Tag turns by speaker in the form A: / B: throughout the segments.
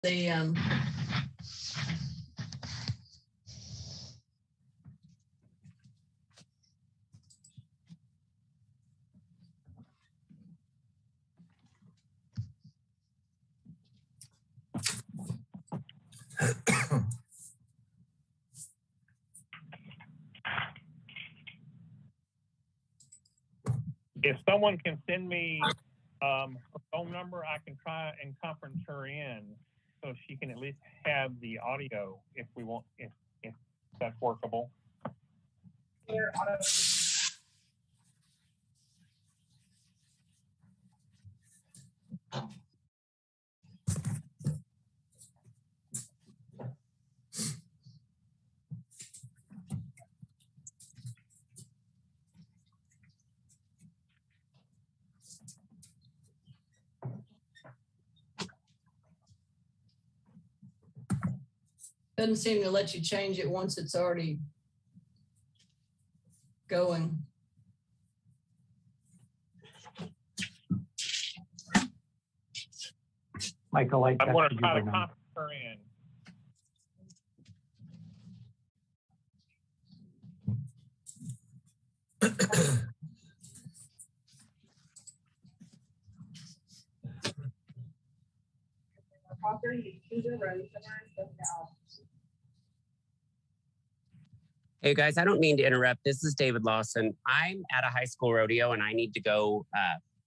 A: the
B: if someone can send me her phone number, I can try and conference her in so she can at least have the audio if we want, if that's workable.
A: doesn't seem to let you change it once it's already going.
C: Michael,
B: I'm going to try to conference her in.
D: Hey guys, I don't mean to interrupt. This is David Lawson. I'm at a high school rodeo and I need to go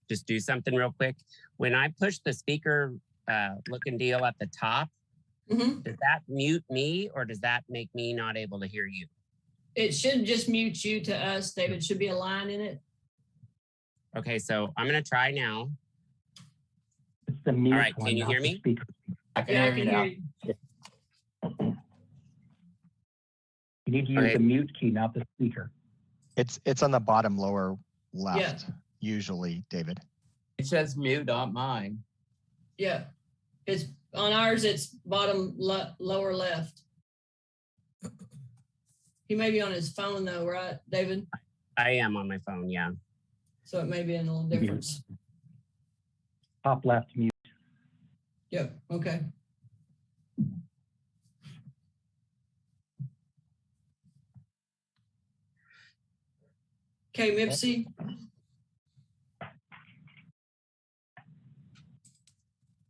D: just do something real quick. When I push the speaker looking deal at the top, does that mute me or does that make me not able to hear you?
A: It should just mute you to us, David. Should be a line in it.
D: Okay, so I'm going to try now.
C: It's the mute.
D: All right, can you hear me?
C: I can hear you now. You need to use the mute key, not the speaker.
E: It's on the bottom lower left, usually, David.
F: It says mute on mine.
A: Yeah, it's on ours. It's bottom lower left. He may be on his phone though, right, David?
D: I am on my phone, yeah.
A: So it may be in a little difference.
C: Top left mute.
A: Yep. Okay. Okay, Mipsy.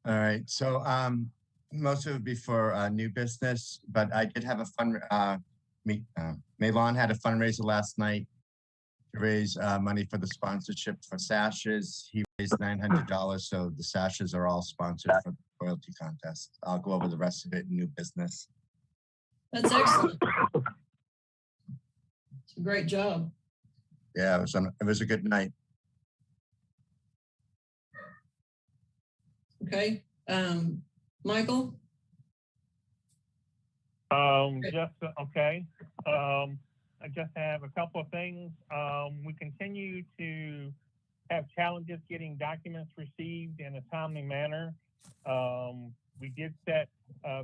G: All right, so most of it would be for new business, but I did have a fund, Maylon had a fundraiser last night to raise money for the sponsorship for sashes. He raised $900, so the sashes are all sponsored for the royalty contest. I'll go over the rest of it in new business.
A: That's excellent. It's a great job.
G: Yeah, it was a good night.
A: Okay, Michael?
B: Okay. I just have a couple of things. We continue to have challenges getting documents received in a timely manner. We did set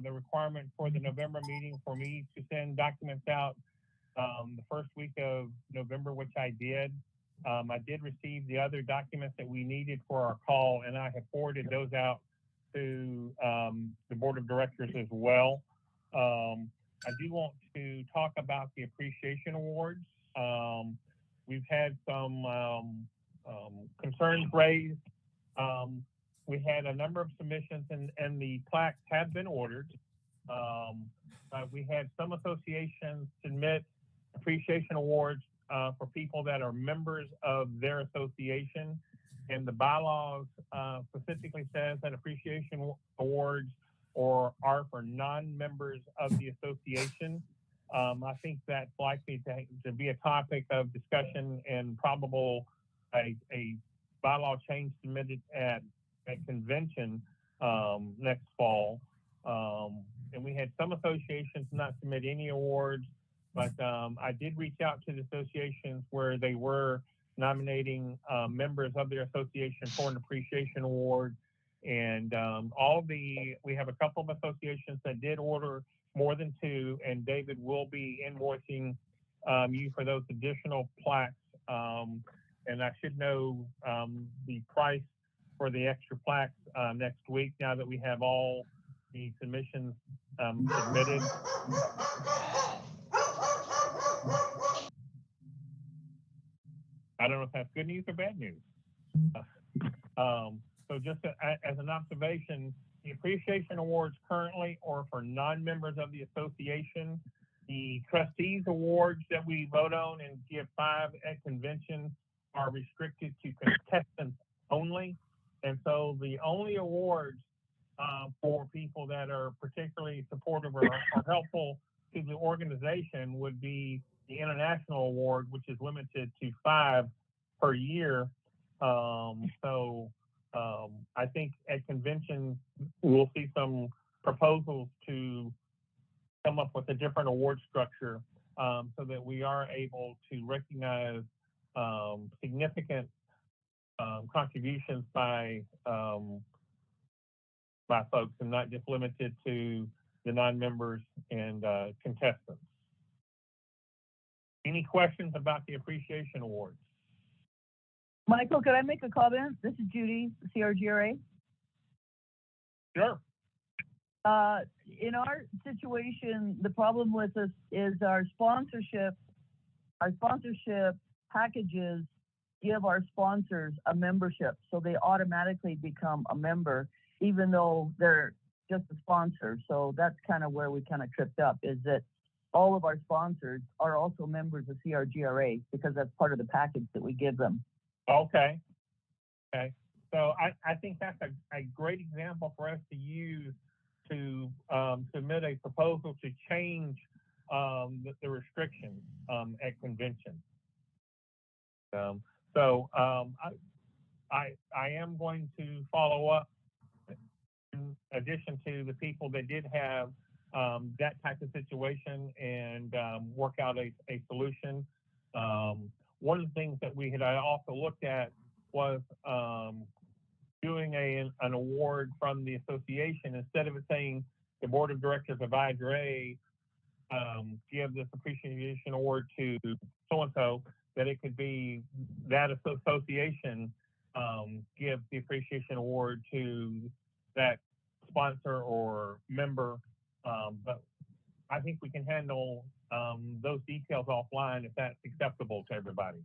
B: the requirement for the November meeting for me to send documents out the first week of November, which I did. I did receive the other documents that we needed for our call, and I have forwarded those out to the board of directors as well. I do want to talk about the appreciation awards. We've had some concerns raised. We had a number of submissions and the plaques have been ordered. We had some associations submit appreciation awards for people that are members of their association. And the bylaws specifically says that appreciation awards are for non-members of the association. I think that's likely to be a topic of discussion and probable a bylaw change submitted at convention next fall. And we had some associations not submit any awards, but I did reach out to the associations where they were nominating members of their association for an appreciation award. And we have a couple of associations that did order more than 2, and David will be invoicing you for those additional plaques. And I should know the price for the extra plaques next week, now that we have all the submissions submitted. I don't know if that's good news or bad news. So just as an observation, the appreciation awards currently are for non-members of the association. The trustees awards that we vote on and give 5 at convention are restricted to contestants only. And so the only awards for people that are particularly supportive or helpful to the organization would be the International Award, which is limited to 5 per year. I think at convention, we'll see some proposals to come up with a different award structure so that we are able to recognize significant contributions by folks and not just limited to the non-members and contestants. Any questions about the appreciation awards?
H: Michael, could I make a comment? This is Judy, CRGRA.
B: Sure.
H: In our situation, the problem with us is our sponsorship packages give our sponsors a membership. So they automatically become a member, even though they're just a sponsor. So that's kind of where we kind of tripped up, is that all of our sponsors are also members of CRGRA because that's part of the package that we give them.
B: Okay. Okay. So I think that's a great example for us to use to submit a proposal to change the restrictions at convention. I am going to follow up in addition to the people that did have that type of situation and work out a solution. One of the things that we had also looked at was doing an award from the association. Instead of it saying the board of directors of IGRA give this appreciation award to so-and-so, that it could be that association gives the appreciation award to that sponsor or member. But I think we can handle those details offline if that's acceptable to everybody.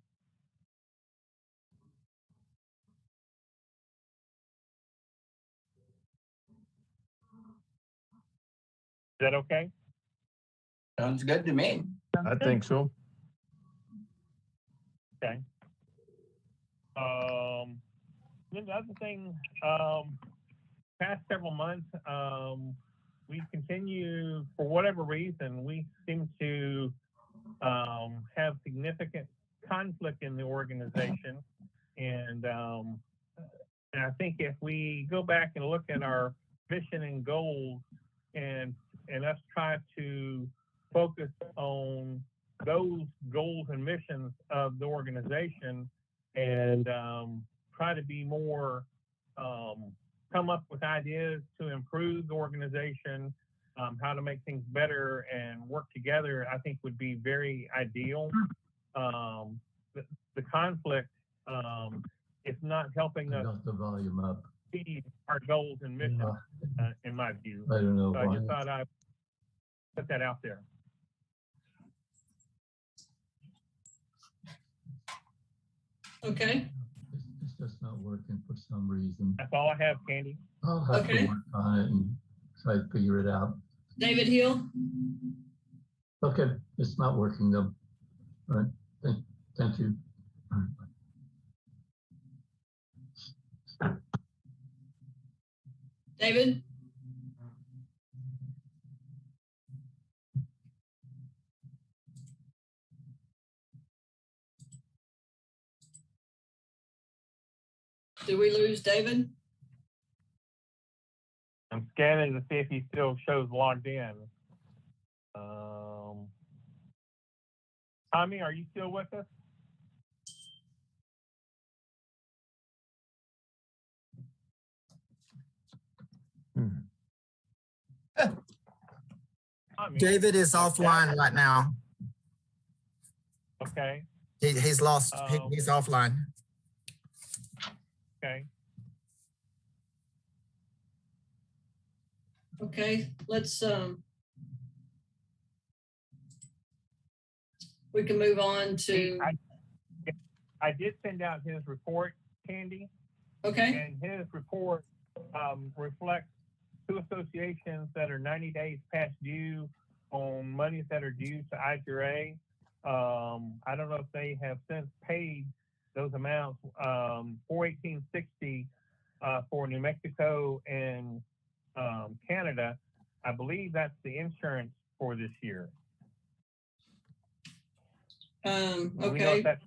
B: Is that okay?
F: Sounds good to me.
I: I think so.
B: Okay. Then the other thing, past several months, we continue, for whatever reason, we seem to have significant conflict in the organization. And I think if we go back and look at our mission and goals and us try to focus on those goals and missions of the organization and try to be more, come up with ideas to improve the organization, how to make things better and work together, I think would be very ideal. The conflict is not helping us
I: Got the volume up.
B: achieve our goals and missions, in my view.
I: I don't know.
B: So I just thought I'd put that out there.
A: Okay.
I: It's just not working for some reason.
B: That's all I have, Candy.
I: I'll have
A: Okay.
I: to work on it and try to figure it out.
A: David Hill?
I: Okay, it's not working though. All right, thank you.
A: David? Did we lose David?
B: I'm scanning to see if he still shows logged in. Tommy, are you still with us? Tommy,
J: David is offline right now.
B: okay,
J: He's lost. He's offline.
B: okay.
A: Okay, let's, we can move on to,
B: I did send out his report, Candy,
A: okay,
B: and his report reflects 2 associations that are 90 days past due on monies that are due to IGRA. I don't know if they have since paid those amounts. 41860 for New Mexico and Canada. I believe that's the insurance for this year. Do we know
A: okay.
B: if that's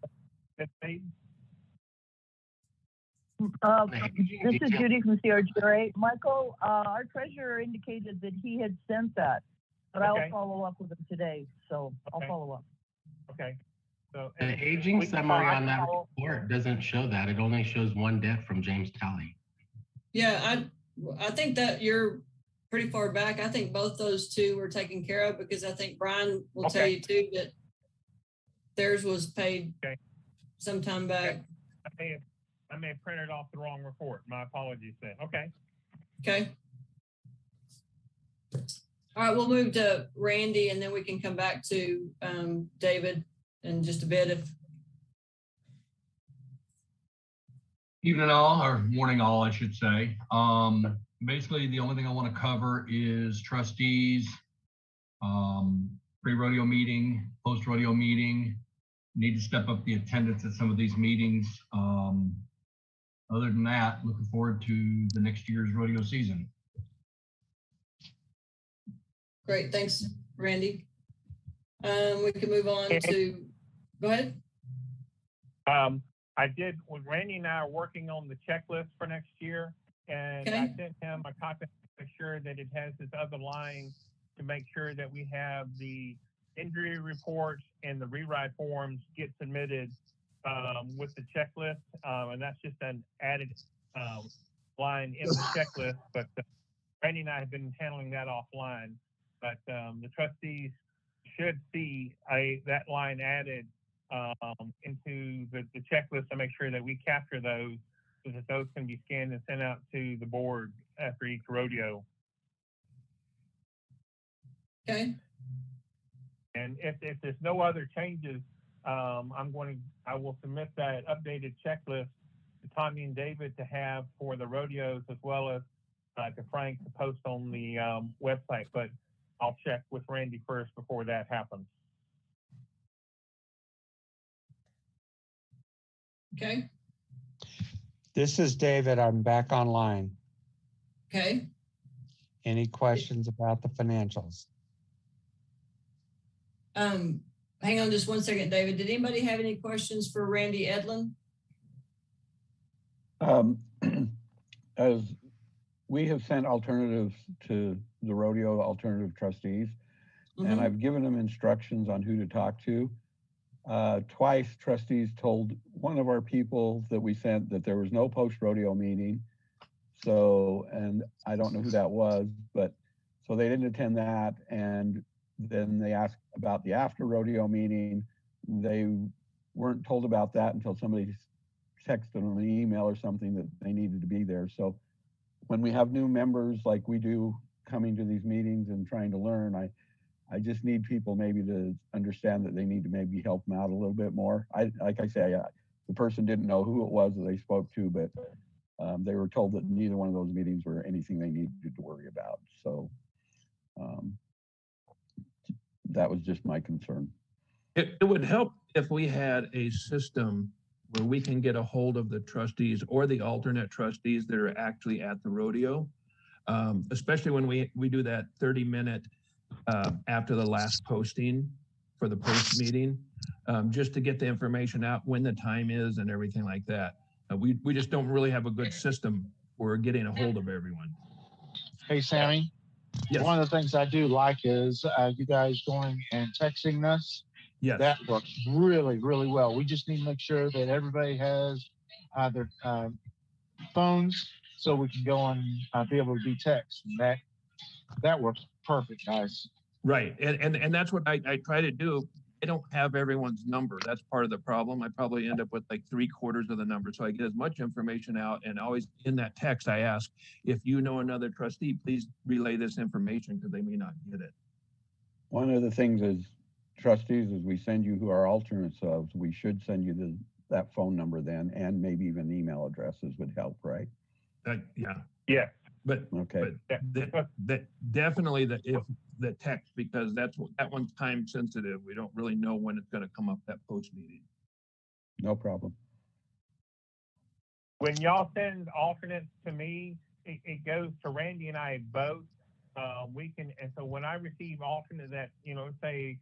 B: been paid?
H: This is Judy from IGRA. Michael, our treasurer indicated that he had sent that, but
B: Okay.
H: I'll follow up with him today, so I'll
B: Okay.
H: follow up.
B: Okay. So
K: The aging
B: we can
K: summary
B: follow-
K: on that report doesn't show that. It only shows 1 death from James Talley.
A: Yeah, I think that you're pretty far back. I think both those 2 were taken care of, because I think Brian will tell
B: Okay.
A: you too that theirs was paid
B: Okay.
A: sometime back.
B: I may have printed off the wrong report. My apologies then. Okay.
A: Okay. All right, we'll move to Randy, and then we can come back to David in just a bit. If
L: Evening all, or morning all, I should say. Basically, the only thing I want to cover is trustees, pre-rodeo meeting, post-rodeo meeting. Need to step up the attendance at some of these meetings. Other than that, looking forward to the next year's rodeo season.
A: great, thanks, Randy. We can move on to, go ahead.
B: When Randy and I are working on the checklist for next year, and
A: Okay.
B: I sent him a copy to make sure that it has this other line to make sure that we have the injury reports and the rewrite forms get submitted with the checklist. And that's just an added line in the checklist, but Randy and I have been handling that offline. But the trustees should see that line added into the checklist to make sure that we capture those, so that those can be scanned and sent out to the board after each rodeo.
A: Okay.
B: And if there's no other changes, I will submit that updated checklist to Tommy and David to have for the rodeos, as well as to Frank to post on the website. But I'll check with Randy first before that happens.
A: Okay.
M: This is David. I'm back online.
A: Okay.
M: Any questions about the financials?
A: Hang on just one second, David. Did anybody have any questions for Randy Edlin?
N: As we have sent alternatives to the rodeo alternative trustees, and I've given them instructions on who to talk to. Twice trustees told one of our people that we sent that there was no post-rodeo meeting. So, and I don't know who that was, but so they didn't attend that. And then they asked about the after rodeo meeting. They weren't told about that until somebody texted them an email or something that they needed to be there. So when we have new members like we do coming to these meetings and trying to learn, I just need people maybe to understand that they need to maybe help them out a little bit more. Like I say, the person didn't know who it was that they spoke to, but they were told that neither one of those meetings were anything they needed to worry about. So that was just my concern.
O: It would help if we had a system where we can get a hold of the trustees or the alternate trustees that are actually at the rodeo, especially when we do that 30-minute after the last posting for the post meeting, just to get the information out when the time is and everything like that. We just don't really have a good system for getting a hold of everyone.
P: Hey, Sammy.
O: Yes.
P: One of the things I do like is you guys going and texting us.
O: Yes.
P: That works really, really well. We just need to make sure that everybody has their phones so we can go and be able to do text. And that works perfect, guys.
O: Right. And that's what I try to do. I don't have everyone's number. That's part of the problem. I probably end up with like 3/4 of the number. So I get as much information out, and always in that text, I ask, if you know another trustee, please relay this information because they may not get it.
N: One of the things as trustees is we send you who our alternates of, we should send you that phone number then, and maybe even email addresses would help, right?
O: Yeah. But
N: okay.
O: That definitely the text, because that one's time sensitive. We don't really know when it's going to come up, that post meeting.
N: No problem.
B: When y'all send alternates to me, it goes to Randy and I both. And so when I receive alternate that, say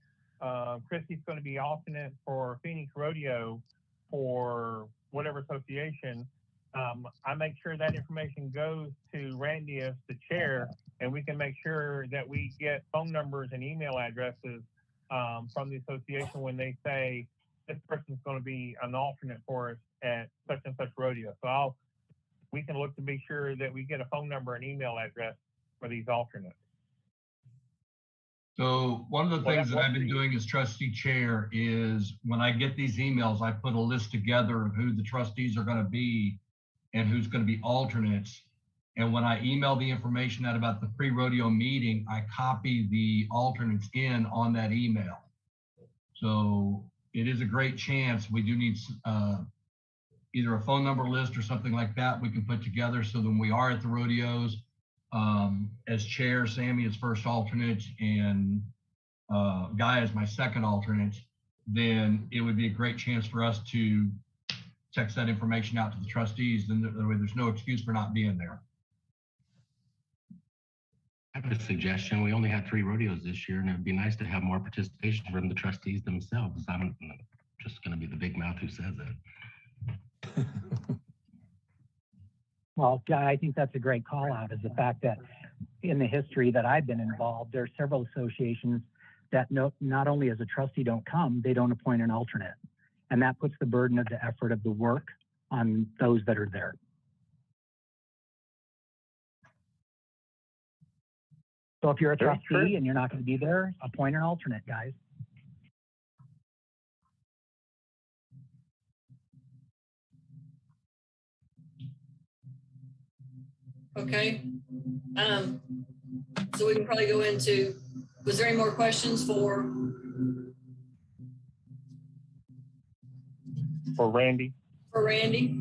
B: Christy's going to be alternate for Phoenix Rodeo for whatever association, I make sure that information goes to Randy as the chair, and we can make sure that we get phone numbers and email addresses from the association when they say this person's going to be an alternate for us at such and such rodeo. So we can look to be sure that we get a phone number and email address for these alternates.
L: So one of the things that I've been doing as trustee chair is when I get these emails, I put a list together of who the trustees are going to be and who's going to be alternates. And when I email the information out about the pre-rodeo meeting, I copy the alternates in on that email. So it is a great chance. We do need either a phone number list or something like that we can put together, so that when we are at the rodeos, as chair, Sammy is first alternate and Guy is my second alternate, then it would be a great chance for us to text that information out to the trustees. Then that way there's no excuse for not being there.
K: I have a suggestion. We only had 3 rodeos this year, and it'd be nice to have more participation from the trustees themselves. I'm just going to be the big mouth who says it.
Q: Well, I think that's a great call out, is the fact that in the history that I've been involved, there are several associations that not only as a trustee don't come, they don't appoint an alternate. And that puts the burden of the effort of the work on those that are there. So if you're a trustee and you're not going to be there, appoint an alternate, guys.
A: Okay. So we can probably go into, was there any more questions for
B: Randy?
A: For Randy?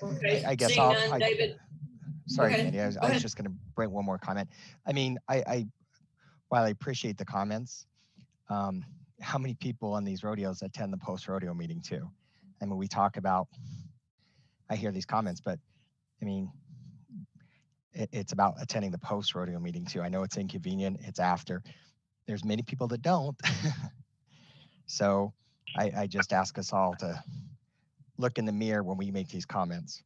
A: Okay.
E: I guess
A: Seeing none, David.
E: Sorry,
A: Okay.
E: Andy, I was just going to bring one more comment. I mean, while I appreciate the comments, how many people on these rodeos attend the post-rodeo meeting too? I mean, we talk about, I hear these comments, but I mean, it's about attending the post-rodeo meeting too. I know it's inconvenient, it's after. There's many people that don't. So I just ask us all to look in the mirror when we make these comments.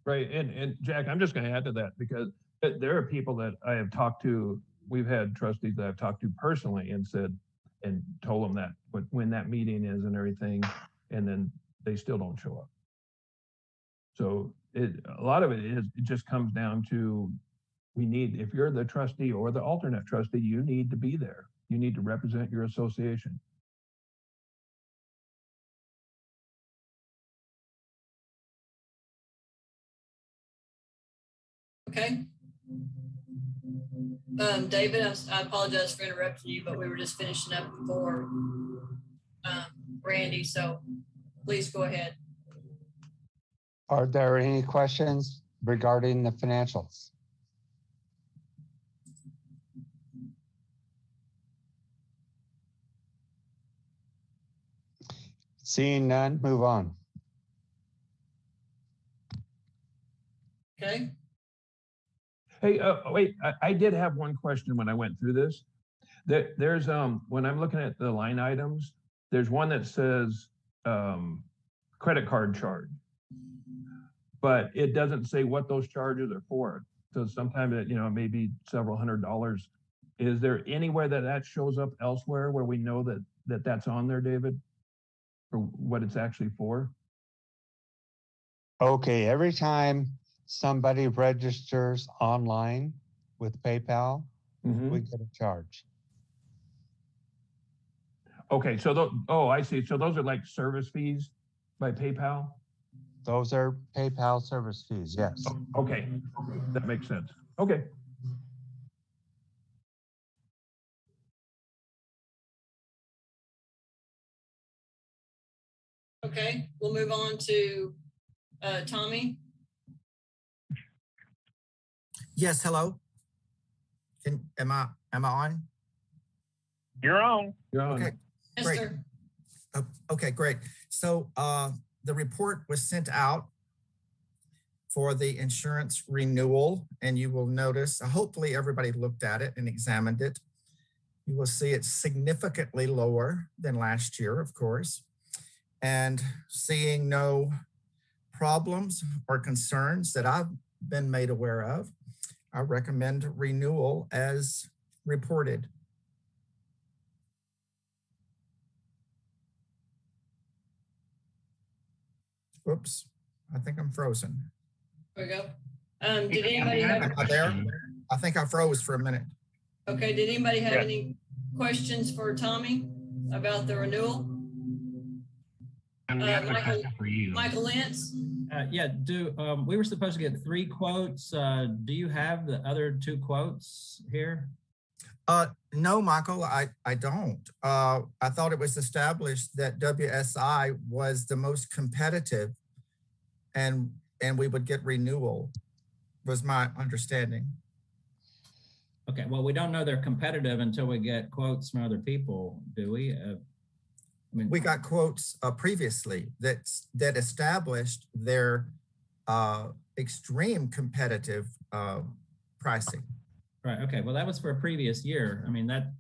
O: Right, and Jack, I'm just going to add to that, because there are people that I have talked to. We've had trustees that I've talked to personally and said, and told them that when that meeting is and everything, and then they still don't show up. So a lot of it just comes down to, if you're the trustee or the alternate trustee, you need to be there. You need to represent your association.
A: Okay. David, I apologize for interrupting you, but we were just finishing up for Randy, so please go ahead.
M: Are there any questions regarding the financials? Seeing none, move on.
A: Okay.
O: Hey, wait, I did have one question when I went through this. There's, when I'm looking at the line items, there's one that says credit card charge, but it doesn't say what those charges are for. So sometimes it, it may be several $100s. Is there anywhere that shows up elsewhere where we know that's on there, David, or what it's actually for?
M: Okay, every time somebody registers online with PayPal, we get a charge.
O: Okay, so oh, I see. So those are like service fees by PayPal?
M: Those are PayPal service fees, yes.
O: Okay, that makes sense. Okay.
A: Okay, we'll move on to Tommy.
J: Yes, hello. Am I on?
B: You're on.
O: You're on.
J: Okay,
A: Yes,
J: great.
A: sir.
J: Okay, great. So the report was sent out for the insurance renewal, and you will notice, hopefully everybody looked at it and examined it. You will see it's significantly lower than last year, of course, and seeing no problems or concerns that I've been made aware of, I recommend renewal as reported. Whoops, I think I'm frozen.
A: There we go. Did anybody have?
J: Am I there? I think I froze for a minute.
A: Okay, did anybody have any questions for Tommy about the renewal?
K: And we have a question for you.
A: Michael Lentz?
R: Yeah, we were supposed to get 3 quotes. Do you have the other 2 quotes here?
J: No, Michael, I don't. I thought it was established that WSI was the most competitive and we would get renewal, was my understanding.
R: Okay, well, we don't know they're competitive until we get quotes from other people, do we?
J: We got quotes previously that established their extreme competitive pricing.
R: Right. Okay. Well, that was for a previous year. I mean, that,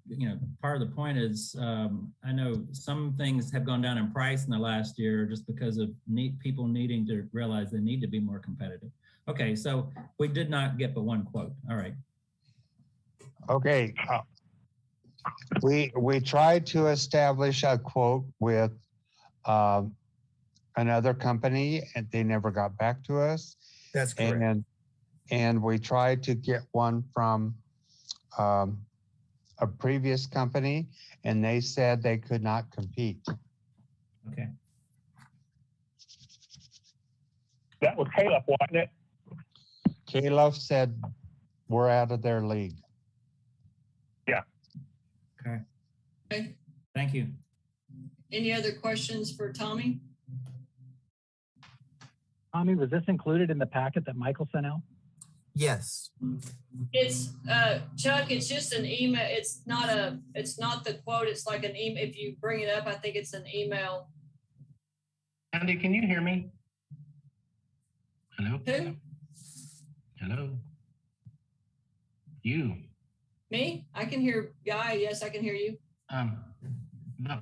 R: part of the point is, I know some things have gone down in price in the last year just because of people needing to realize they need to be more competitive. Okay. So we did not get but 1 quote. All right.
M: Okay. We tried to establish a quote with another company and they never got back to us.
J: That's correct.
M: And we tried to get one from a previous company, and they said they could not compete.
R: Okay.
B: That was Caleb, wasn't it?
M: Caleb said we're out of their league.
B: Yeah.
R: Okay.
A: Okay.
R: Thank you.
A: Any other questions for Tommy?
Q: Tommy, was this included in the packet that Michael sent out?
J: Yes.
A: It's Chuck, it's just an email. It's not the quote. It's like an email. If you bring it up, I think it's an email.
K: Andy, can you hear me? Hello?
A: Who?
K: Hello? You?
A: Me? I can hear Guy. Yes, I can hear you.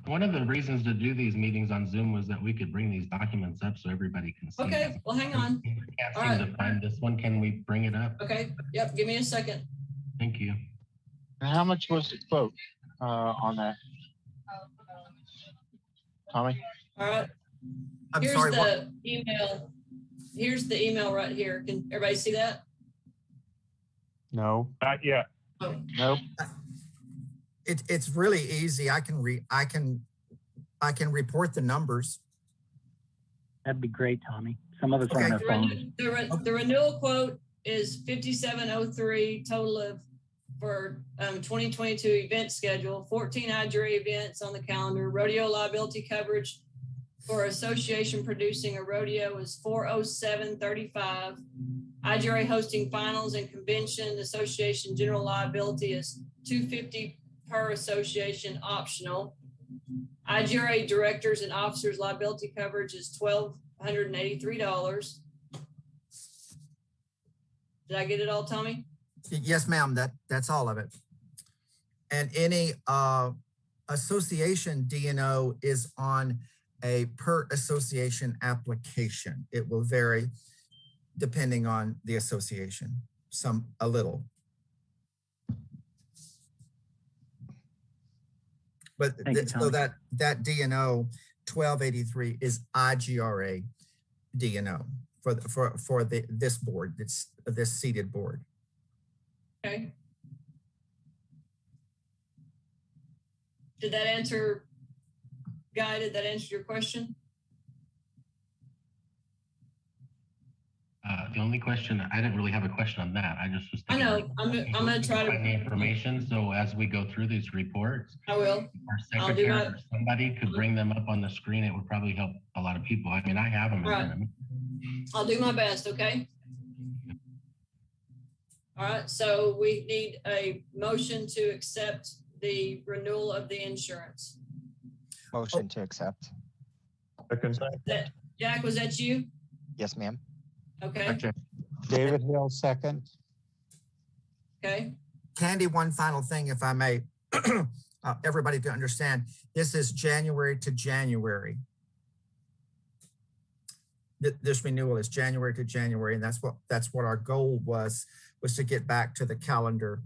K: One of the reasons to do these meetings on Zoom was that we could bring these documents up so everybody can see
A: Okay,
K: them.
A: well, hang on.
K: I can't
A: All
K: seem
A: right.
K: to find this one. Can we bring it up?
A: Okay, yep, give me a second.
K: Thank you.
P: And how much was the quote on that? Tommy?
A: All right.
J: I'm
A: Here's
J: sorry,
A: the
J: what?
A: email. Here's the email right here. Can everybody see that?
M: No.
B: Not yet.
A: Oh.
P: Nope.
J: It's really easy. I can report the numbers.
Q: That'd be great, Tommy. Some of us are on our phones.
A: The renewal quote is $57.03 total for 2022 event schedule, 14 IGRA events on the calendar. Rodeo liability coverage for association producing a rodeo is $407.35. IGRA hosting finals and convention association general liability is $250 per association optional. IGRA directors and officers liability coverage is $1,283. Did I get it all, Tommy?
J: Yes, ma'am. That's all of it. And any association D&O is on a per association application. It will vary depending on the association, a little. But so that D&O 1283 is IGRA D&O for this board, this seated board.
A: Okay. Did that answer, Guy, did that answer your question?
K: The only question, I didn't really have a question on that. I just was
A: I
K: thinking.
A: know, I'm gonna try to.
K: Find the information, so as we go through these reports.
A: I will.
K: Our
A: I'll do
K: secretary
A: my.
K: or somebody could bring them up on the screen. It would probably help a lot of people. I mean, I have them.
A: Right.
K: In
A: I'll do my best, okay? All right, so we need a motion to accept the renewal of the insurance.
E: Motion to accept.
A: Jack, was that you?
E: Yes, ma'am.
A: Okay.
M: David Hill, second.
A: Okay.
J: Candy, one final thing, if I may, everybody to understand, this is January to January. This renewal is January to January, and that's what our goal was to get back to the calendar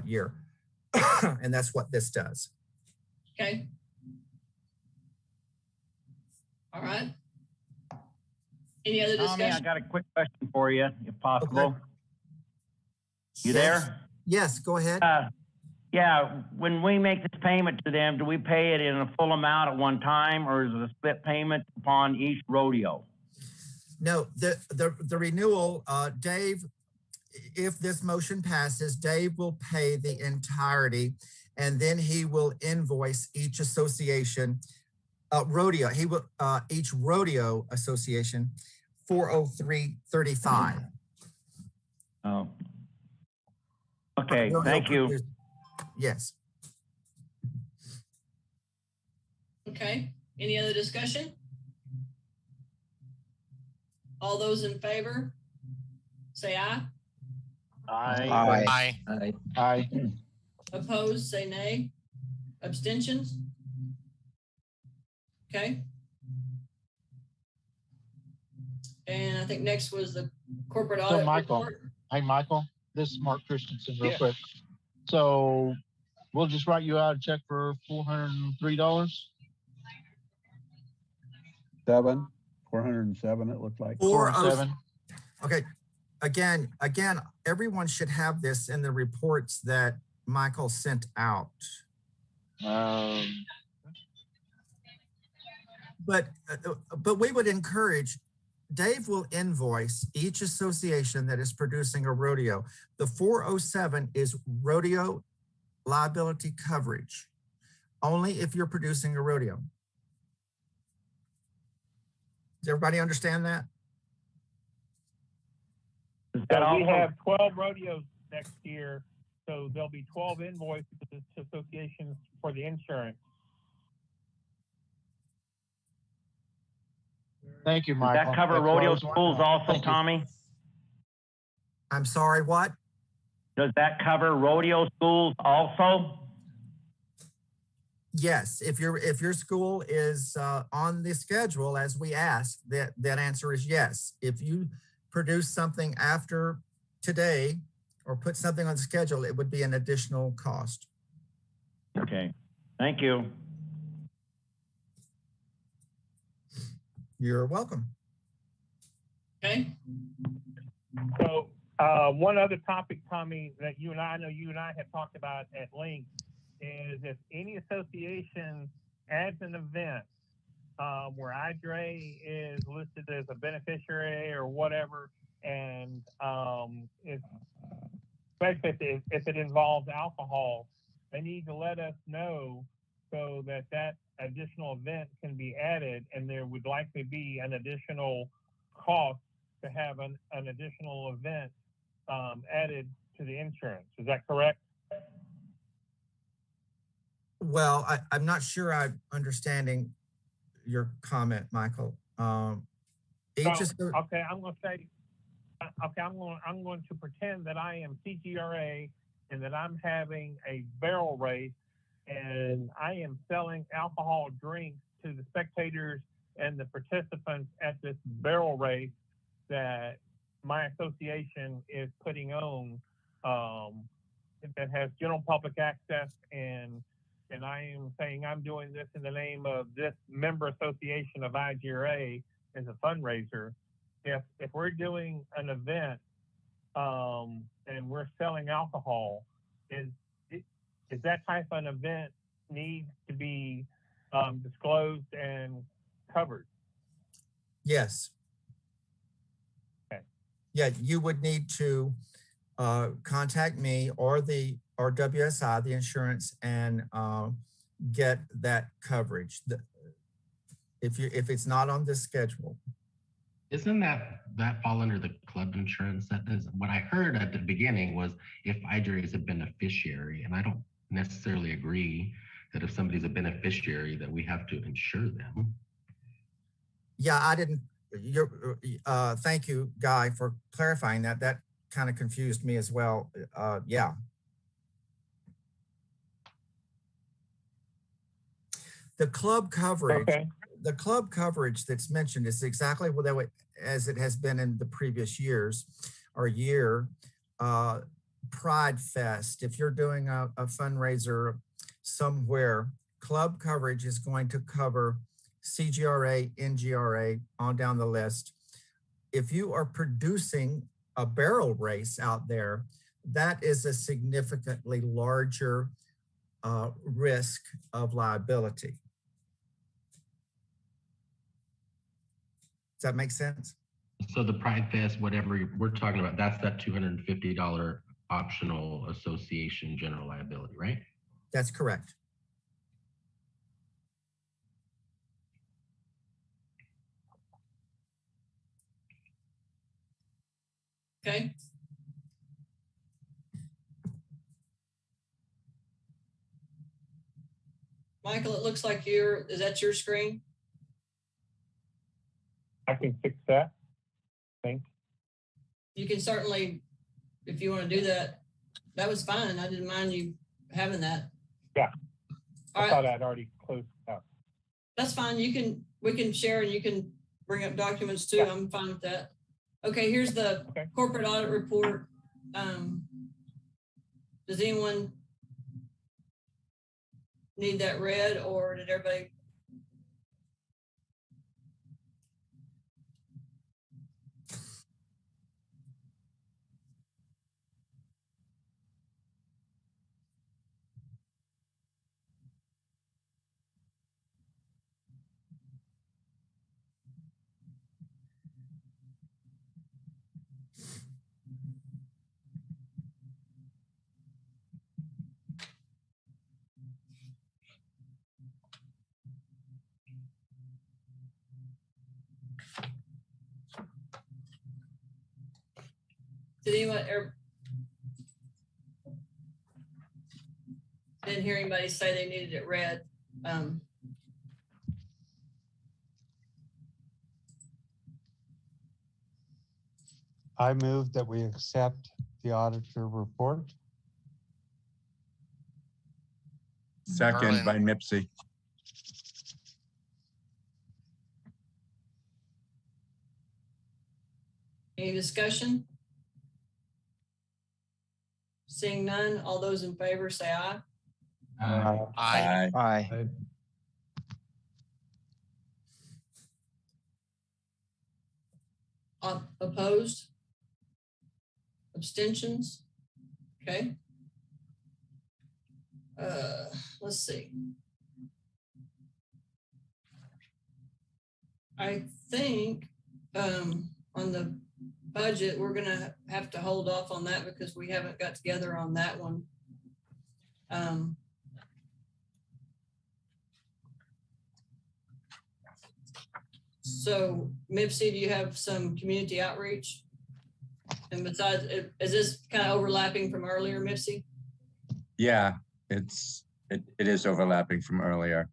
J: year. And that's what this does.
A: Okay. All right. Any other discussion?
S: Tommy, I got a quick question for you, if possible.
J: Okay.
S: You there?
J: Yes, go ahead.
S: Yeah, when we make this payment to them, do we pay it in a full amount at one time, or is it a split payment upon each rodeo?
J: No, the renewal, Dave, if this motion passes, Dave will pay the entirety, and then he will invoice each association, rodeo. He will each rodeo association $403.35.
S: Oh. Okay, thank you.
J: Yes.
A: Okay. Any other discussion? All those in favor, say aye.
S: Aye.
P: Aye.
I: Aye.
P: Aye.
A: Opposed, say nay. Abstentions? Okay. And I think next was the corporate audit.
P: So Michael,
A: report.
P: hey Michael, this is Mark Christensen real
B: Yeah.
P: quick. So we'll just write you out a check for $403.
N: 407, it looked like.
P: 407.
J: Okay. Again, everyone should have this in the reports that Michael sent out. But we would encourage, Dave will invoice each association that is producing a rodeo. The 407 is rodeo liability coverage, only if you're producing a rodeo. Does everybody understand that?
B: So we have 12 rodeos next year, so there'll be 12 invoices to associations for the insurance.
P: Thank you,
S: Does
P: Michael.
S: that cover
P: That's
S: rodeo
P: what I was
S: schools
P: wondering.
S: also,
P: Thank you.
S: Tommy?
J: I'm sorry, what?
S: Does that cover rodeo schools also?
J: Yes, if your school is on the schedule as we asked, that answer is yes. If you produce something after today or put something on the schedule, it would be an additional cost.
S: Okay, thank you.
J: You're welcome.
A: Okay.
B: So one other topic, Tommy, that I know you and I have talked about at length is if any association adds an event where IGRA is listed as a beneficiary or whatever, and especially if it involves alcohol, they need to let us know so that additional event can be added, and there would likely be an additional cost to have an additional event added to the insurance. Is that correct?
J: Well, I'm not sure I'm understanding your comment, Michael.
B: Okay, I'm going to say, I'm going to pretend that I am CGRA and that I'm having a barrel race, and I am selling alcohol drinks to the spectators and the participants at this barrel race that my association is putting on, that has general public access, and I am saying I'm doing this in the name of this member association of IGRA as a fundraiser. If we're doing an event and we're selling alcohol, is that type of an event need to be disclosed and covered?
J: Yes.
B: Okay.
J: Yeah, you would need to contact me or WSI, the insurance, and get that coverage. If it's not on this schedule.
K: Isn't that fall under the club insurance? That is what I heard at the beginning was if IGRA is a beneficiary, and I don't necessarily agree that if somebody's a beneficiary that we have to insure them.
J: Yeah, I didn't. Thank you, Guy, for clarifying that. That kind of confused me as well. Yeah. The club coverage.
B: Okay.
J: The club coverage that's mentioned is exactly what that way as it has been in the previous years or year. Pride Fest, if you're doing a fundraiser somewhere, club coverage is going to cover CGRA, NGRA, on down the list. If you are producing a barrel race out there, that is a significantly larger risk of liability. Does that make sense?
K: So the Pride Fest, whatever we're talking about, that's that $250 optional association general liability, right?
J: That's correct.
A: Okay. Michael, it looks like is that your screen?
B: I can fix that. Thanks.
A: You can certainly, if you want to do that. That was fine. I didn't mind you having that.
B: Yeah.
A: All
B: I
A: right.
B: thought I'd already closed out.
A: That's fine. We can share and you can bring up documents too. Yeah. I'm fine with that. Okay, here's the corporate audit report. Does anyone need that read, or did everybody? Did anyone didn't hear anybody say they needed it read?
M: I move that we accept the auditor report.
G: Second by Nipsey.
A: Any discussion? Seeing none, all those in favor say aye.
E: Aye. Aye.
A: Opposed? Abstentions? Okay. Let's see. I think on the budget, we're gonna have to hold off on that because we haven't got together on that one. So Mipsy, do you have some community outreach? And besides, is this kind of overlapping from earlier, Mipsy?
G: Yeah, it is overlapping from earlier.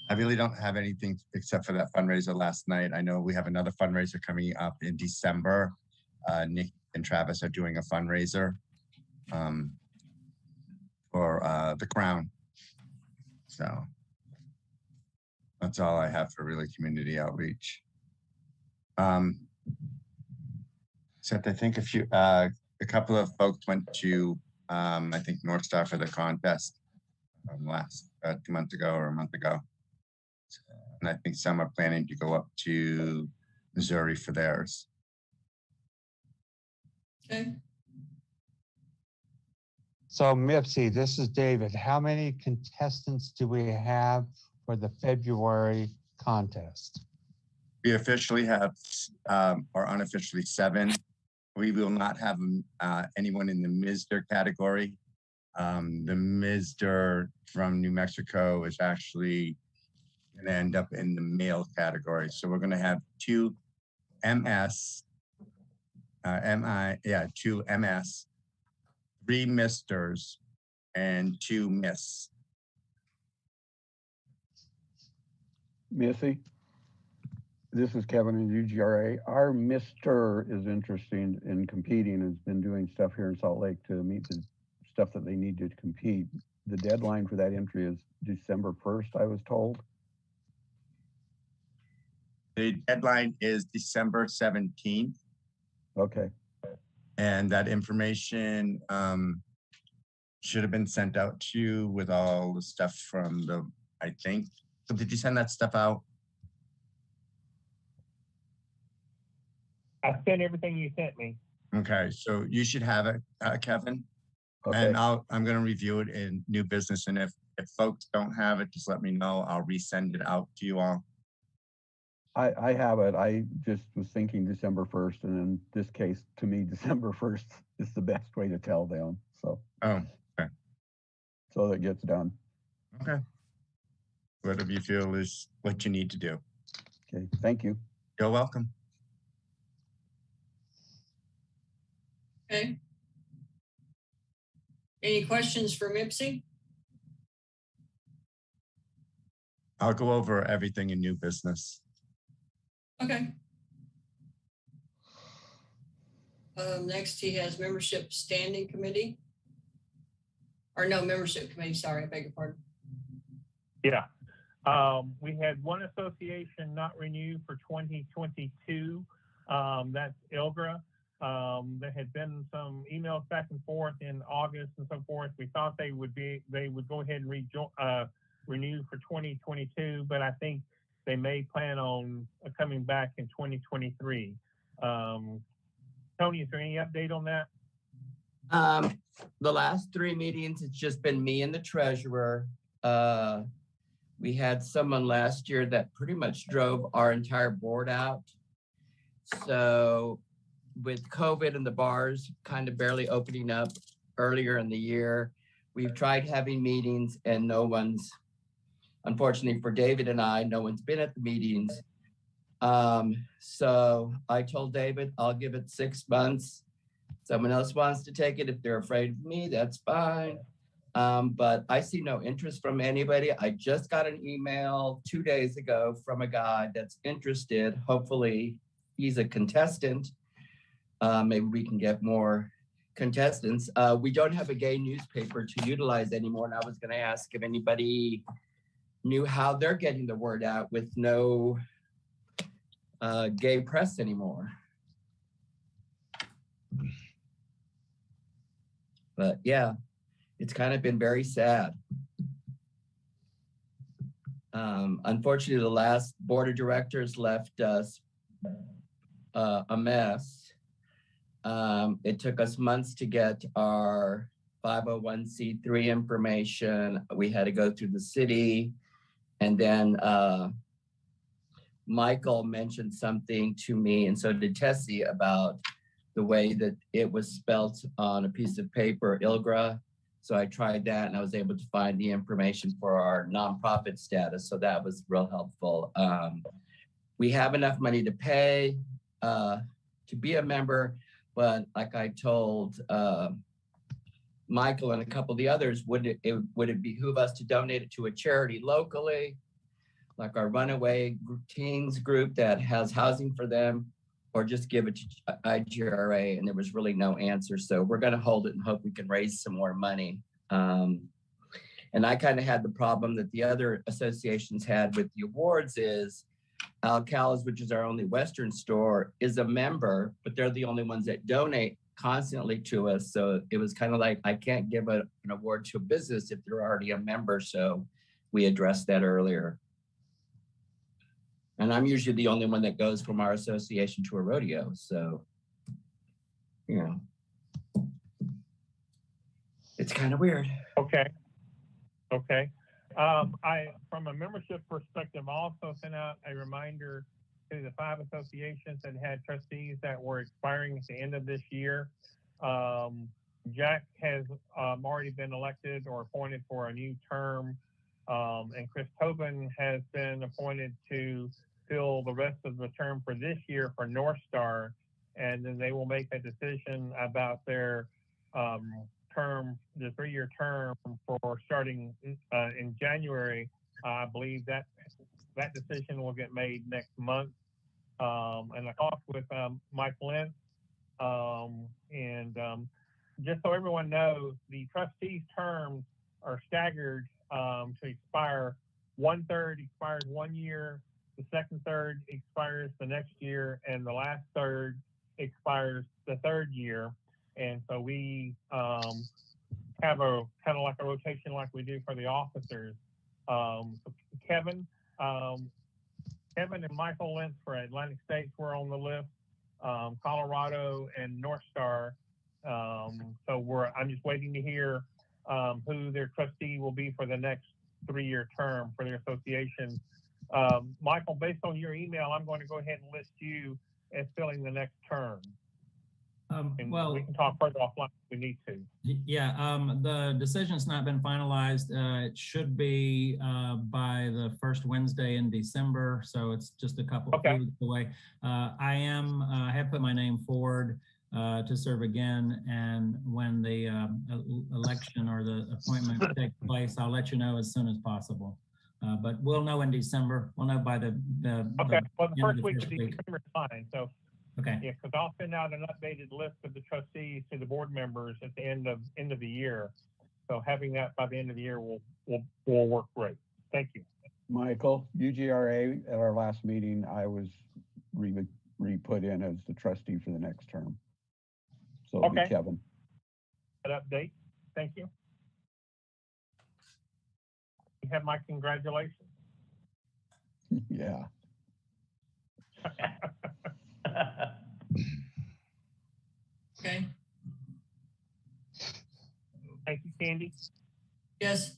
G: I really don't have anything except for that fundraiser last night. I know we have another fundraiser coming up in December. Nick and Travis are doing a fundraiser for the Crown. So that's all I have for really community outreach. Except I think a couple of folks went to I think North Star for the contest last 2 months ago or a month ago. And I think some are planning to go up to Missouri for theirs.
A: Okay.
M: So Mipsy, this is David. How many contestants do we have for the February contest?
G: We officially have, or unofficially 7. We will not have anyone in the Mr. category. The Mr. from New Mexico is actually going to end up in the male category. So we're going to have 2 MS, 2 MS, 3 Misters, and 2 Miss.
N: Missy, this is Kevin in UGRA. Our Mr. is interested in competing, has been doing stuff here in Salt Lake to meet the stuff that they need to compete. The deadline for that entry is December 1st, I was told.
G: The deadline is December 17th.
N: Okay.
G: And that information should have been sent out to you with all the stuff from the, I think. So did you send that stuff out?
B: I sent everything you sent me.
G: Okay, so you should have it, Kevin.
N: Okay.
G: And I'm going to review it in new business. And if folks don't have it, just let me know. I'll resend it out to you all.
N: I have it. I just was thinking December 1st, and in this case, to me, December 1st is the best way to tell them. So.
G: Oh, okay.
N: So that gets done.
G: Okay. Whatever you feel is what you need to do.
N: Okay, thank you.
G: You're welcome.
A: Okay. Any questions for Mipsy?
G: I'll go over everything in new business.
A: Okay. Next, he has membership standing committee. Or no, membership committee, sorry, I beg your pardon.
B: Yeah. We had one association not renew for 2022. That's IGRA. There had been some emails back and forth in August and so forth. We thought they would go ahead and renew for 2022, but I think they may plan on coming back in 2023. Tony, is there any update on that?
F: The last 3 meetings, it's just been me and the treasurer. We had someone last year that pretty much drove our entire board out. So with COVID and the bars kind of barely opening up earlier in the year, we've tried having meetings and no one's, unfortunately for David and I, no one's been at the meetings. So I told David, I'll give it 6 months. Someone else wants to take it. If they're afraid of me, that's fine. But I see no interest from anybody. I just got an email 2 days ago from a guy that's interested. Hopefully he's a contestant. Maybe we can get more contestants. We don't have a gay newspaper to utilize anymore. And I was going to ask if anybody knew how they're getting the word out with no gay press anymore. But yeah, it's kind of been very sad. Unfortunately, the last board of directors left us a mess. It took us months to get our 501c3 information. We had to go through the city. And then Michael mentioned something to me, and so did Tessie, about the way that it was spelt on a piece of paper, IGRA. So I tried that and I was able to find the information for our nonprofit status. So that was real helpful. We have enough money to pay to be a member, but like I told Michael and a couple of the others, would it behoove us to donate it to a charity locally, like our runaway teens group that has housing for them, or just give it to IGRA? And there was really no answer. So we're going to hold it and hope we can raise some more money. And I kind of had the problem that the other associations had with the awards is Alcala's, which is our only Western store, is a member, but they're the only ones that donate constantly to us. So it was kind of like, I can't give an award to a business if they're already a member. So we addressed that earlier. And I'm usually the only one that goes from our association to a rodeo. So, you know, It's kind of weird.
B: Okay. Okay. From a membership perspective, also sent out a reminder to the 5 associations that had trustees that were expiring at the end of this year. Jack has already been elected or appointed for a new term, and Chris Tobin has been appointed to fill the rest of the term for this year for North Star, and then they will make a decision about their term, the 3-year term for starting in January. I believe that decision will get made next month. And I talked with Mike Lentz, and just so everyone knows, the trustees' terms are staggered to expire. 1/3 expires 1 year, the second third expires the next year, and the last third expires the 3rd year. And so we have a kind of like a rotation like we do for the officers. So Kevin and Michael Lentz for Atlantic States were on the list, Colorado and North Star. So I'm just waiting to hear who their trustee will be for the next 3-year term for their association. Michael, based on your email, I'm going to go ahead and list you as filling the next term. And
R: well,
B: we can talk further offline if we need to.
R: Yeah, the decision's not been finalized. It should be by the first Wednesday in December, so it's just a couple of weeks away. I have put my name forward to serve again, and when the election or the appointment takes place, I'll let you know as soon as possible. But we'll know in December. We'll know by the
B: well, the first week of December is fine. So.
R: Okay.
B: Yeah, because I'll send out an updated list of the trustees to the board members at the end of the year. So having that by the end of the year will work great. Thank you.
N: Michael, UGRA at our last meeting, I was re-put in as the trustee for the next term. So it'll be Kevin.
B: That update. Thank you. You have my congratulations.
N: Yeah.
A: Okay.
B: Thank you, Candy.
A: Yes.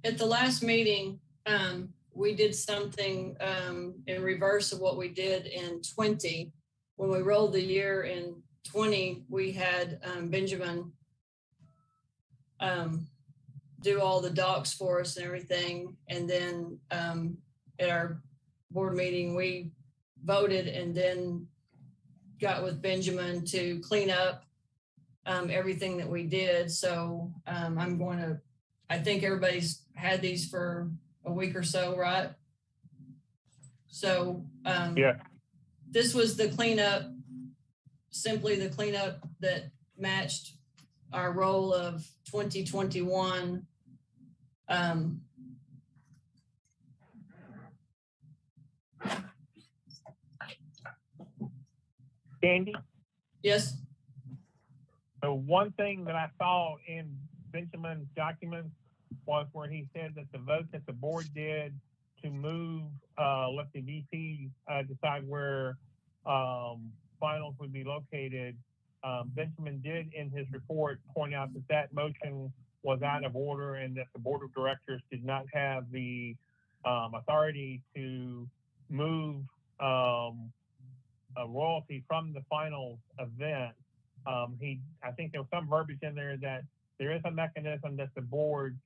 A: At the last meeting, we did something in reverse of what we did in 20. When we rolled the year in 20, we had Benjamin do all the docs for us and everything. And then at our board meeting, we voted and then got with Benjamin to clean up everything that we did. So I think everybody's had these for a week or so, right? So yeah, this was the cleanup, simply the cleanup that matched our roll of 2021.
B: Candy?
A: Yes.
B: So one thing that I saw in Benjamin's documents was where he said that the vote that the board did to move, let the VP decide where finals would be located. Benjamin did in his report point out that that motion was out of order and that the board of directors did not have the authority to move a royalty from the finals event. I think there was some verbiage in there that there is a mechanism that the board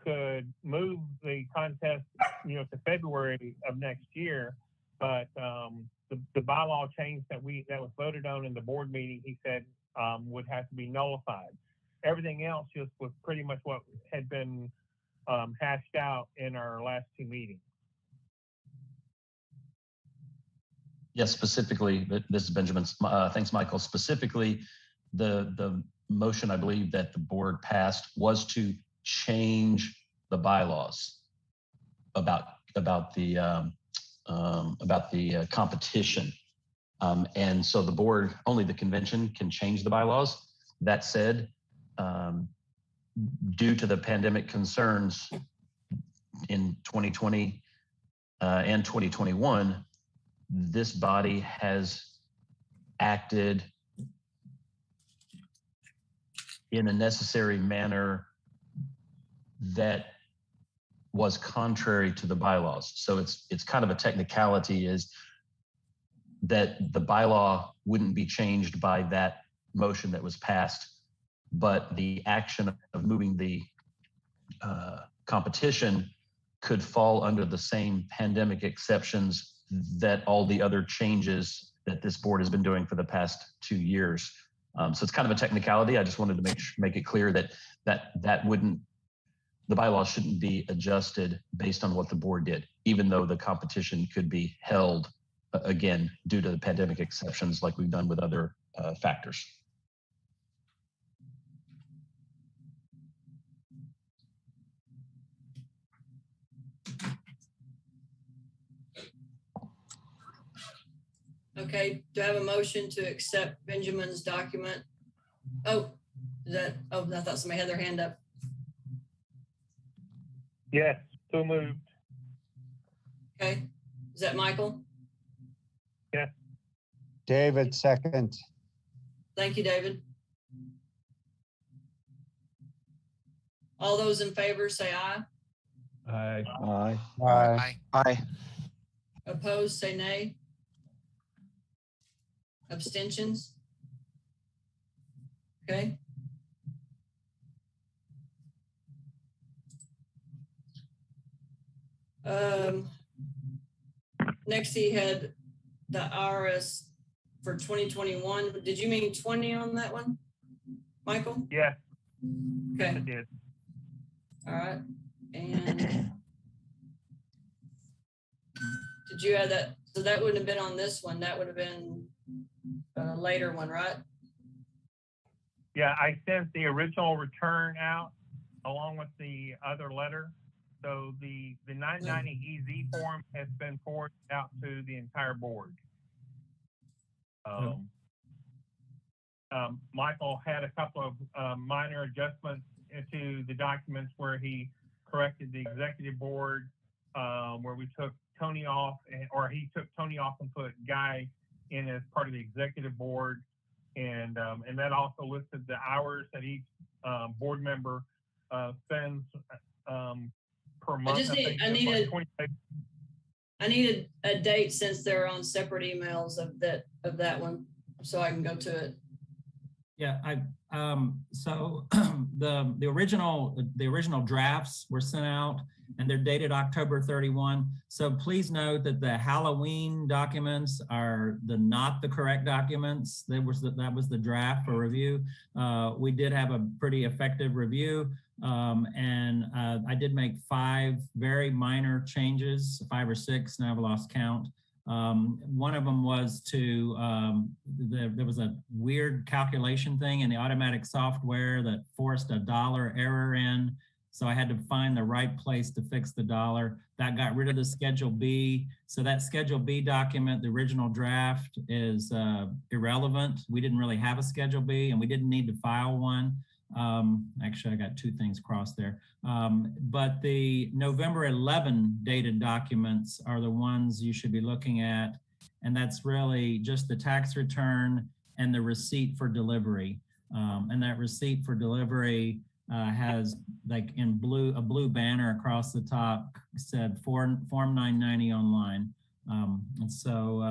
B: could move the contest, to February of next year, but the bylaw change that was voted on in the board meeting, he said would have to be nullified. Everything else just was pretty much what had been hashed out in our last 2 meetings.
T: Yes, specifically, this is Benjamin. Thanks, Michael. Specifically, the motion I believe that the board passed was to change the bylaws about about the competition. And so the board, only the convention can change the bylaws. That said, due to the pandemic concerns in 2020 and 2021, this body has acted in a necessary manner that was contrary to the bylaws. So it's kind of a technicality, is that the bylaw wouldn't be changed by that motion that was passed, but the action of moving the competition could fall under the same pandemic exceptions that all the other changes that this board has been doing for the past 2 years. So it's kind of a technicality. I just wanted to make it clear that wouldn't, the bylaws shouldn't be adjusted based on what the board did, even though the competition could be held again due to the pandemic exceptions like we've done with other factors.
A: Okay, do I have a motion to accept Benjamin's document? Oh, I thought somebody had their hand up.
B: Yes, so moved.
A: Okay, is that Michael?
B: Yes.
M: David, second.
A: Thank you, David. All those in favor say aye.
O: Aye.
M: Aye.
E: Aye. Aye.
A: Opposed, say nay. Abstentions? Okay. Next he had the IRS for 2021. Did you mean 20 on that one, Michael?
B: Yeah.
A: Okay.
B: I did.
A: All right. And did you add that? So that wouldn't have been on this one. That would have been a later one, right?
B: Yeah, I sent the original return out along with the other letter. So the 990 EZ form has been forwarded out to the entire board. Michael had a couple of minor adjustments into the documents where he corrected the executive board, where we took Tony off, or he took Tony off and put Guy in as part of the executive board, and that also listed the hours that each board member spends per month.
A: I needed a date since they're on separate emails of that one, so I can go to it.
R: Yeah, so the original drafts were sent out and they're dated October 31. So please note that the Halloween documents are not the correct documents. That was the draft for review. We did have a pretty effective review, and I did make 5 very minor changes, 5 or 6. Now I've lost count. One of them was there was a weird calculation thing in the automatic software that forced a $1 error in. So I had to find the right place to fix the $1. That got rid of the Schedule B. So that Schedule B document, the original draft, is irrelevant. We didn't really have a Schedule B, and we didn't need to file one. Actually, I got 2 things crossed there. But the November 11 dated documents are the ones you should be looking at. And that's really just the tax return and the receipt for delivery. And that receipt for delivery has, like in blue, a blue banner across the top said Form 990 online. And so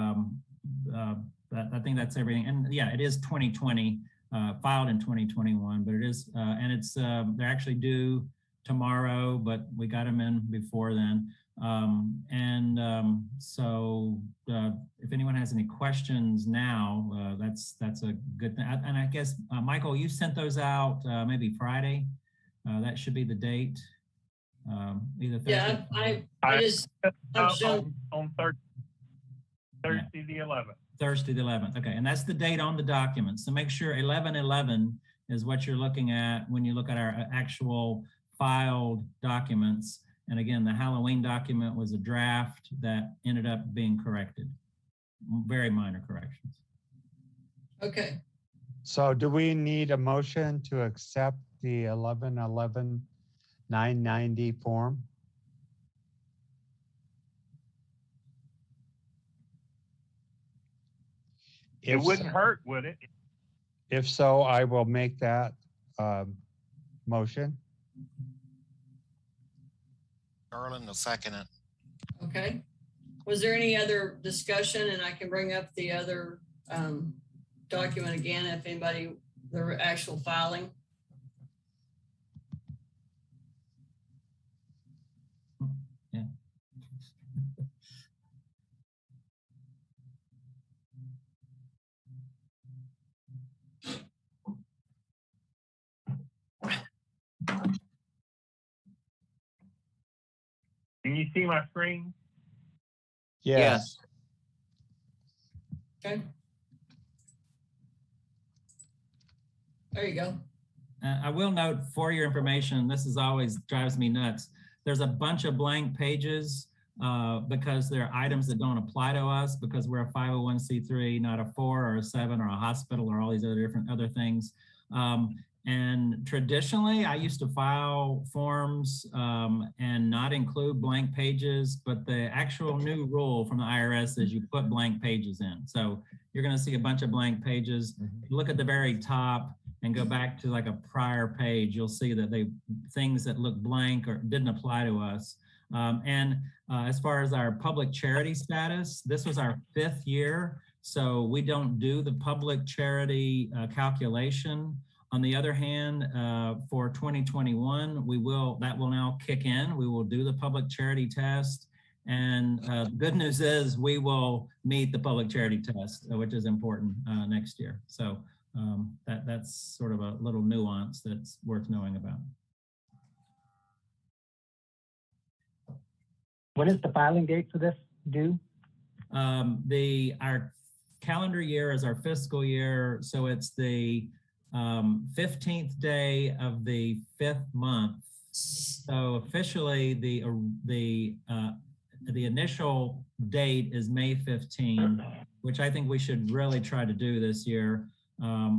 R: I think that's everything. And yeah, it is 2020. Filed in 2021, but it is, and it's, they're actually due tomorrow, but we got them in before then. So if anyone has any questions now, that's a good thing. And I guess, Michael, you sent those out maybe Friday. That should be the date. Either Thursday.
A: Yeah, I just
B: on Thursday the 11th.
R: Thursday the 11th. Okay, and that's the date on the document. So make sure 11/11 is what you're looking at when you look at our actual filed documents. And again, the Halloween document was a draft that ended up being corrected. Very minor corrections.
A: Okay.
M: So do we need a motion to accept the 11/11/990 form?
B: It wouldn't hurt, would it?
M: If so, I will make that motion.
U: Erlen will second it.
A: Okay. Was there any other discussion? And I can bring up the other document again if anybody, the actual filing.
R: Yeah.
B: Can you see my screen?
M: Yes.
A: Okay. There you go.
R: I will note for your information, this is always drives me nuts. There's a bunch of blank pages because there are items that don't apply to us because we're a 501c3, not a 4 or a 7 or a hospital or all these other different other things. And traditionally, I used to file forms and not include blank pages, but the actual new rule from the IRS is you put blank pages in. So you're going to see a bunch of blank pages. Look at the very top and go back to like a prior page. You'll see that things that look blank or didn't apply to us. As far as our public charity status, this was our 5th year. So we don't do the public charity calculation. On the other hand, for 2021, that will now kick in. We will do the public charity test. And the good news is we will meet the public charity test, which is important next year. So that's sort of a little nuance that's worth knowing about.
Q: When is the filing date for this due?
R: Our calendar year is our fiscal year. So it's the 15th day of the 5th month. So officially the initial date is May 15, which I think we should really try to do this year.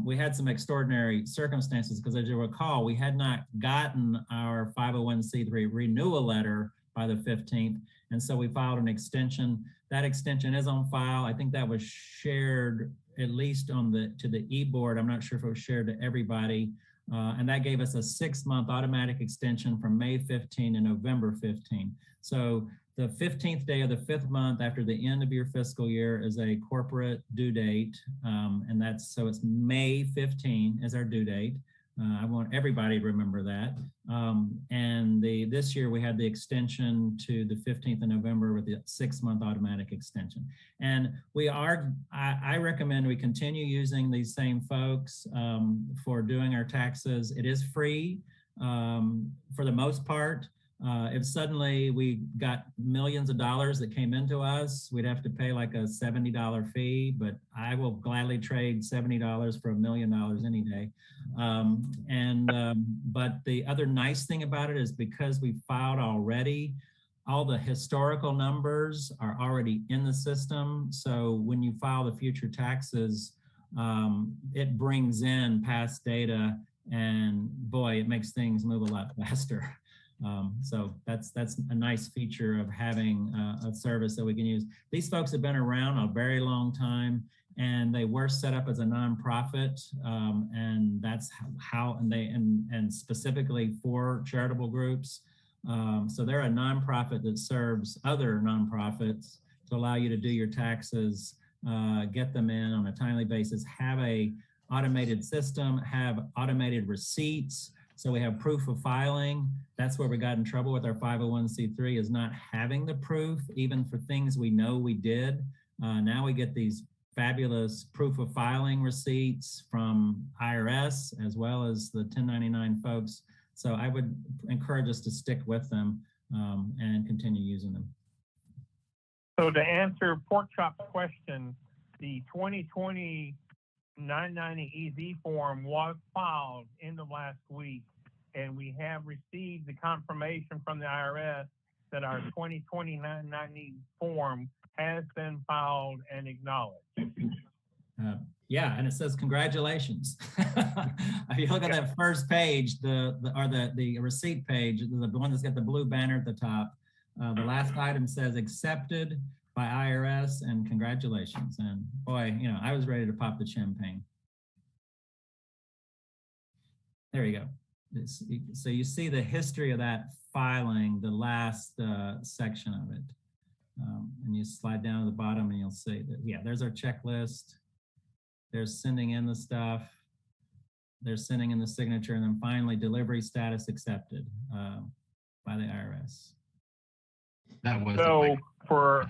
R: We had some extraordinary circumstances because as you recall, we had not gotten our 501c3 renewal letter by the 15th. And so we filed an extension. That extension is on file. I think that was shared at least to the e-board. I'm not sure if it was shared to everybody. And that gave us a 6-month automatic extension from May 15 to November 15. So the 15th day of the 5th month after the end of your fiscal year is a corporate due date. And so it's May 15 is our due date. I want everybody to remember that. And this year we had the extension to the 15th of November with the 6-month automatic extension. And I recommend we continue using these same folks for doing our taxes. It is free for the most part. If suddenly we got millions of dollars that came into us, we'd have to pay like a $70 fee, but I will gladly trade $70 for $1 million any day. But the other nice thing about it is because we filed already, all the historical numbers are already in the system. So when you file the future taxes, it brings in past data and boy, it makes things move a lot faster. So that's a nice feature of having a service that we can use. These folks have been around a very long time and they were set up as a nonprofit and that's how and specifically for charitable groups. So they're a nonprofit that serves other nonprofits to allow you to do your taxes, get them in on a timely basis, have a automated system, have automated receipts. So we have proof of filing. That's where we got in trouble with our 501c3 is not having the proof, even for things we know we did. Now we get these fabulous proof of filing receipts from IRS as well as the 1099 folks. So I would encourage us to stick with them and continue using them.
B: So to answer Pork Chop's question, the 2020 990 EZ form was filed end of last week, and we have received the confirmation from the IRS that our 2020-990 form has been filed and acknowledged.
R: Yeah, and it says congratulations. If you look at that first page, the receipt page, the one that's got the blue banner at the top, the last item says accepted by IRS and congratulations. And boy, you know, I was ready to pop the champagne. There you go. So you see the history of that filing, the last section of it. And you slide down to the bottom and you'll see that, yeah, there's our checklist. There's sending in the stuff. There's sending in the signature, and then finally delivery status accepted by the IRS.
K: That was
B: so for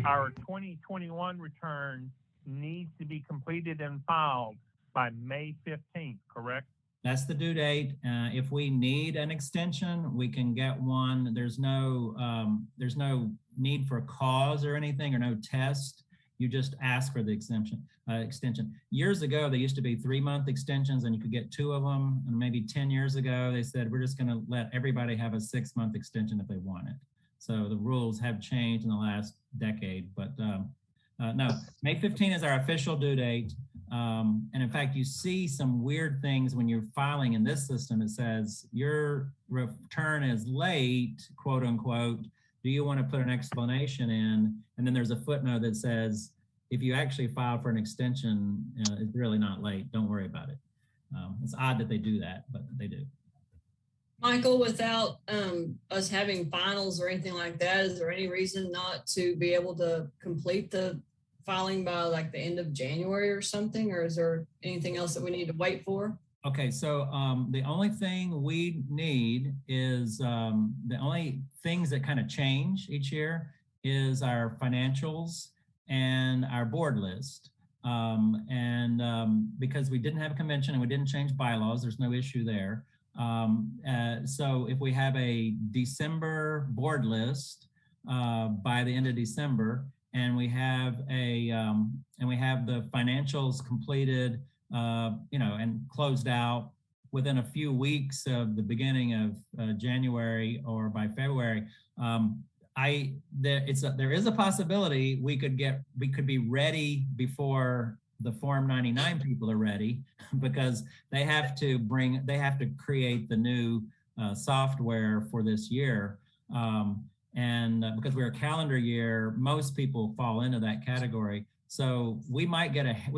B: our 2021 return needs to be completed and filed by May 15th, correct?
R: That's the due date. If we need an extension, we can get one. There's no need for a cause or anything, or no test. You just ask for the extension. Years ago, there used to be 3-month extensions, and you could get 2 of them. And maybe 10 years ago, they said, we're just going to let everybody have a 6-month extension if they want it. So the rules have changed in the last decade. But no, May 15 is our official due date. And in fact, you see some weird things when you're filing in this system. It says your return is late, quote unquote. Do you want to put an explanation in? And then there's a footnote that says, if you actually file for an extension, it's really not late. Don't worry about it. It's odd that they do that, but they do.
A: Michael, without us having finals or anything like that, is there any reason not to be able to complete the filing by like the end of January or something? Or is there anything else that we need to wait for?
R: Okay, so the only thing we need is the only things that kind of change each year is our financials and our board list. Because we didn't have a convention and we didn't change bylaws, there's no issue there. So if we have a December board list by the end of December, and we have the financials completed, and closed out within a few weeks of the beginning of January or by February, there is a possibility we could be ready before the Form 99 people are ready, because they have to create the new software for this year. Because we're a calendar year, most people fall into that category. So we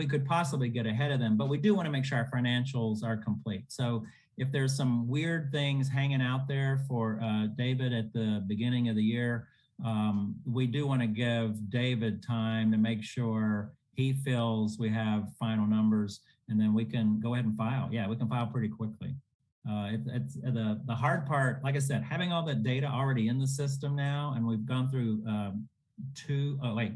R: could possibly get ahead of them, but we do want to make sure our financials are complete. So if there's some weird things hanging out there for David at the beginning of the year, we do want to give David time to make sure he feels we have final numbers, and then we can go ahead and file. Yeah, we can file pretty quickly. It's the hard part, like I said, having all that data already in the system now, and we've gone through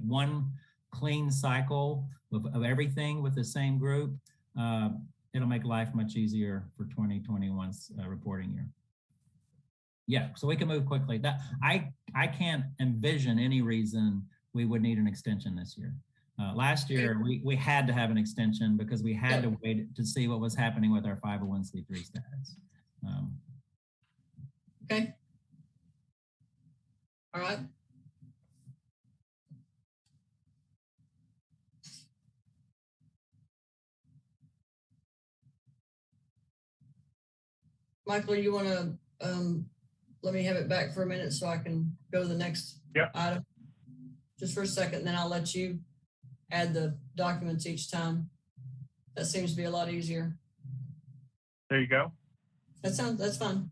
R: one clean cycle of everything with the same group. It'll make life much easier for 2021's reporting year. Yeah, so we can move quickly. That I can't envision any reason we would need an extension this year. Last year, we had to have an extension because we had to wait to see what was happening with our 501c3 status.
A: Okay. All right. Michael, you want to let me have it back for a minute so I can go to the next item? Just for a second, then I'll let you add the documents each time. That seems to be a lot easier.
B: There you go.
A: That's fine.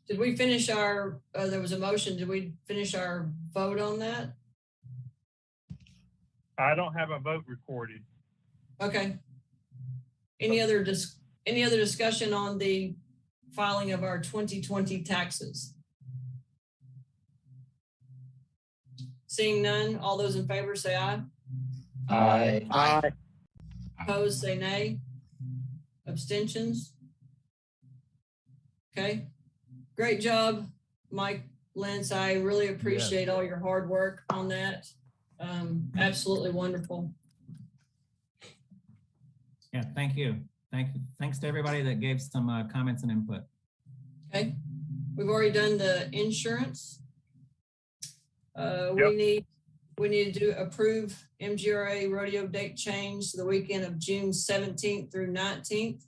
A: Did we finish our, there was a motion, did we finish our vote on that?
B: I don't have a vote recorded.
A: Okay. Any other discussion on the filing of our 2020 taxes? Seeing none, all those in favor say aye.
F: Aye.
A: Aye. Opposed, say nay. Abstentions? Okay. Great job, Mike, Lance. I really appreciate all your hard work on that. Absolutely wonderful.
R: Yeah, thank you. Thanks to everybody that gave some comments and input.
A: Okay, we've already done the insurance. We need to approve MGRA rodeo date change to the weekend of June 17th through 19th.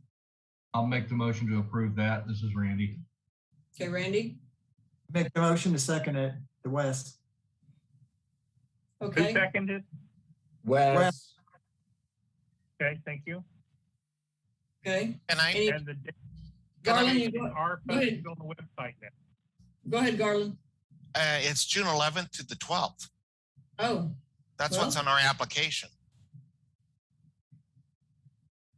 L: I'll make the motion to approve that. This is Randy.
A: Okay, Randy.
D: Make the motion to second it, the West.
A: Okay.
B: Who seconded?
F: Wes.
B: Okay, thank you.
A: Okay.
U: And I
B: And the
A: Garland, you
B: are posted on the website now.
A: Go ahead, Garland.
U: it's June 11th to the 12th.
A: Oh.
U: That's what's on our application.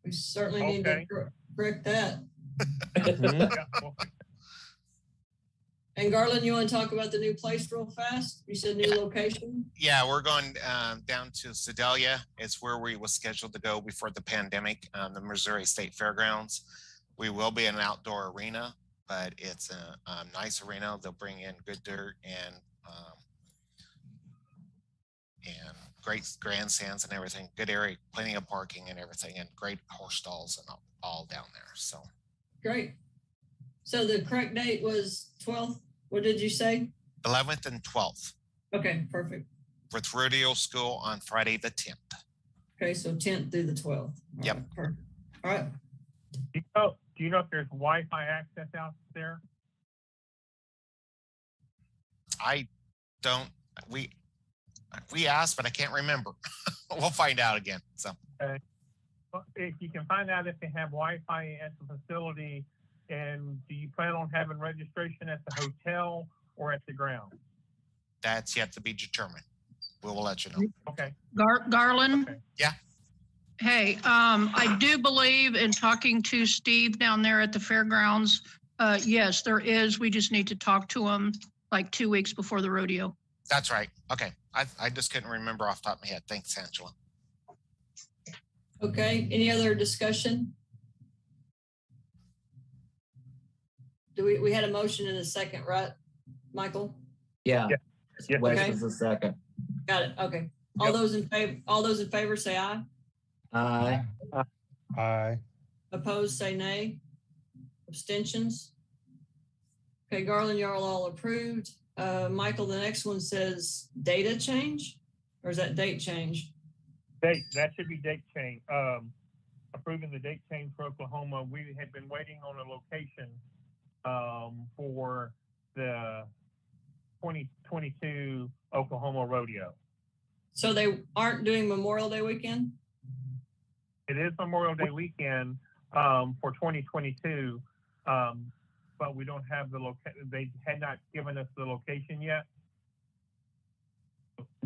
A: We certainly need to correct that. And Garland, you want to talk about the new place real fast? You said new location?
U: Yeah, we're going down to Sedalia. It's where we was scheduled to go before the pandemic, the Missouri State Fairgrounds. We will be in an outdoor arena, but it's a nice arena. They'll bring in good dirt and great grandstands and everything. Good area, plenty of parking and everything, and great horse stalls and all down there. So
A: great. So the correct date was 12th. What did you say?
U: 11th and 12th.
A: Okay, perfect.
U: With rodeo school on Friday the 10th.
A: Okay, so 10th through the 12th.
U: Yep.
A: Right, perfect. All right.
B: Do you know if there's Wi-Fi access out there?
U: I don't. We asked, but I can't remember. We'll find out again. So
B: if you can find out if they have Wi-Fi at the facility, and do you plan on having registration at the hotel or at the ground?
U: That's yet to be determined. We will let you know.
B: Okay.
V: Garland?
B: Okay.
U: Yeah.
V: Hey, I do believe in talking to Steve down there at the fairgrounds. Yes, there is. We just need to talk to him like 2 weeks before the rodeo.
U: That's right. Okay. I just couldn't remember off the top of my head. Thanks, Angela.
A: Okay. Any other discussion? We had a motion in a second, right, Michael?
F: Yeah.
B: Yes.
F: Wes
A: Okay.
F: was the second.
A: Got it. Okay. All those in favor say aye.
F: Aye.
M: Aye.
A: Opposed, say nay. Abstentions? Okay, Garland, you're all approved. Michael, the next one says data change, or is that date change?
B: That should be date change. Approving the date change for Oklahoma. We had been waiting on a location for the 2022 Oklahoma Rodeo.
A: So they aren't doing Memorial Day weekend?
B: It is Memorial Day weekend for 2022, but we don't have the location. They had not given us the location yet.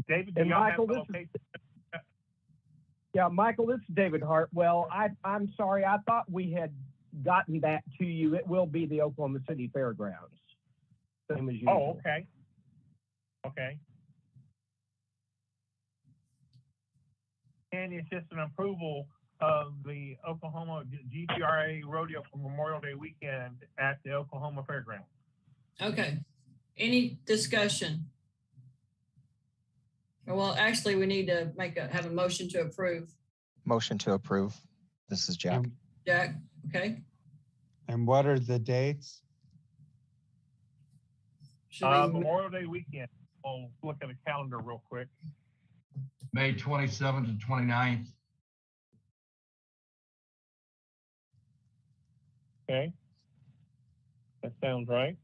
B: David, do
W: And
B: y'all
W: Michael,
B: have the location?
W: Yeah, Michael, this is David Hartwell. I'm sorry, I thought we had gotten that to you. It will be the Oklahoma City Fairgrounds, same as usual.
B: Oh, okay. Okay. And it's just an approval of the Oklahoma Gtra Rodeo for Memorial Day weekend at the Oklahoma Fairground.
A: Okay. Any discussion? Well, actually, we need to have a motion to approve.
E: Motion to approve. This is Jack.
A: Jack, okay.
M: And what are the dates?
B: Memorial Day weekend. I'll look at the calendar real quick.
L: May 27th and 29th.
B: Okay. That sounds right.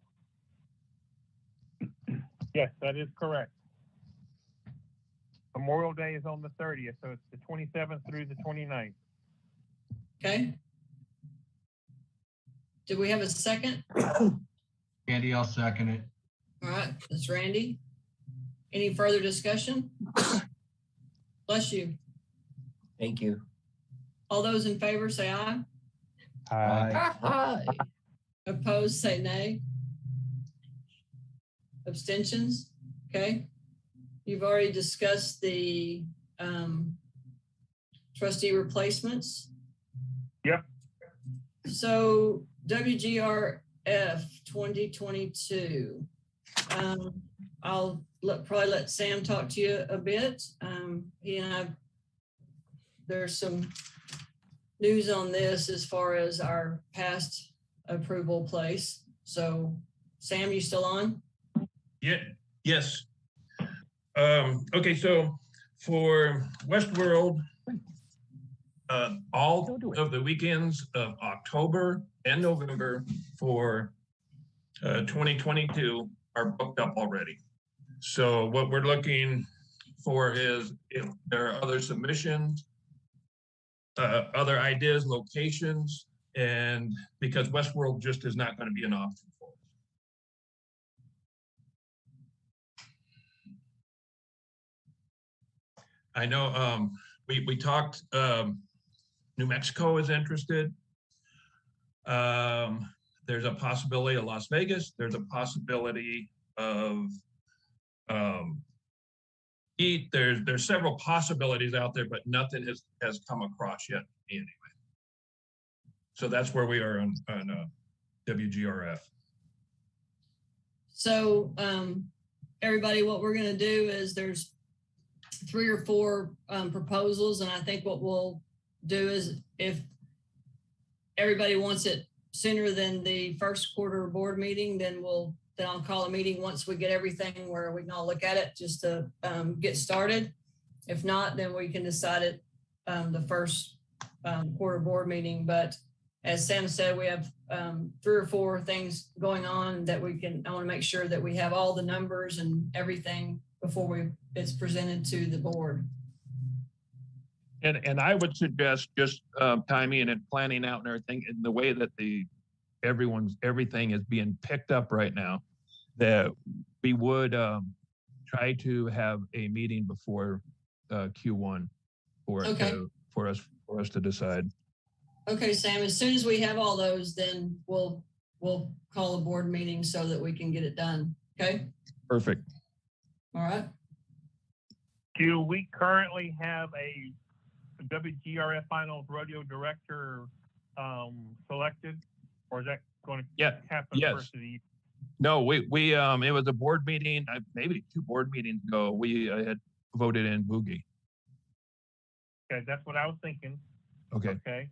B: Yes, that is correct. Memorial Day is on the 30th, so it's the 27th through the 29th.
A: Okay. Do we have a second?
L: Andy, I'll second it.
A: All right, that's Randy. Any further discussion? Bless you.
F: Thank you.
A: All those in favor say aye.
M: Aye.
F: Aye.
A: Opposed, say nay. Abstentions? Okay. You've already discussed the trustee replacements.
B: Yep.
A: So WGRF 2022. I'll probably let Sam talk to you a bit. He and I, there's some news on this as far as our past approval place. So Sam, you still on?
O: Yeah, yes. Okay, so for Westworld, all of the weekends of October and November for 2022 are booked up already. So what we're looking for is if there are other submissions, other ideas, locations, and because Westworld just is not going to be an option for us. I know we talked, New Mexico is interested. There's a possibility of Las Vegas. There's a possibility of there's several possibilities out there, but nothing has come across yet anyway. So that's where we are on WGRF.
A: So everybody, what we're going to do is there's 3 or 4 proposals, and I think what we'll do is if everybody wants it sooner than the first quarter board meeting, then I'll call a meeting once we get everything where we can all look at it just to get started. If not, then we can decide it the first quarter board meeting. But as Sam said, we have 3 or 4 things going on that I want to make sure that we have all the numbers and everything before it's presented to the board.
O: And I would suggest just timing and planning out and everything in the way that everything is being picked up right now, that we would try to have a meeting before Q1 for us to decide.
A: Okay, Sam, as soon as we have all those, then we'll call a board meeting so that we can get it done. Okay?
O: Perfect.
A: All right.
B: Do we currently have a WGRF Finals Rodeo Director selected, or is that going to happen first of the year?
O: No, we it was a board meeting, maybe 2 board meetings ago. We had voted in Boogie.
B: Okay, that's what I was thinking.
O: Okay.
B: Okay.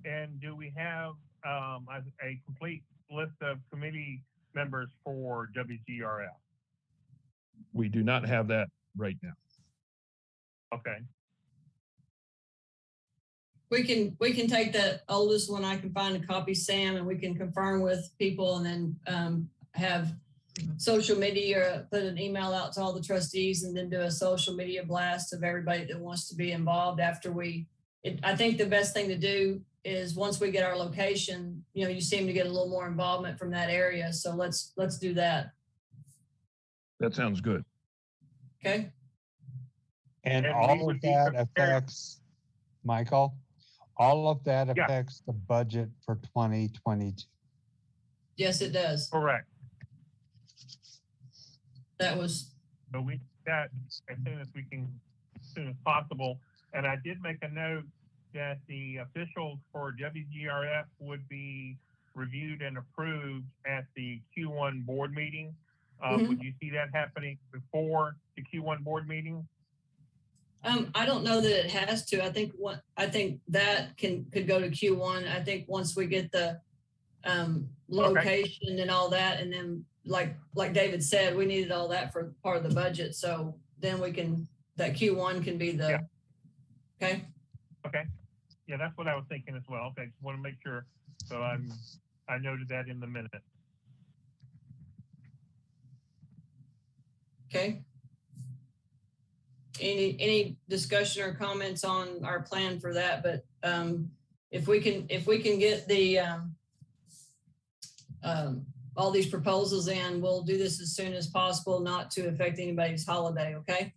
B: And do we have a complete list of committee members for WGRF?
O: We do not have that right now.
B: Okay.
A: We can take the oldest one. I can find a copy, Sam, and we can confirm with people and then have social media, put an email out to all the trustees and then do a social media blast of everybody that wants to be involved after I think the best thing to do is once we get our location, you seem to get a little more involvement from that area. So let's do that.
O: That sounds good.
A: Okay.
M: And all of that affects, Michael, all of that affects the budget for 2022.
A: Yes, it does.
B: Correct.
A: So
B: we that as soon as possible. And I did make a note that the officials for WGRF would be reviewed and approved at the Q1 board meeting. Would you see that happening before the Q1 board meeting?
A: I don't know that it has to. I think that could go to Q1. I think once we get the location and all that, and then like David said, we needed all that for part of the budget. So then that Q1 can be the okay.
B: Okay. Yeah, that's what I was thinking as well. Okay, just want to make sure. So I noted that in the minute.
A: Okay. Any discussion or comments on our plan for that? But if we can get the all these proposals in, we'll do this as soon as possible, not to affect anybody's holiday. Okay.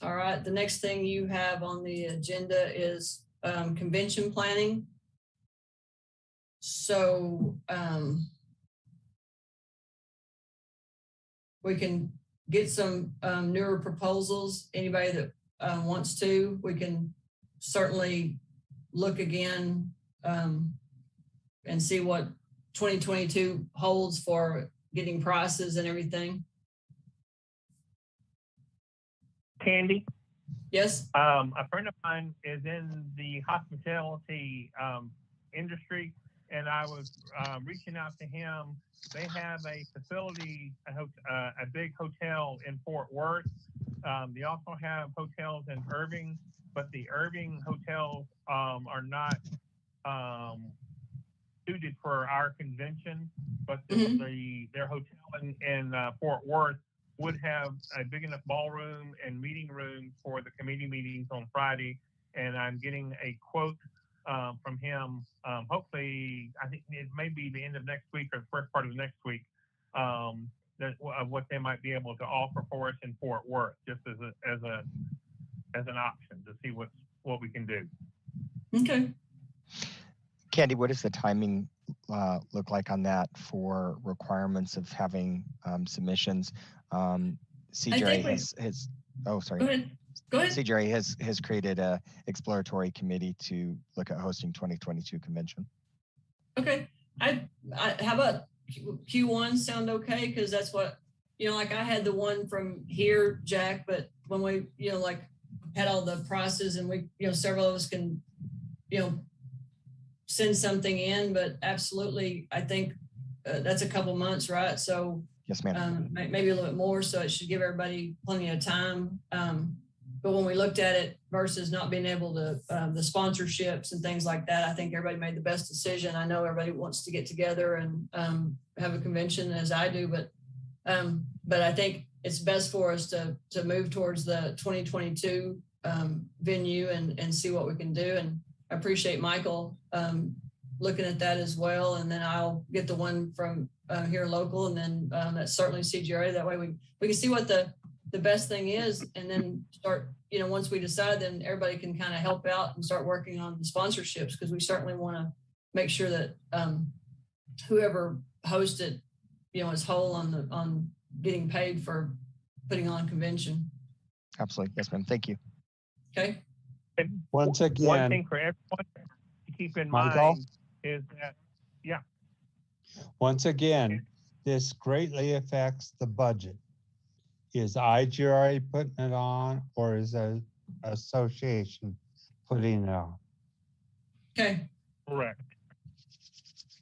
A: All right. The next thing you have on the agenda is convention planning. So we can get some newer proposals. Anybody that wants to, we can certainly look again and see what 2022 holds for getting prices and everything.
B: Candy?
A: Yes.
B: A friend of mine is in the hospitality industry, and I was reaching out to him. They have a facility, a big hotel in Fort Worth. They also have hotels in Irving, but the Irving hotels are not suited for our convention. But their hotel in Fort Worth would have a big enough ballroom and meeting room for the committee meetings on Friday. And I'm getting a quote from him. Hopefully, I think it may be the end of next week or the first part of next week. Of what they might be able to offer for us in Fort Worth, just as an option to see what we can do.
A: Okay.
E: Candy, what does the timing look like on that for requirements of having submissions? CGRA has oh, sorry.
A: Go ahead. Go ahead.
E: CGRA has created a exploratory committee to look at hosting 2022 convention.
A: Okay. I how about Q1 sound okay? Because that's what, like I had the one from here, Jack, but when we, like had all the prices and we, several of us can, send something in, but absolutely, I think that's a couple months, right? So
E: yes, ma'am.
A: Maybe a little bit more. So it should give everybody plenty of time. But when we looked at it versus not being able to, the sponsorships and things like that, I think everybody made the best decision. I know everybody wants to get together and have a convention as I do, but I think it's best for us to move towards the 2022 venue and see what we can do. And I appreciate Michael looking at that as well. And then I'll get the one from here local, and then that's certainly CGRA. That way we can see what the best thing is, and then start, once we decide, then everybody can kind of help out and start working on the sponsorships, because we certainly want to make sure that whoever hosts it, is whole on getting paid for putting on convention.
E: Absolutely. Yes, ma'am. Thank you.
A: Okay.
M: Once again,
B: one thing for everyone to keep in
M: Michael?
B: mind is that, yeah.
M: Once again, this greatly affects the budget. Is IGRA putting it on, or is the association putting it on?
A: Okay.
B: Correct.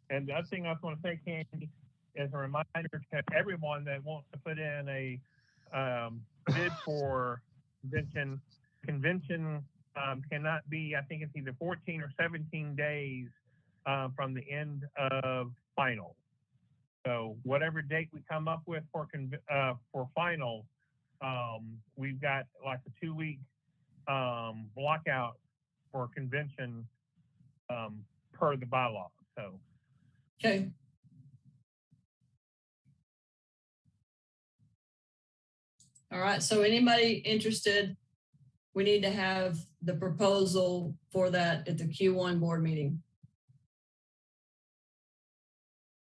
B: And the other thing I was going to say, Candy, is a reminder to everyone that wants to put in a bid for convention. Convention cannot be, I think it's either 14 or 17 days from the end of finals. So whatever date we come up with for finals, we've got like a 2-week blockout for convention per the bylaw. So
A: okay. All right. So anybody interested, we need to have the proposal for that at the Q1 board meeting.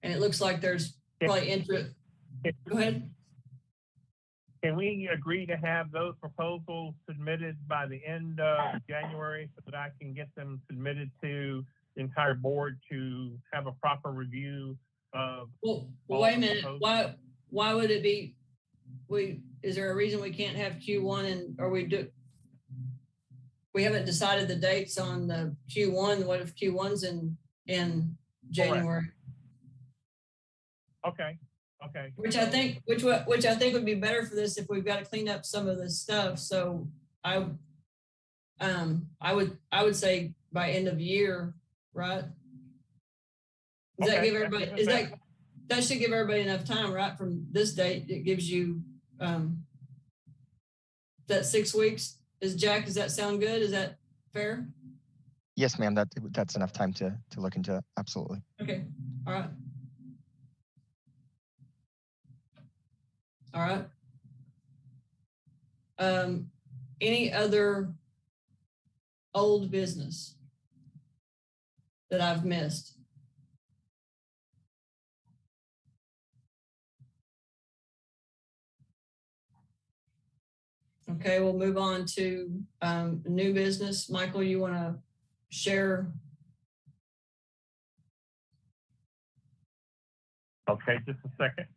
A: And it looks like there's probably interest. Go ahead.
B: Can we agree to have those proposals submitted by the end of January so that I can get them submitted to the entire board to have a proper review of?
A: Well, wait a minute. Why would it be? Is there a reason we can't have Q1 we haven't decided the dates on the Q1. What if Q1's in January?
B: Okay.
A: Which I think would be better for this if we've got to clean up some of this stuff. So I would say by end of year, right? Does that give everybody? That should give everybody enough time, right? From this date, it gives you that 6 weeks. Jack, does that sound good? Is that fair?
E: Yes, ma'am. That's enough time to look into it. Absolutely.
A: Okay. All right. All right. Any other old business that I've missed? Okay, we'll move on to new business. Michael, you want to share?
B: Okay, just a second.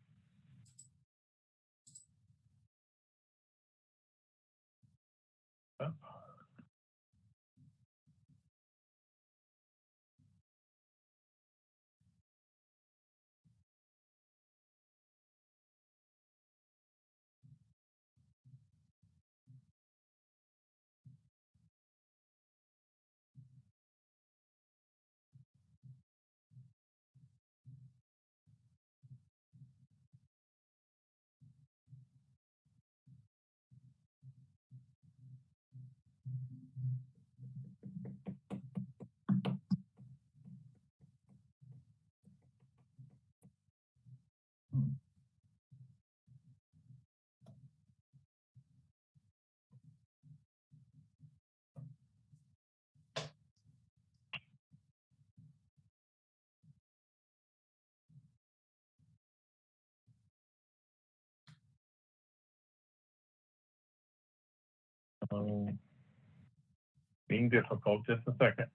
B: Being difficult, just a second.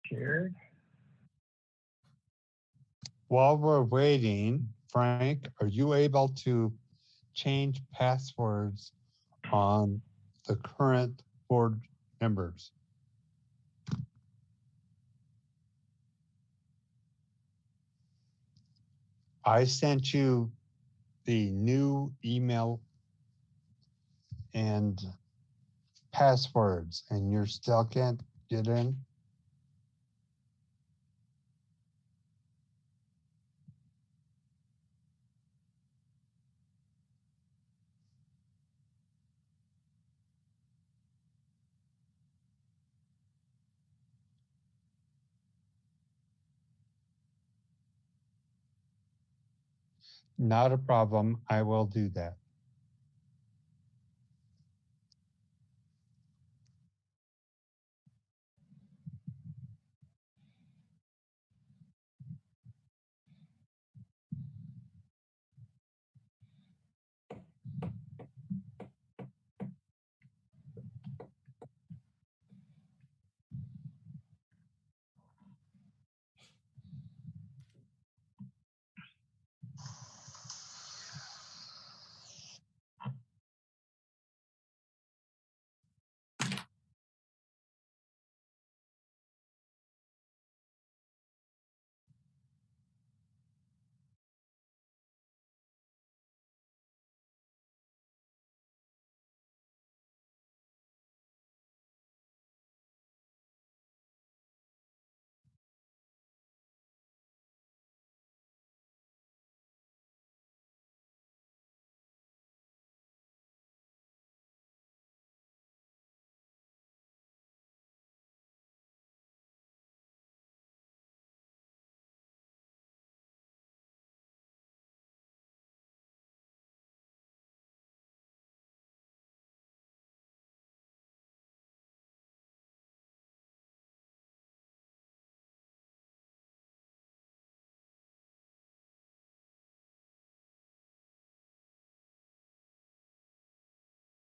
B: Shared.
M: While we're waiting, Frank, are you able to change passwords on the current board members? I sent you the new email and passwords, and you still can't get in? Not a problem. I will do that.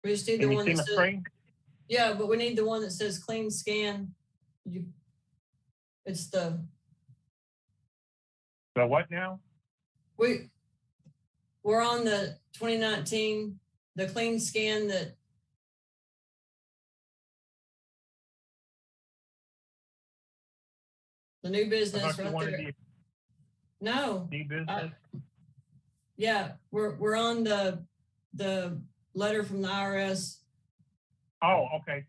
A: We just need
B: Can
A: the
B: you
A: one
B: see
A: that
B: my
A: says,
B: screen?
A: yeah, but we need the one that says clean scan. It's the
B: what now?
A: We're on the 2019, the clean scan that the new business right there. No.
B: New business?
A: Yeah, we're on the letter from the IRS.
B: Oh, okay.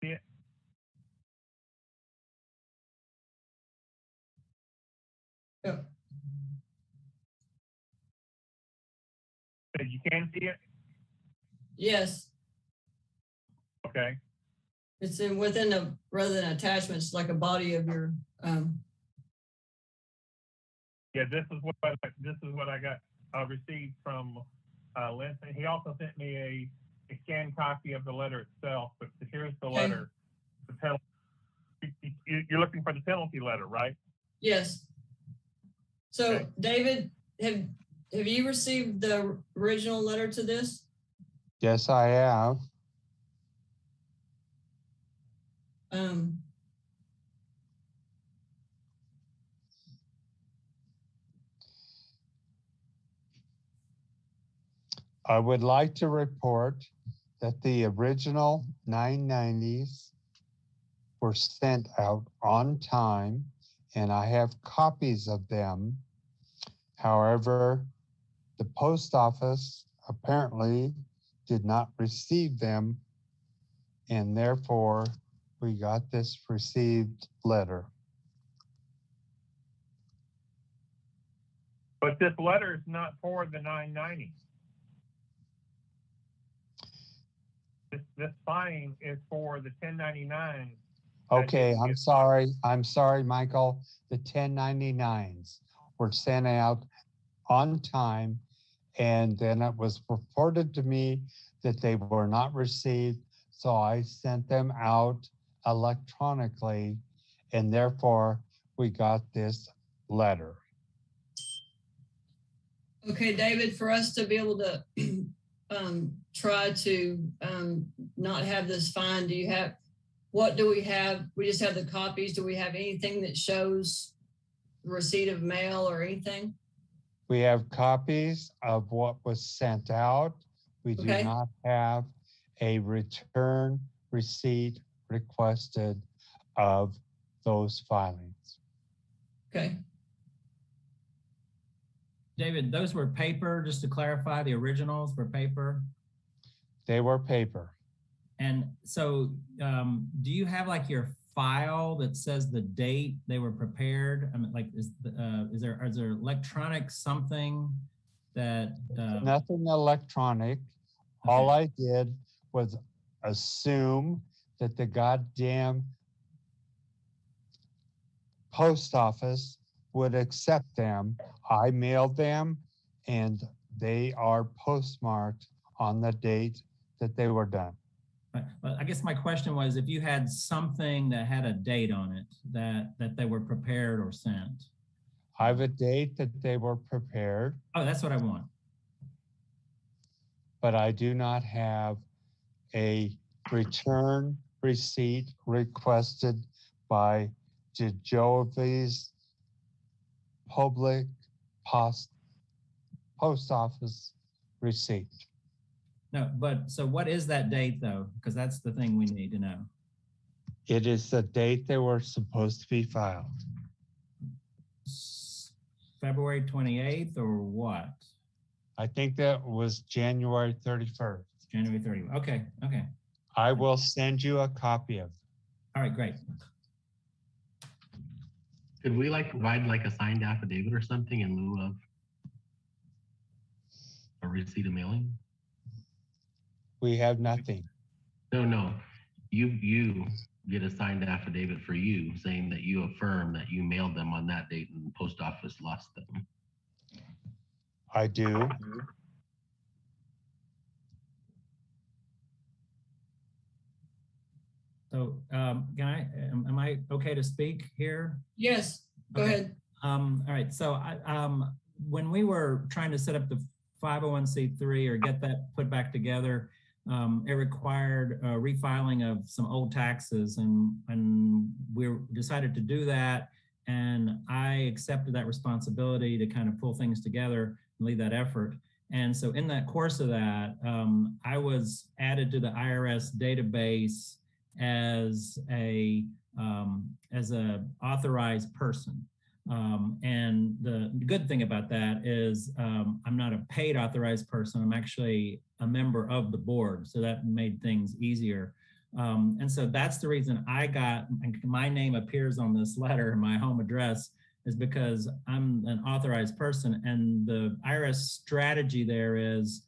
B: See it?
A: Yeah.
B: So you can see it?
A: Yes.
B: Okay.
A: It's in within a rather than attachments, like a body of your
B: Yeah, this is what I got received from Linton. He also sent me a scanned copy of the letter itself. But here's the letter. The penalty. You're looking for the penalty letter, right?
A: Yes. So David, have you received the original letter to this?
M: Yes, I have. I would like to report that the original 990s were sent out on time, and I have copies of them. However, the post office apparently did not receive them, and therefore we got this received letter.
B: But this letter is not for the 990. This fine is for the 1099.
M: Okay, I'm sorry, Michael. The 1099s were sent out on time, and then it was reported to me that they were not received, so I sent them out electronically, and therefore we got this letter.
A: Okay, David, for us to be able to try to not have this fine, what do we have? We just have the copies. Do we have anything that shows receipt of mail or anything?
M: We have copies of what was sent out. We do not have a return receipt requested of those filings.
A: Okay.
R: David, those were paper, just to clarify, the originals were paper?
M: They were paper.
R: And so do you have like your file that says the date they were prepared? I mean, like, is there electronic something that?
M: Nothing electronic. Okay. All I did was assume that the goddamn post office would accept them. I mailed them, and they are postmarked on the date that they were done.
R: But I guess my question was, if you had something that had a date on it that they were prepared or sent.
M: I have a date that they were prepared.
R: Oh, that's what I want.
M: But I do not have a return receipt requested by DeJovi's public post office receipt.
R: No, but so what is that date though? Because that's the thing we need to know.
M: It is the date they were supposed to be filed.
R: February 28th or what?
M: I think that was January 31st.
R: January 30th. Okay, okay.
M: I will send you a copy of it.
R: All right, great.
K: Could we provide a signed affidavit or something in lieu of a receipt of mailing?
M: We have nothing.
K: No. You get a signed affidavit for you saying that you affirm that you mailed them on that date and the post office lost them.
M: I do.
R: So am I okay to speak here?
A: Yes, go ahead.
R: All right, so when we were trying to set up the 501c3 or get that put back together, it required refiling of some old taxes, and we decided to do that, and I accepted that responsibility to kind of pull things together and lead that effort. And so in that course of that, I was added to the IRS database as a authorized person. And the good thing about that is I'm not a paid authorized person. I'm actually a member of the board. So that made things easier. And so that's the reason my name appears on this letter, my home address, is because I'm an authorized person. And the IRS strategy there is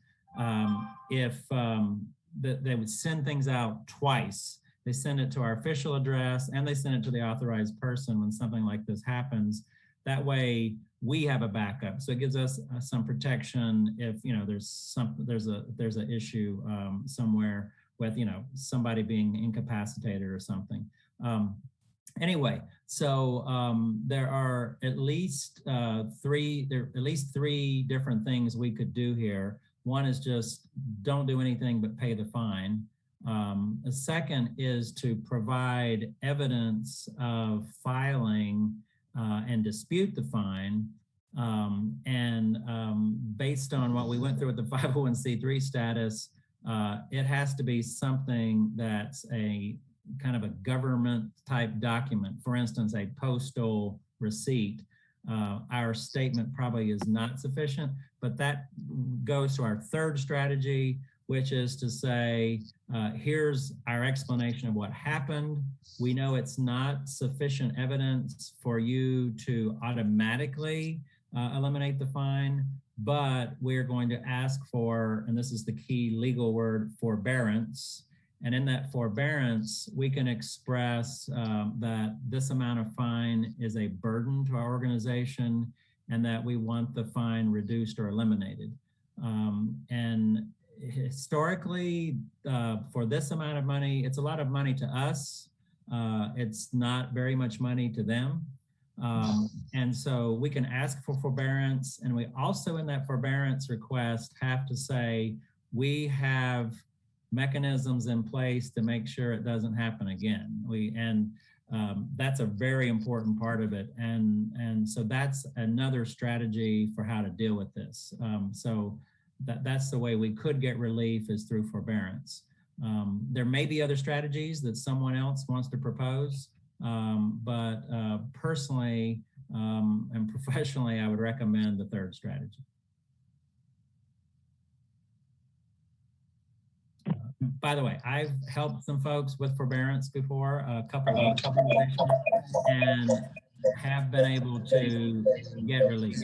R: if they would send things out twice. They send it to our official address and they send it to the authorized person when something like this happens. That way we have a backup. So it gives us some protection if there's an issue somewhere with somebody being incapacitated or something. Anyway, so there are at least three different things we could do here. One is just don't do anything but pay the fine. The second is to provide evidence of filing and dispute the fine. Based on what we went through with the 501c3 status, it has to be something that's a kind of a government type document. For instance, a postal receipt. Our statement probably is not sufficient, but that goes to our third strategy, which is to say, here's our explanation of what happened. We know it's not sufficient evidence for you to automatically eliminate the fine, but we're going to ask for, and this is the key legal word, forbearance. And in that forbearance, we can express that this amount of fine is a burden to our organization and that we want the fine reduced or eliminated. And historically, for this amount of money, it's a lot of money to us. It's not very much money to them. And so we can ask for forbearance. And we also in that forbearance request have to say, we have mechanisms in place to make sure it doesn't happen again. That's a very important part of it. And so that's another strategy for how to deal with this. So that's the way we could get relief is through forbearance. There may be other strategies that someone else wants to propose, but personally and professionally, I would recommend the third strategy. By the way, I've helped some folks with forbearance before, a couple of organizations, and have been able to get relief.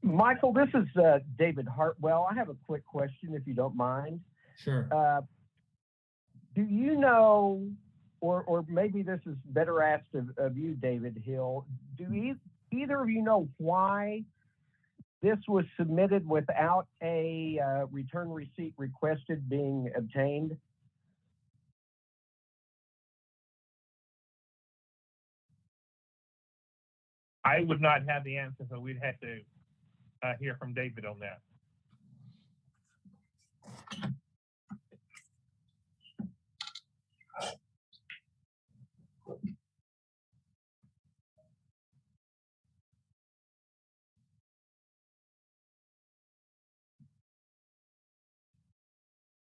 W: Michael, this is David Hartwell. I have a quick question, if you don't mind.
R: Sure.
W: Do you know, or maybe this is better asked of you, David Hill, do either of you know why this was submitted without a return receipt requested being obtained?
B: I would not have the answer, so we'd have to hear from David on that.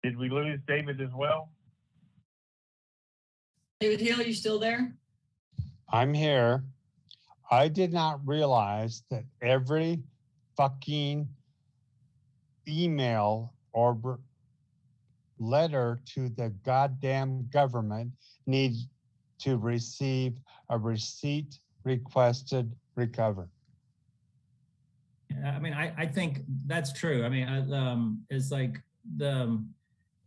B: Did we lose David as well?
A: David Hill, you still there?
M: I'm here. I did not realize that every fucking email or letter to the goddamn government needs to receive a receipt requested recovered.
R: I mean, I think that's true. I mean, it's like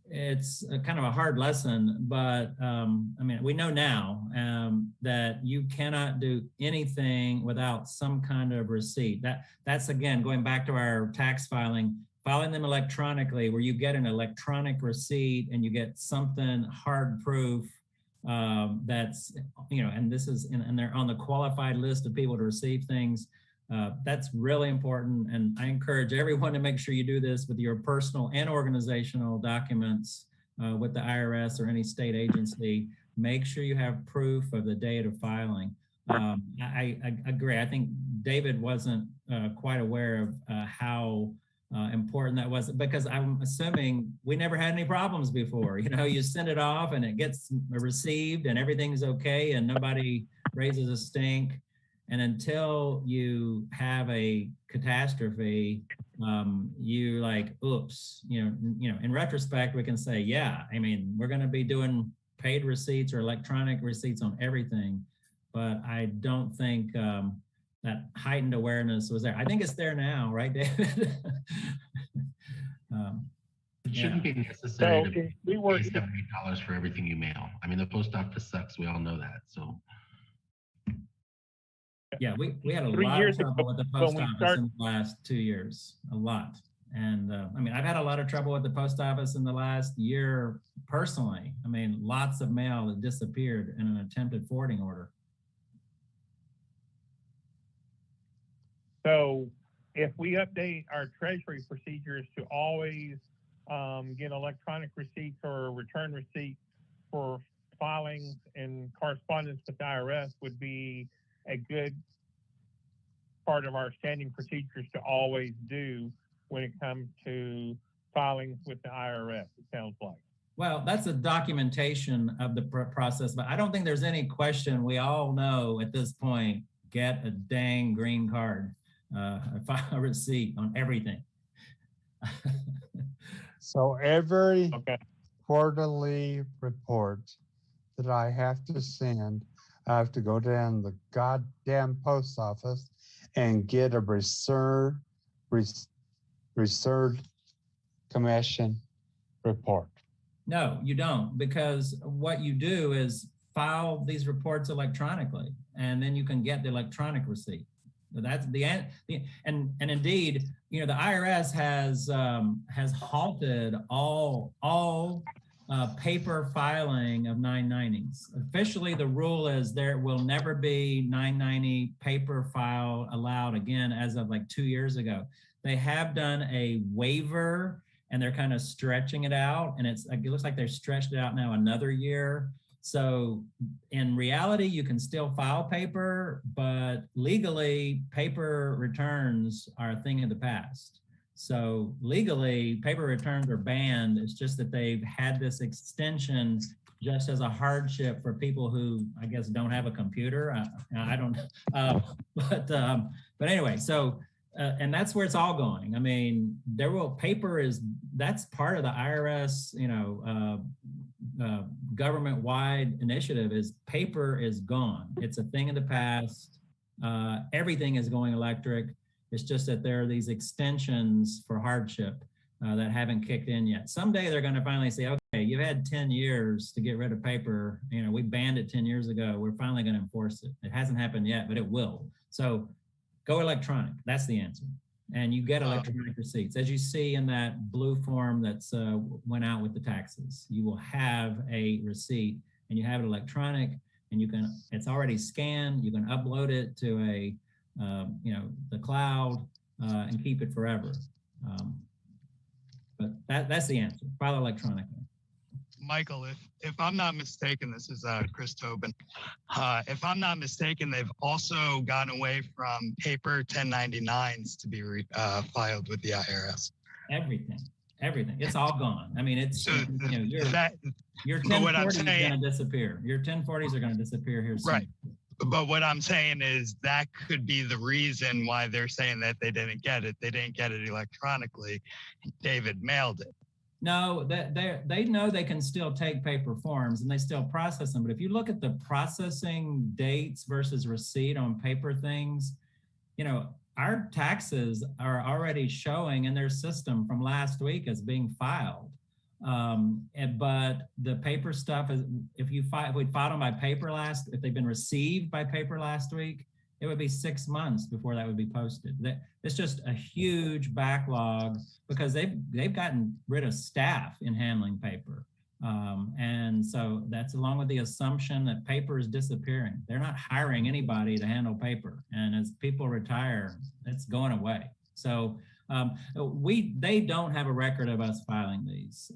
R: it's a kind of a hard lesson, but I mean, we know now that you cannot do anything without some kind of receipt. That's again, going back to our tax filing them electronically, where you get an electronic receipt and you get something hard proof that's, and this is, and they're on the qualified list of people to receive things. That's really important. And I encourage everyone to make sure you do this with your personal and organizational documents with the IRS or any state agency. Make sure you have proof of the date of filing. I agree. I think David wasn't quite aware of how important that was, because I'm assuming we never had any problems before. You send it off and it gets received and everything's okay and nobody raises a stink. And until you have a catastrophe, you like, oops, in retrospect, we can say, yeah, I mean, we're going to be doing paid receipts or electronic receipts on everything. But I don't think that heightened awareness was there. I think it's there now, right, David?
K: It shouldn't be necessary to pay $78 for everything you mail. I mean, the post office sucks. We all know that. So.
R: Yeah, we had a lot of trouble with the post office in the last 2 years, a lot. And I mean, I've had a lot of trouble with the post office in the last year personally. I mean, lots of mail that disappeared in an attempted forwarding order.
B: So if we update our treasury procedures to always get electronic receipts or return receipts for filings and correspondence with the IRS would be a good part of our standing procedures to always do when it comes to filings with the IRS, it sounds like.
R: Well, that's a documentation of the process, but I don't think there's any question. We all know at this point, get a dang green card, file a receipt on everything.
M: So every quarterly report that I have to send, I have to go down to the goddamn post office and get a research commission report.
R: No, you don't, because what you do is file these reports electronically, and then you can get the electronic receipt. So that's and indeed, you know, the IRS has halted all paper filing of 990s. Officially, the rule is there will never be 990 paper file allowed again as of like 2 years ago. They have done a waiver and they're kind of stretching it out, and it looks like they've stretched it out now another year. So in reality, you can still file paper, but legally, paper returns are a thing of the past. So legally, paper returns are banned. It's just that they've had this extension just as a hardship for people who, I guess, don't have a computer. I don't, but anyway, so, and that's where it's all going. I mean, that's part of the IRS, you know, government-wide initiative is paper is gone. It's a thing of the past. Everything is going electric. It's just that there are these extensions for hardship that haven't kicked in yet. Someday they're going to finally say, okay, you've had 10 years to get rid of paper. You know, we banned it 10 years ago. We're finally going to enforce it. It hasn't happened yet, but it will. So go electronic. That's the answer. And you get electronic receipts. As you see in that blue form that's went out with the taxes, you will have a receipt and you have it electronic, and you can, it's already scanned. You can upload it to a, you know, the cloud and keep it forever. But that's the answer. File electronically.
C: Michael, if I'm not mistaken, this is Chris Tobin. If I'm not mistaken, they've also gotten away from paper 1099s to be filed with the IRS.
R: Everything. It's all gone. I mean, it's,
C: so
R: you know, your 1040s is going to disappear. Your 1040s are going to disappear here soon.
C: Right. But what I'm saying is that could be the reason why they're saying that they didn't get it. They didn't get it electronically. David mailed it.
R: No, they know they can still take paper forms and they still process them. But if you look at the processing dates versus receipt on paper things, you know, our taxes are already showing in their system from last week as being filed. But the paper stuff is, if we filed them by paper if they've been received by paper last week, it would be 6 months before that would be posted. It's just a huge backlog because they've gotten rid of staff in handling paper. And so that's along with the assumption that paper is disappearing. They're not hiring anybody to handle paper. And as people retire, it's going away. So they don't have a record of us filing these,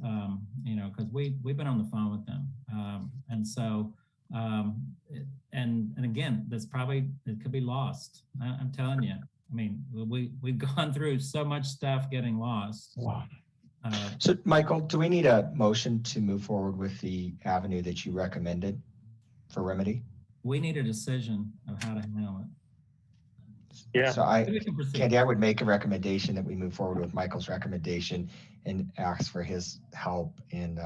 R: you know, because we've been on the phone with them. And so, and again, it could be lost. I'm telling you. I mean, we've gone through so much stuff getting lost.
E: Wow. So, Michael, do we need a motion to move forward with the avenue that you recommended for remedy?
R: We need a decision of how to handle it.
E: Yeah. So Candy, I would make a recommendation that we move forward with Michael's recommendation and ask for his help in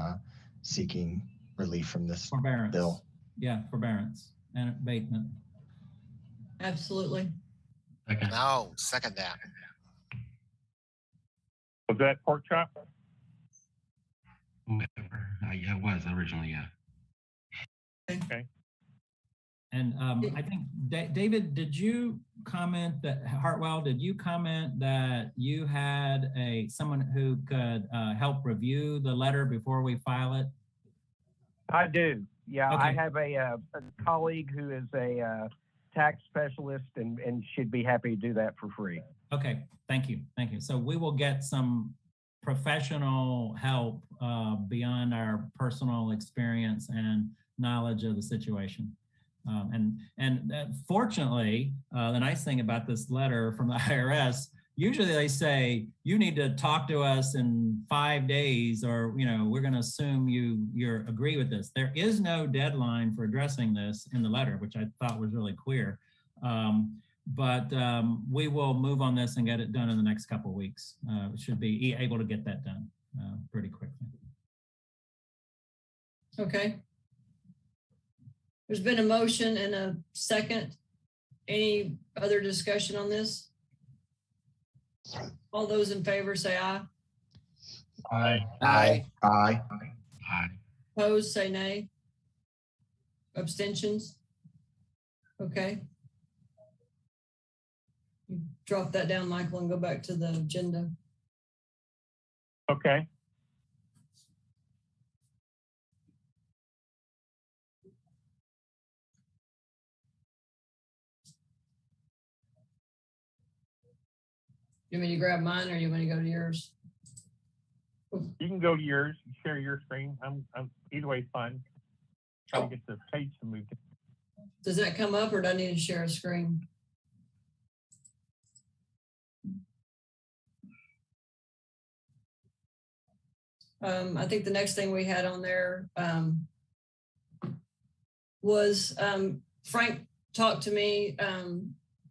E: seeking relief from this bill.
R: Yeah, forbearance and abatement.
A: Absolutely.
U: Okay. No, second that.
B: Was that pork chop?
K: Whatever. Yeah, it was originally, yeah.
B: Okay.
R: And I think, David, did you comment that, Hartwell, did you comment that you had someone who could help review the letter before we file it?
W: I do. Yeah,
R: Okay.
W: I have a colleague who is a tax specialist and should be happy to do that for free.
R: Okay, thank you. So we will get some professional help beyond our personal experience and knowledge of the situation. Fortunately, the nice thing about this letter from the IRS, usually they say, you need to talk to us in 5 days, or, you know, we're going to assume you agree with this. There is no deadline for addressing this in the letter, which I thought was really clear. But we will move on this and get it done in the next couple of weeks. We should be able to get that done. pretty quickly.
A: Okay. There's been a motion and a second. Any other discussion on this? All those in favor say aye.
L: Aye.
G: Aye. Aye.
K: Aye.
A: Opposed, say nay. Abstentions? Okay. You drop that down, Michael, and go back to the agenda.
B: Okay.
A: You want me to grab mine or you want to go to yours?
B: You can go to yours, share your screen. I'm either way fine. Trying to get the page to move.
A: Does that come up or do I need to share a screen? I think the next thing we had on there was Frank talked to me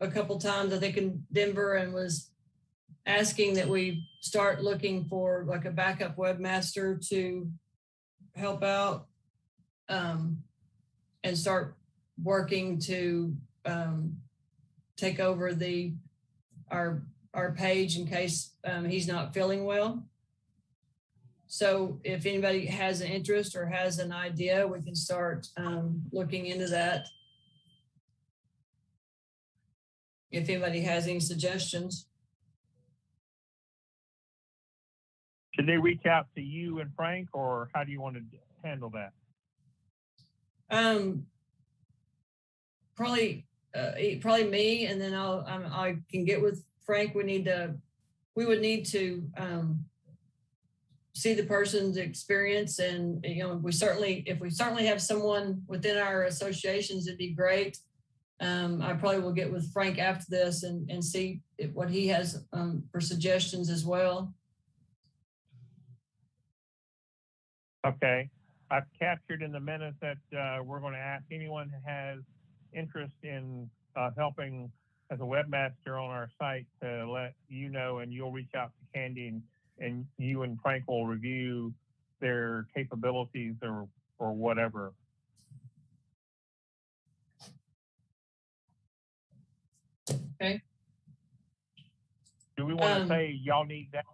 A: a couple times, I think in Denver, and was asking that we start looking for like a backup webmaster to help out and start working to take over our page in case he's not feeling well. So if anybody has an interest or has an idea, we can start looking into that. If anybody has any suggestions.
B: Should they reach out to you and Frank, or how do you want to handle that?
A: Probably me, and then I can get with Frank. We would need to see the person's experience, and if we certainly have someone within our associations, it'd be great. I probably will get with Frank after this and see what he has for suggestions as well.
B: Okay. I've captured in the minutes that we're going to ask anyone who has interest in helping as a webmaster on our site to let you know, and you'll reach out to Candy, and you and Frank will review their capabilities or whatever.
A: Okay.
B: Do we want to say y'all need that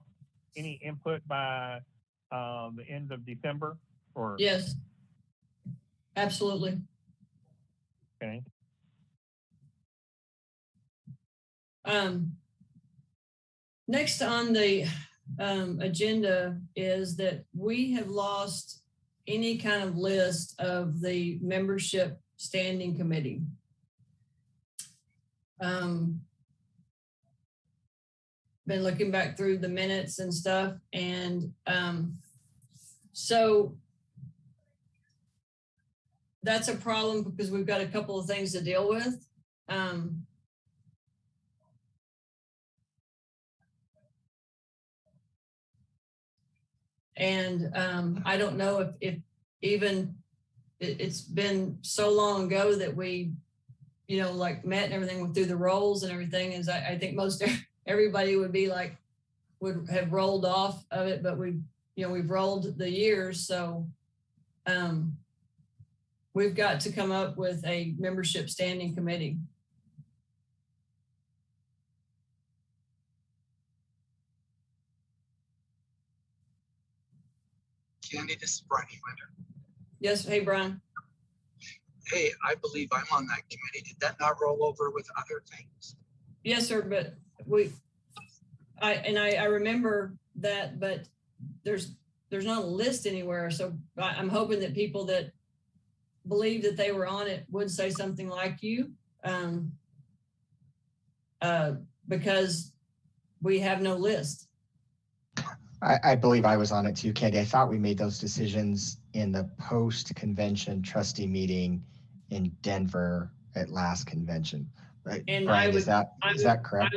B: any input by the end of December? Or
A: yes, absolutely.
B: Okay.
A: Next on the agenda is that we have lost any kind of list of the membership standing committee. Been looking back through the minutes and stuff, and so that's a problem because we've got a couple of things to deal with. And I don't know if even it's been so long ago that we, like met and everything went through the roles and everything. Is I think most everybody would have rolled off of it, but we've rolled the years. So we've got to come up with a membership standing committee.
H: Candy, this is Brian Schwender.
A: Yes, hey Brian.
H: Hey, I believe I'm on that committee. Did that not roll over with other things?
A: Yes, sir, but I remember that, but there's not a list anywhere. So I'm hoping that people that believe that they were on it would say something like you, because we have no list.
E: I believe I was on it too, Candy. I thought we made those decisions in the post-convention trustee meeting in Denver at last convention. Right?
A: And
E: Brian, is that correct?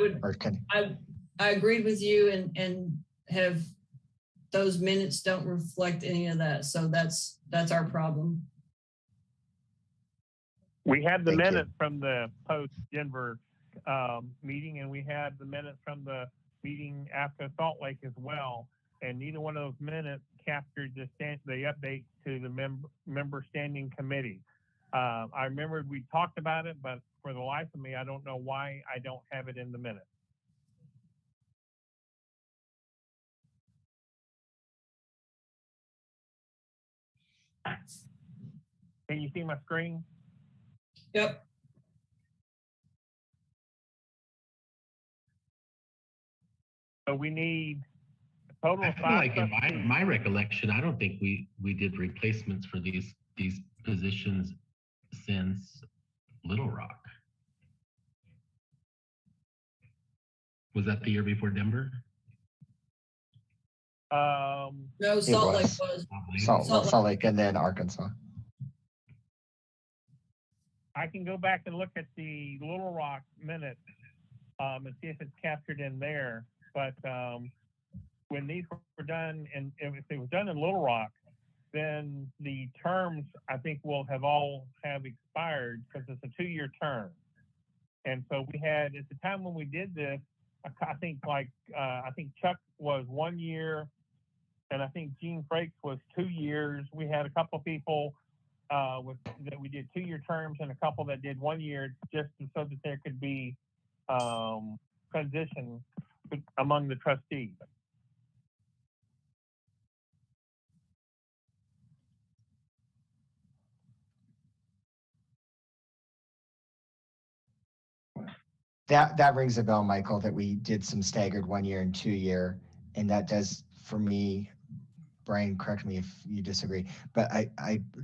A: I agreed with you and have those minutes don't reflect any of that. So that's our problem.
B: We had the minutes from the post-Denver meeting, and we had the minutes from the meeting after Salt Lake as well. and neither one of those minutes captured the updates to the member standing committee. I remembered we talked about it, but for the life of me, I don't know why I don't have it in the minutes. Can you see my screen?
A: Yep.
B: So we need a total
K: I
B: of
K: feel
B: 5
K: like in
B: trustees.
K: my recollection, I don't think we did replacements for these positions since Little Rock. Was that the year before Denver?
A: No, Salt Lake was.
E: Salt Lake and then Arkansas.
B: I can go back and look at the Little Rock minutes and see if it's captured in there. But when these were done, and if it was done in Little Rock, then the terms I think will all have expired because it's a 2-year term. And so we had at the time when we did this, I think Chuck was 1 year, and I think Gene Frakes was 2 years. We had a couple of people that we did 2-year terms and a couple that did 1 year, just so that there could be transition among the trustees.
E: That rings a bell, Michael, that we did some staggered 1 year and 2 year. And that does, for me, Brian, correct me if you disagree, but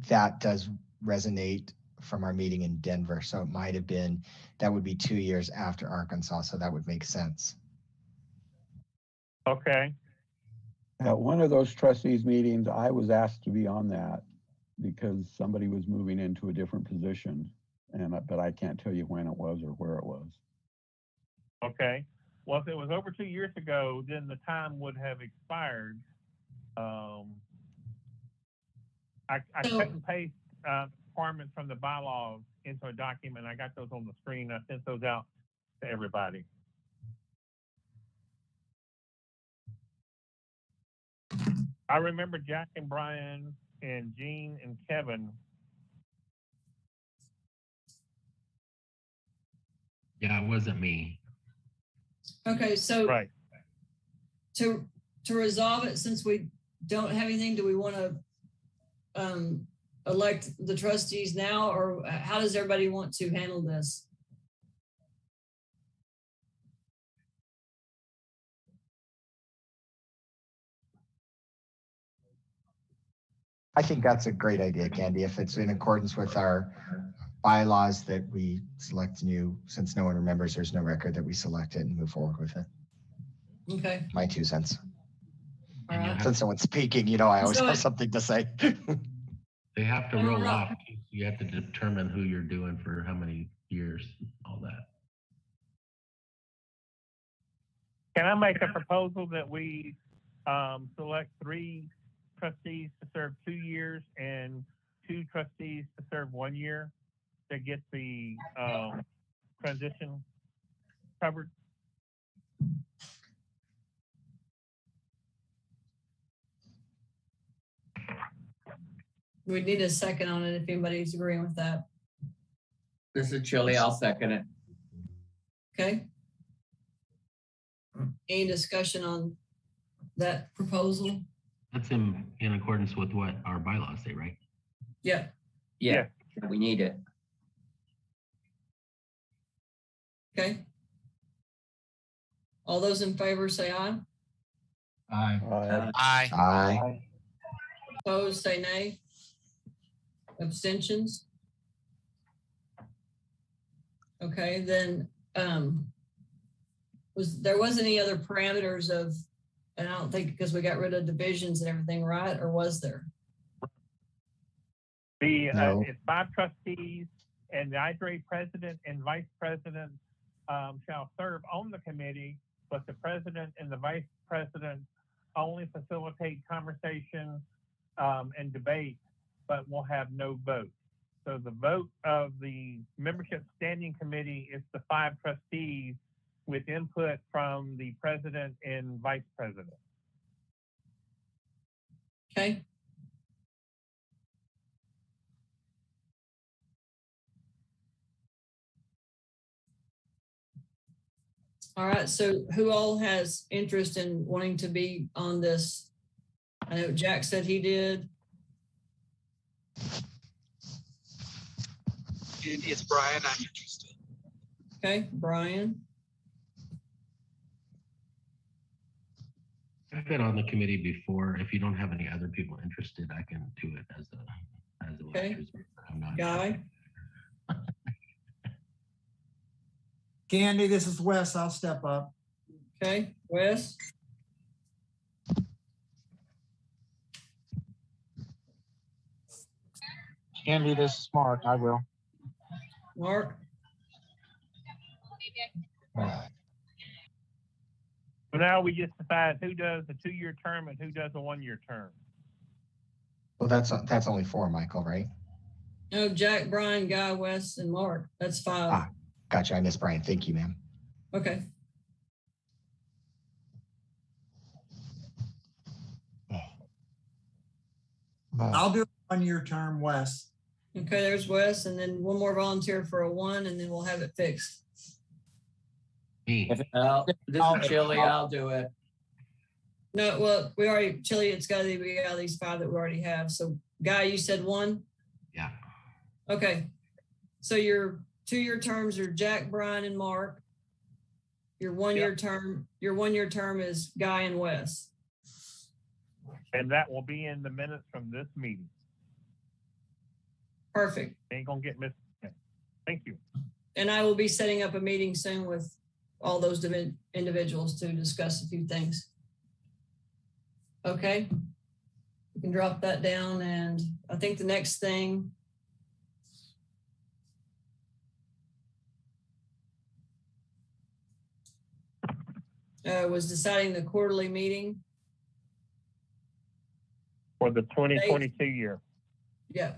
E: that does resonate from our meeting in Denver. So it might have been, that would be 2 years after Arkansas. So that would make sense.
B: Okay.
N: At one of those trustees meetings, I was asked to be on that because somebody was moving into a different position, but I can't tell you when it was or where it was.
B: Okay. Well, if it was over 2 years ago, then the time would have expired. I cut and paste requirements from the bylaws into a document. I got those on the screen. I sent those out to everybody. I remember Jack and Brian and Gene and Kevin.
K: Yeah, it wasn't me.
A: Okay, so
B: right.
A: To resolve it, since we don't have anything, do we want to elect the trustees now, or how does everybody want to handle this?
E: I think that's a great idea, Candy. If it's in accordance with our bylaws that we select since no one remembers, there's no record, that we select it and move forward with it.
A: Okay.
E: My 2 cents.
A: All right.
E: Since someone's speaking, I always have something to say.
K: They have to roll off. You have to determine who you're doing for how many years, all that.
B: Can I make a proposal that we select 3 trustees to serve 2 years and 2 trustees to serve 1 year to get the transition covered?
A: We need a second on it if anybody's agreeing with that.
F: This is Chili. I'll second it.
A: Okay. Any discussion on that proposal?
K: That's in accordance with what our bylaws say, right?
A: Yeah.
F: Yeah, we need it.
A: Okay. All those in favor say aye.
L: Aye.
U: Aye.
E: Aye.
A: Opposed, say nay. Abstentions? Okay, then there wasn't any other parameters of, and I don't think because we got rid of divisions and everything, right? Or was there?
B: It's 5 trustees, and the IGRA president and vice president shall serve on the committee, but the president and the vice president only facilitate conversation and debate, but will have no vote. So the vote of the membership standing committee is the 5 trustees with input from the president and vice president.
A: Okay. All right, so who all has interest in wanting to be on this? I know Jack said he did.
H: It's Brian, I'm interested.
A: Okay, Brian.
K: I've been on the committee before. If you don't have any other people interested, I can do it as a
A: Okay.
K: lectures, but I'm not.
A: Guy.
D: Candy, this is Wes. I'll step up.
A: Okay, Wes.
I: Candy, this is Mark. I will.
A: Mark.
B: So now we just decide who does a 2-year term and who does a 1-year term.
E: Well, that's only 4, Michael, right?
A: No, Jack, Brian, Guy, Wes, and Mark. That's 5.
E: Ah, gotcha. I missed Brian. Thank you, ma'am.
A: Okay.
D: I'll do a 1-year term, Wes.
A: Okay, there's Wes, and then one more volunteer for a 1, and then we'll have it fixed.
F: This is Chili, I'll do it.
A: No, well, we already, Chili, it's got to be out of these 5 that we already have. So, Guy, you said 1?
K: Yeah.
A: Okay. So your 2-year terms are Jack, Brian, and Mark. Your 1-year term is Guy and Wes.
B: And that will be in the minutes from this meeting.
A: Perfect.
B: Ain't gonna get missed. Okay. Thank you.
A: And I will be setting up a meeting soon with all those individuals to discuss a few things. Okay. You can drop that down, and I think the next thing was deciding the quarterly meeting.
B: For the 2022 year.
A: Yeah.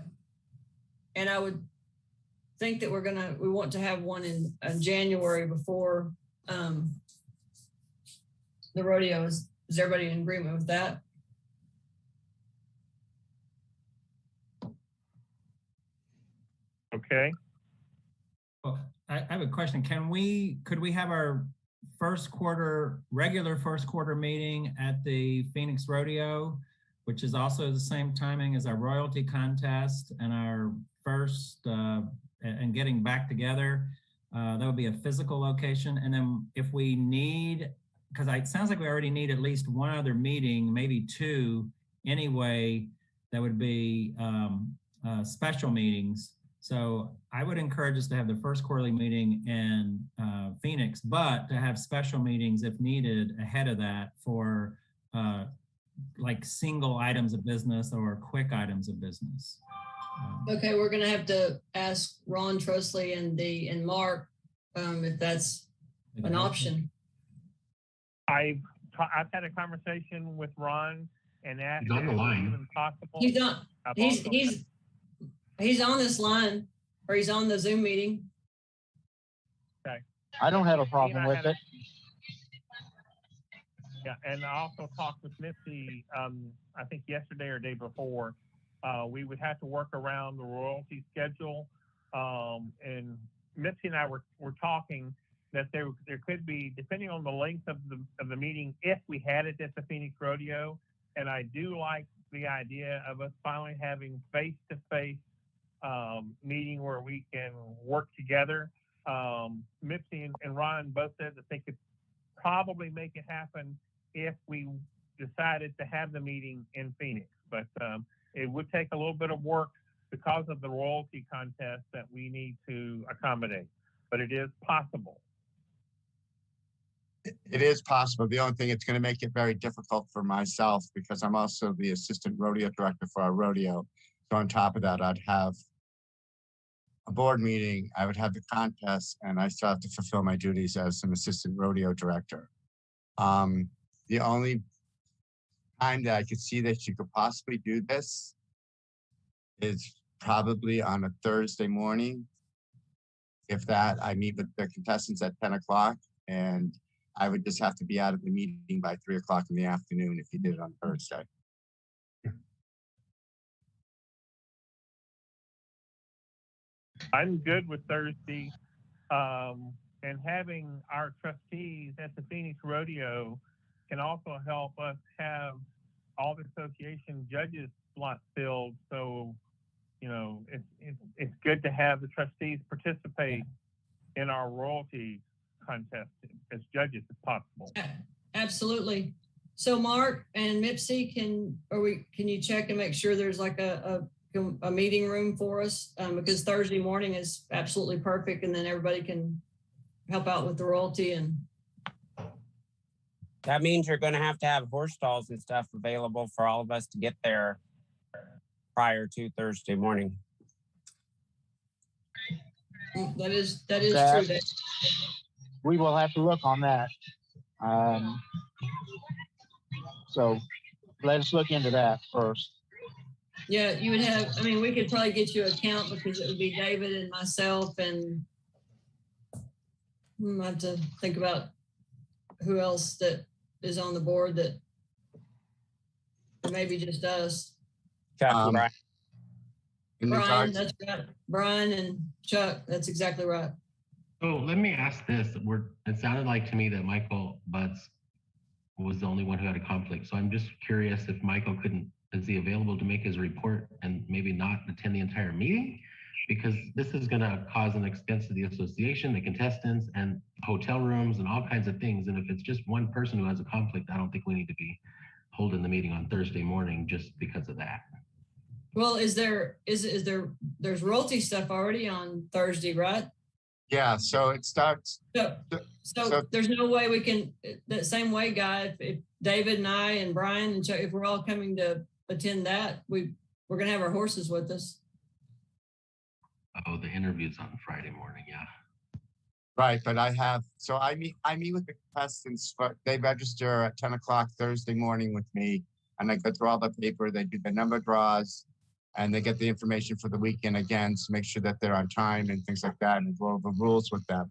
A: And I would think that we want to have one in January before the rodeo. Is everybody in agreement with that?
B: Okay.
R: Well, I have a question. Could we have our regular first quarter meeting at the Phoenix Rodeo, which is also the same timing as our royalty contest and our first and getting back together? That would be a physical location. And then if we need, because it sounds like we already need at least one other meeting, maybe 2 anyway, that would be special meetings. So I would encourage us to have the first quarterly meeting in Phoenix, but to have special meetings if needed ahead of that for like single items of business or quick items of business.
A: Okay, we're going to have to ask Ron Trusley and Mark if that's an option.
B: I've had a conversation with Ron and asked
K: He's on the line.
B: Even possible.
A: He's not. He's on this line, or he's on the Zoom meeting.
B: Okay.
I: I don't have a problem with it.
B: Yeah, and I also talked with Missy, I think yesterday or day before. We would have to work around the royalty schedule. And Missy and I were talking that there could be, depending on the length of the meeting, if we had it at the Phoenix Rodeo. And I do like the idea of us finally having face-to-face meeting where we can work together. Missy and Ron both said that they could probably make it happen if we decided to have the meeting in Phoenix. But it would take a little bit of work because of the royalty contest that we need to accommodate, but it is possible.
G: It is possible. The only thing, it's going to make it very difficult for myself because I'm also the assistant rodeo director for our rodeo. So on top of that, I'd have a board meeting, I would have the contest, and I still have to fulfill my duties as an assistant rodeo director. The only time that I could see that you could possibly do this is probably on a Thursday morning. If that, I meet with the contestants at 10 o'clock, and I would just have to be out of the meeting by 3 o'clock in the afternoon if you did it on Thursday.
B: I'm good with Thursday. And having our trustees at the Phoenix Rodeo can also help us have all the association judges slots filled. So, you know, it's good to have the trustees participate in our royalty contest as judges if possible.
A: Absolutely. So Mark and Mipsy, can you check and make sure there's like a meeting room for us? Because Thursday morning is absolutely perfect, and then everybody can help out with the royalty. And
J: that means you're going to have horse stalls and stuff available for all of us to get there prior to Thursday morning.
A: That is true. Dave.
I: We will have to look on that. So let us look into that first.
A: Yeah, you would have, I mean, we could probably get you an account because it would be David and myself, and I have to think about who else that is on the board that maybe just us.
J: Chuck, Brian.
A: Brian, that's right. Brian and Chuck, that's exactly right.
K: So let me ask this. It sounded like to me that Michael Butts was the only one who had a conflict. So I'm just curious if Michael is he available to make his report and maybe not attend the entire meeting? Because this is going to cause an expense to the association, the contestants, and hotel rooms and all kinds of things. And if it's just one person who has a conflict, I don't think we need to be holding the meeting on Thursday morning just because of that.
A: Well, there's royalty stuff already on Thursday, right?
G: Yeah, so it starts.
A: So there's no way we can, that same way, Guy, if David and I and Brian and Chuck, if we're all coming to attend that, we're going to have our horses with us.
K: Oh, the interview's on Friday morning, yeah.
G: Right, but I meet with the contestants. They register at 10 o'clock Thursday morning with me, and I go through all the paper. They do the number draws, and they get the information for the weekend again to make sure that they're on time and things like that, and go over rules with them.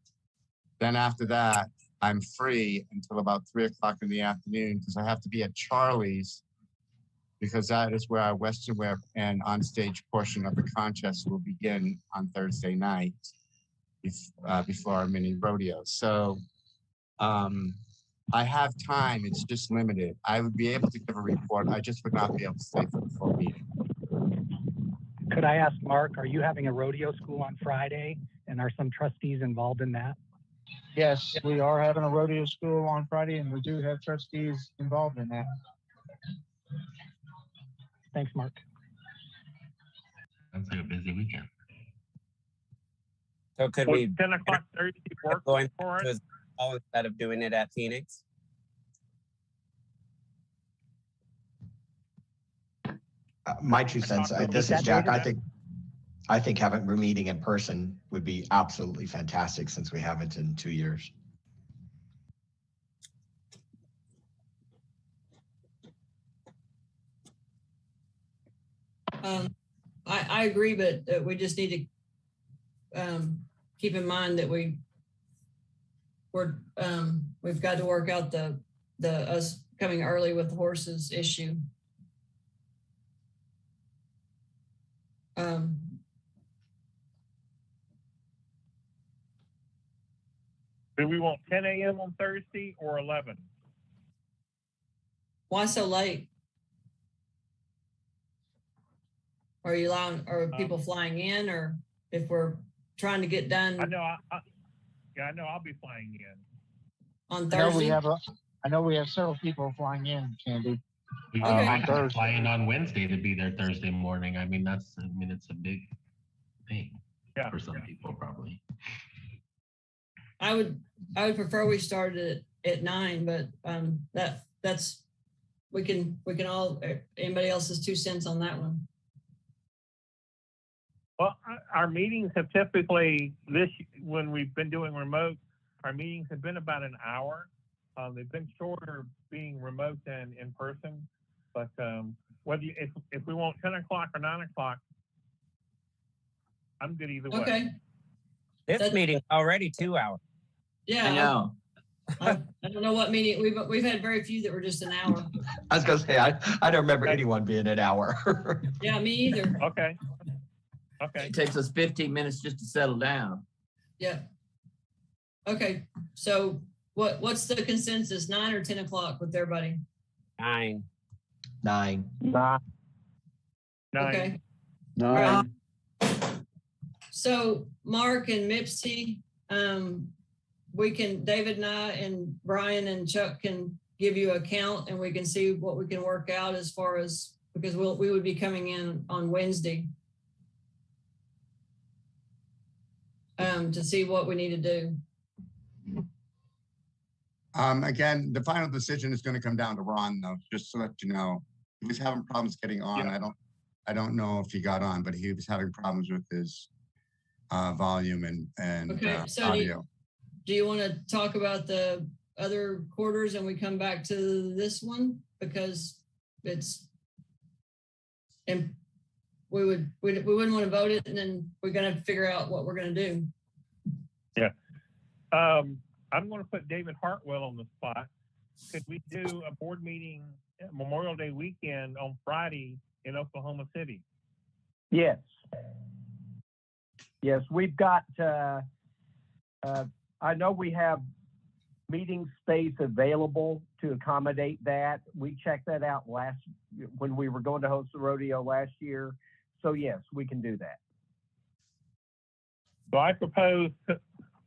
G: Then after that, I'm free until about 3 o'clock in the afternoon because I have to be at Charlie's, because that is where our Western Wear and onstage portion of the contest will begin on Thursday night before our mini rodeo. So I have time, it's just limited. I would be able to give a report, I just would not be able to stay for the full meeting.
Q: Could I ask Mark, are you having a rodeo school on Friday, and are some trustees involved in that?
I: Yes, we are having a rodeo school on Friday, and we do have trustees involved in that.
Q: Thanks, Mark.
K: Sounds like a busy weekend.
J: So could we
B: 10 o'clock Thursday work
J: going
B: for it?
J: Instead of doing it at Phoenix?
E: My 2 cents. This is Jack. I think having a meeting in person would be absolutely fantastic since we haven't in 2 years.
A: I agree, but we just need to keep in mind that we've got to work out the us coming early with the horses issue.
B: Do we want 10 a.m. on Thursday or 11?
A: Why so late? Are you allowing, are people flying in, or if we're trying to get done?
B: I know. I know I'll be flying in
A: on Thursday.
I: I know we have several people flying in, Candy.
K: We might have to fly in on Wednesday to be there Thursday morning. I mean, it's a big thing for some people probably.
A: I would prefer we started at 9, but that's we can all, anybody else's 2 cents on that one.
B: Well, our meetings have typically when we've been doing remote, our meetings have been about an hour. They've been shorter being remote than in person, but if we want 10 o'clock or 9 o'clock, I'm good either way.
A: Okay.
J: This meeting already 2 hours.
A: Yeah,
J: I know.
A: I don't know what meeting we've had very few that were just an hour.
E: I was gonna say I don't remember anyone being an hour.
A: Yeah, me either.
B: Okay. Okay.
F: It takes us 15 minutes just to settle down.
A: Yeah. Okay, so what's the consensus, 9 or 10 o'clock with everybody?
J: 9.
E: 9.
B: 9.
A: Okay.
N: 9.
A: So Mark and Mipsy, we can, David and I and Brian and Chuck can give you a count and we can see what we can work out as far as, because we would be coming in on Wednesday to see what we need to do.
G: Again, the final decision is going to come down to Ron, though, just to let you know. He was having problems getting on.
B: Yeah.
G: I don't know if he got on, but he was having problems with his volume and
A: Okay, so
G: audio.
A: do you want to talk about the other quarters and we come back to this one? Because it's, and we wouldn't want to vote it and then we're going to figure out what we're going to do.
B: Yeah. I'm going to put David Hartwell on the spot. Could we do a board meeting Memorial Day weekend on Friday in Oklahoma City?
W: Yes. Yes, we've got, I know we have meeting space available to accommodate that. We checked that out when we were going to host the rodeo last year. So yes, we can do that.
B: So I propose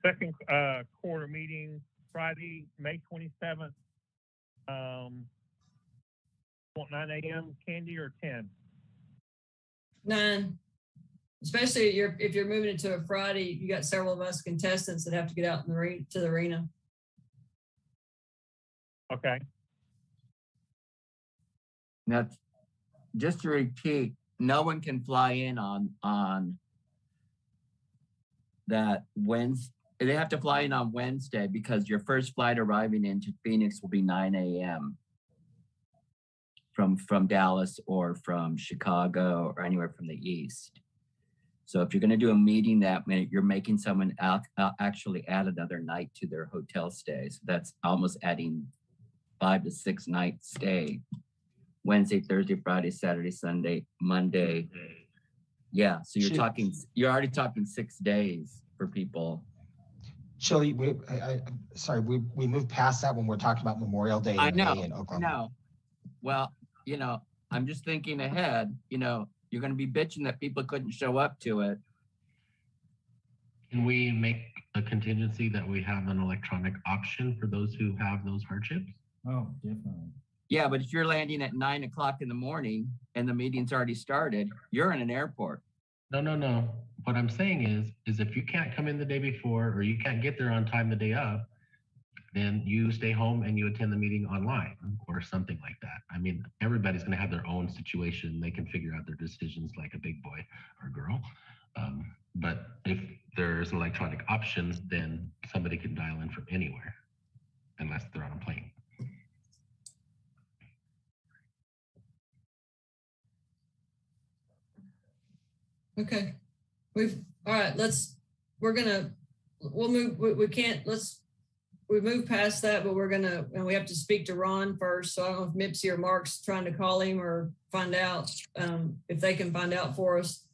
B: second quarter meeting Friday, May 27th. Want 9 a.m. Candy or 10?
A: 9, especially if you're moving it to a Friday, you got several of us contestants that have to get out in to the arena.
B: Okay.
F: Now, just to repeat, no one can fly in on that Wednesday. They have to fly in on Wednesday because your first flight arriving into Phoenix will be 9 a.m. from Dallas or from Chicago or anywhere from the east. So if you're going to do a meeting that minute, you're making someone actually add another night to their hotel stay. So that's almost adding 5 to 6 night stay. Wednesday, Thursday, Friday, Saturday, Sunday, Monday. Yeah, so you're already talking 6 days for people.
E: Chili, sorry, we moved past that when we're talking about Memorial Day in May in Oklahoma.
F: No. Well, I'm just thinking ahead. You're going to be bitching that people couldn't show up to it.
K: Can we make a contingency that we have an electronic option for those who have those hardships?
R: Oh, definitely.
F: Yeah, but if you're landing at 9 o'clock in the morning and the meeting's already started, you're in an airport.
K: No. What I'm saying is if you can't come in the day before or you can't get there on time the day of, then you stay home and you attend the meeting online or something like that. I mean, everybody's going to have their own situation. They can figure out their decisions like a big boy or girl. But if there's an electronic option, then somebody can dial in from anywhere, unless they're on a plane.
A: Okay. We've moved past that, but and we have to speak to Ron first. So I don't know if Mipsy or Mark's trying to call him or find out if they can find out for us.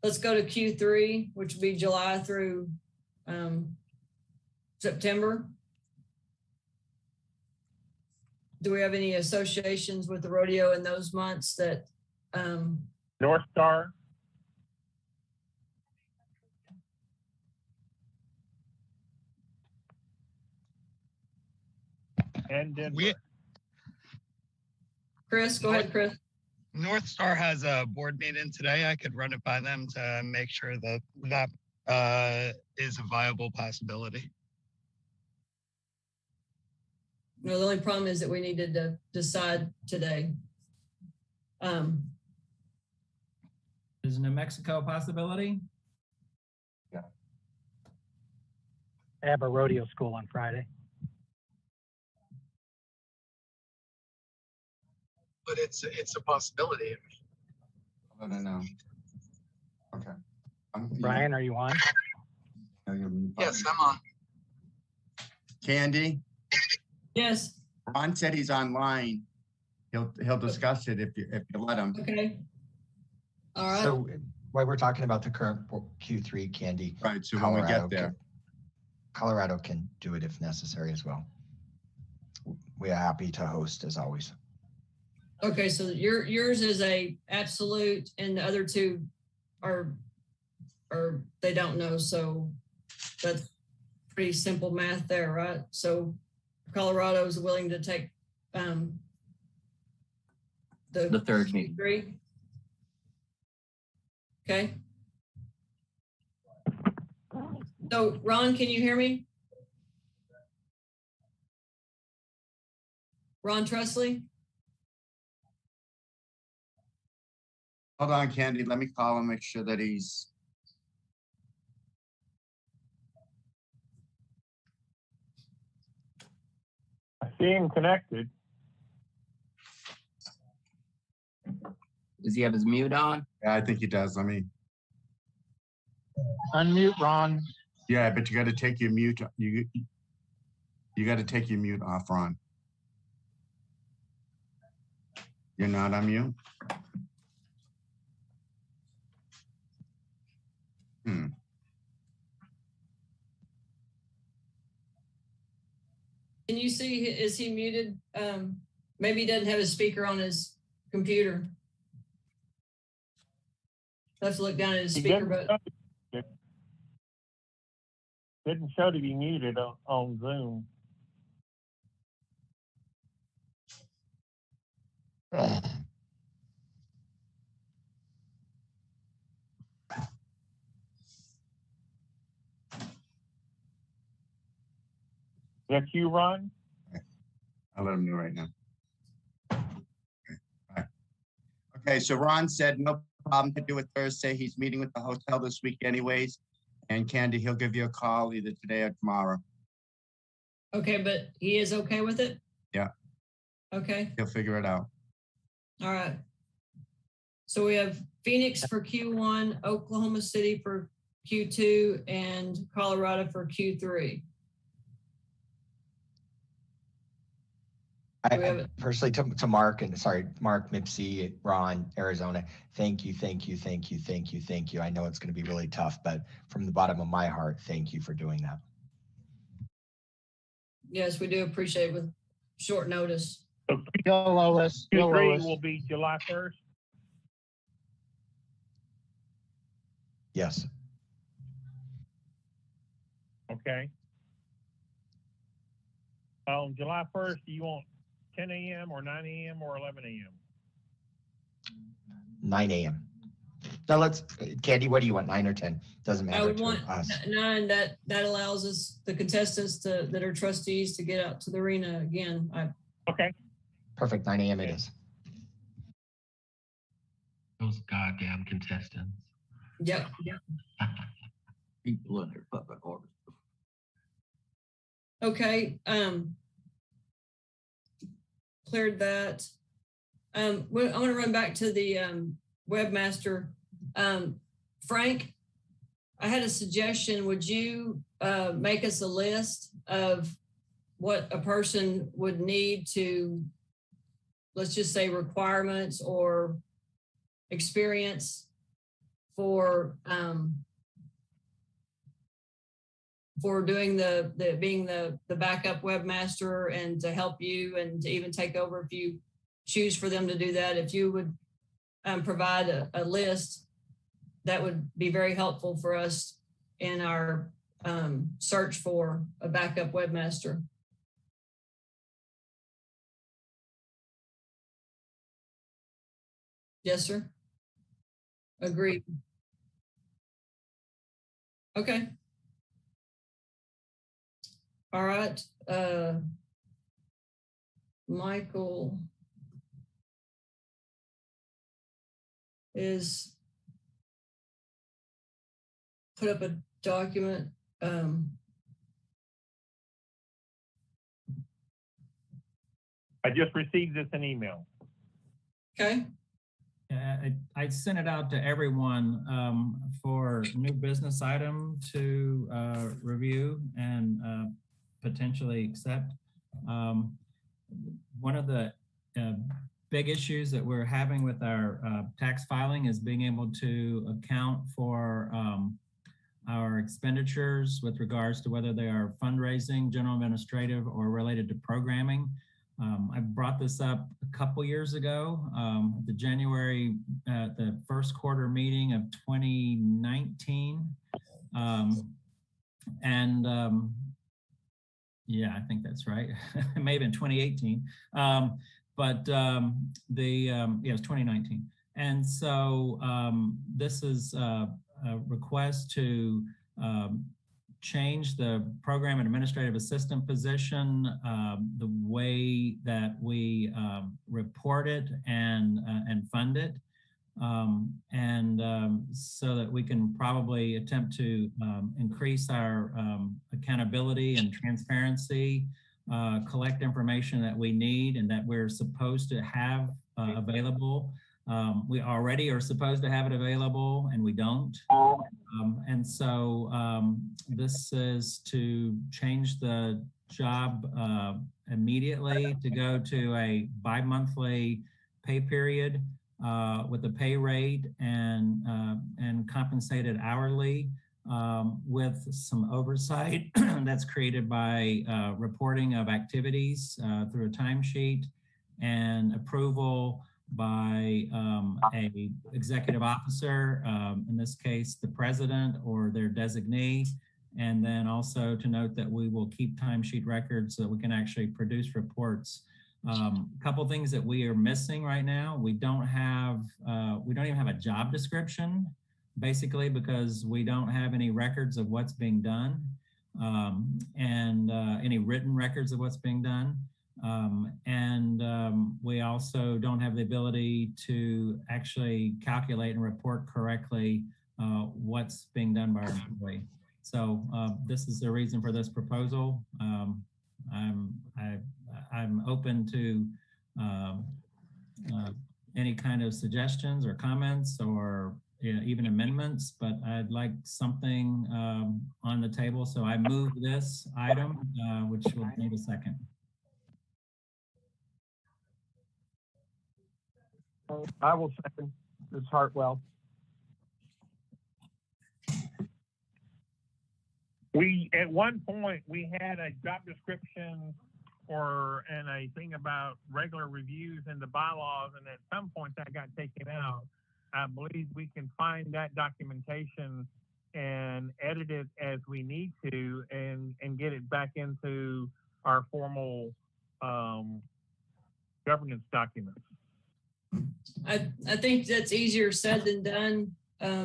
A: Let's go to Q3, which would be July through September. Do we have any associations with the rodeo in those months that?
B: North Star. And Denver.
A: Chris, go ahead, Chris.
C: North Star has a board meeting today. I could run it by them to make sure that is a viable possibility.
A: No, the only problem is that we needed to decide today.
R: Is New Mexico a possibility?
Q: Yeah. I have a rodeo school on Friday.
H: But it's a possibility.
G: No. Okay.
Q: Brian, are you on?
H: Yes, I'm on.
G: Candy?
A: Yes.
G: Ron said he's online. He'll discuss it if you let him.
A: Okay. All right.
E: So why we're talking about the current Q3, Candy.
G: Right, so when we get there.
E: Colorado can do it if necessary as well. We are happy to host as always.
A: Okay, so yours is a absolute, and the other two are they don't know. So that's pretty simple math there, right? So Colorado is willing to take the
F: third meeting.
A: Three. Okay. So Ron, can you hear me? Ron Trusley?
G: Hold on, Candy. Let me call him, make sure that he's.
B: I see him connected.
F: Does he have his mute on?
G: Yeah, I think he does. Let me.
I: Unmute Ron.
G: Yeah, but you got to take your mute. You got to take your mute off, Ron. You're not on mute?
A: Can you see, is he muted? Maybe he doesn't have his speaker on his computer. Let's look down at his speaker button.
B: Didn't show to be muted on Zoom. Is that you, Ron?
G: I'll let him know right now. Okay, bye. Okay, so Ron said no problem to do it Thursday. He's meeting with the hotel this week anyways. And Candy, he'll give you a call either today or tomorrow.
A: Okay, but he is okay with it?
G: Yeah.
A: Okay.
G: He'll figure it out.
A: All right. So we have Phoenix for Q1, Oklahoma City for Q2, and Colorado for Q3.
E: I personally to Mark and Mark, Mipsy, Ron, Arizona. Thank you. I know it's going to be really tough, but from the bottom of my heart, thank you for doing that.
A: Yes, we do appreciate it with short notice.
B: Q3 will be July 1st.
E: Yes.
B: Okay. July 1st, do you want 10 a.m. or 9 a.m. or 11 a.m.?
E: 9 a.m. Now let's, Candy, what do you want, 9 or 10? Doesn't matter.
A: I would want
E: us.
A: 9. That allows us, the contestants that are trustees, to get out to the arena again.
B: Okay.
E: Perfect. 9 a.m. it is.
K: Those goddamn contestants.
A: Yep.
F: People under fucking orders.
A: Okay. Cleared that. I want to run back to the webmaster. Frank, I had a suggestion. Would you make us a list of what a person would need to, let's just say, requirements or experience for doing being the backup webmaster, and to help you and to even take over if you choose for them to do that? If you would provide a list, that would be very helpful for us in our search for a backup webmaster. Yes, sir. Agreed. Okay. All right. Michael is put up a document.
B: I just received this in email.
A: Okay.
R: I sent it out to everyone for new business item to review and potentially accept. One of the big issues that we're having with our tax filing is being able to account for our expenditures with regards to whether they are fundraising, general administrative, or related to programming. I brought this up a couple years ago, the the first quarter meeting of 2019. Yeah, I think that's right. It may have been 2018. Yeah, it was 2019. And so this is a request to change the program administrative assistant position, the way that we report it and fund it. So that we can probably attempt to increase our accountability and transparency, collect information that we need and that we're supposed to have available. We already are supposed to have it available and we don't. This is to change the job immediately to go to a bi-monthly pay period with a pay rate and compensated hourly with some oversight that's created by reporting of activities through a timesheet and approval by a executive officer, in this case, the president or their designee. And then also to note that we will keep timesheet records so that we can actually produce reports. A couple things that we are missing right now. We don't even have a job description, basically because we don't have any records of what's being done and any written records of what's being done. We also don't have the ability to actually calculate and report correctly what's being done by our employee. So this is the reason for this proposal. I'm open to any kind of suggestions or comments or even amendments, but I'd like something on the table. So I move this item, which will need a second.
W: I will second. Ms. Hartwell.
B: At one point, we had a job description and a thing about regular reviews in the bylaws, and at some point that got taken out. I believe we can find that documentation and edit it as we need to and get it back into our formal governance documents.
A: I think that's easier said than done,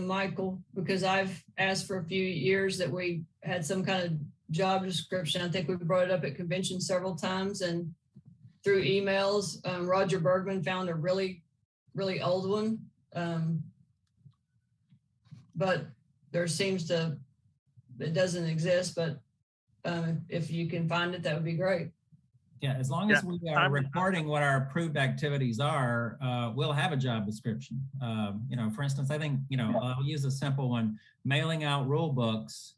A: Michael, because I've asked for a few years that we had some kind of job description. I think we brought it up at convention several times and through emails. Roger Bergman found a really, really old one. But there seems to, it doesn't exist, but if you can find it, that would be great.
R: Yeah, as long as we are reporting what our approved activities are, we'll have a job description. For instance, I think, I'll use a simple one, mailing out rule books.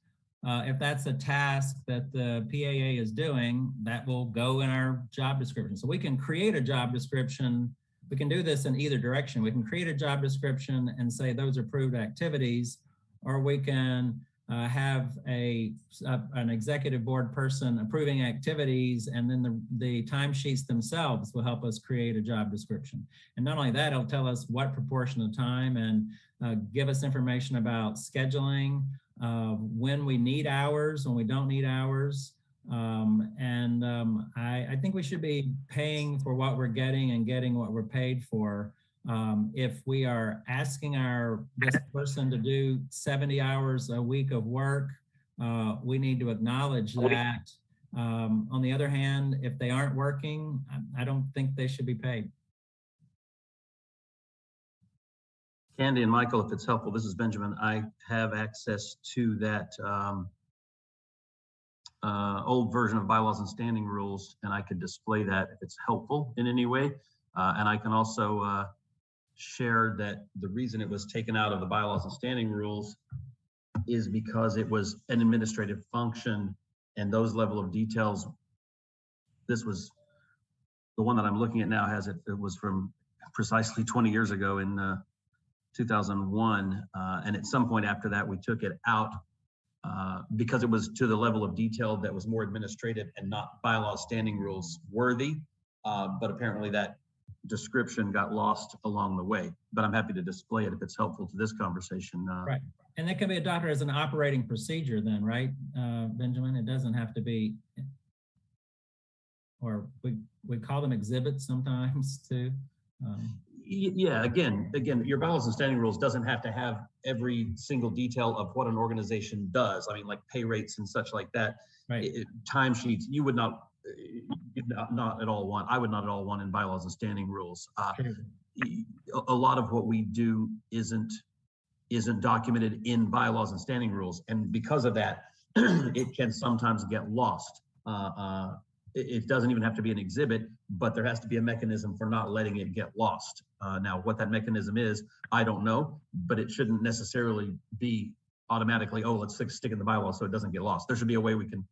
R: If that's a task that the PAA is doing, that will go in our job description. So we can create a job description. We can do this in either direction. We can create a job description and say those approved activities, or we can have an executive board person approving activities, and then the timesheets themselves will help us create a job description. And not only that, it'll tell us what proportion of time and give us information about scheduling, when we need hours, when we don't need hours. I think we should be paying for what we're getting and getting what we're paid for. If we are asking this person to do 70 hours a week of work, we need to acknowledge that. On the other hand, if they aren't working, I don't think they should be paid.
P: Candy and Michael, if it's helpful, this is Benjamin. I have access to that old version of bylaws and standing rules, and I could display that if it's helpful in any way. And I can also share that the reason it was taken out of the bylaws and standing rules is because it was an administrative function, and those level of details, this was the one that I'm looking at now has it was from precisely 20 years ago in 2001. And at some point after that, we took it out because it was to the level of detail that was more administrative and not bylaw standing rules worthy. But apparently that description got lost along the way. But I'm happy to display it if it's helpful to this conversation.
R: Right. And that can be adopted as an operating procedure then, right, Benjamin? It doesn't have to be, or we call them exhibits sometimes too.
P: Yeah, again, your bylaws and standing rules doesn't have to have every single detail of what an organization does. I mean, like pay rates and such like that.
R: Right.
P: Timesheets, you would not at all want, I would not at all want in bylaws and standing rules. A lot of what we do isn't documented in bylaws and standing rules. And because of that, it can sometimes get lost. It doesn't even have to be an exhibit, but there has to be a mechanism for not letting it get lost. Now, what that mechanism is, I don't know, but it shouldn't necessarily be automatically, oh, let's stick in the bylaw so it doesn't get lost. There should be a way we can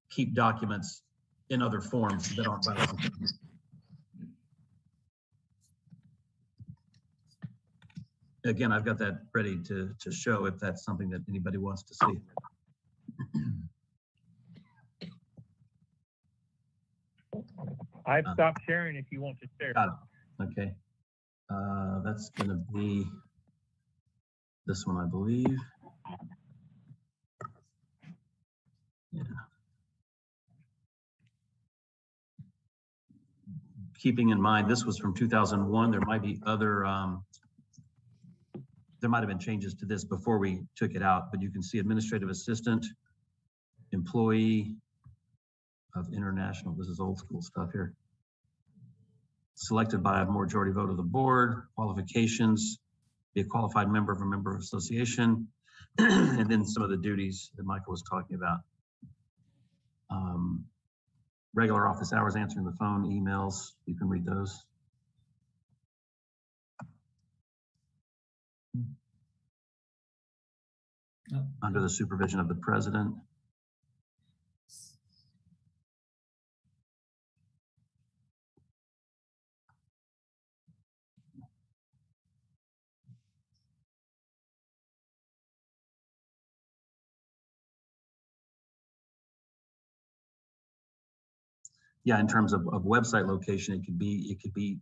P: keep documents in other forms that aren't bylaws. Again, I've got that ready to show if that's something that anybody wants to see.
B: I've stopped sharing if you want to share.
P: Got it. Okay. That's going to be this one, I believe. Yeah. Keeping in mind, this was from 2001. There might be other, there might have been changes to this before we took it out, but you can see administrative assistant, employee of international, this is old school stuff here. Selected by a majority vote of the board, qualifications, be a qualified member of a member association, and then some of the duties that Michael was talking about. Regular office hours, answering the phone, emails, you can read those. Under the supervision of the president. Yeah, in terms of website location, it could be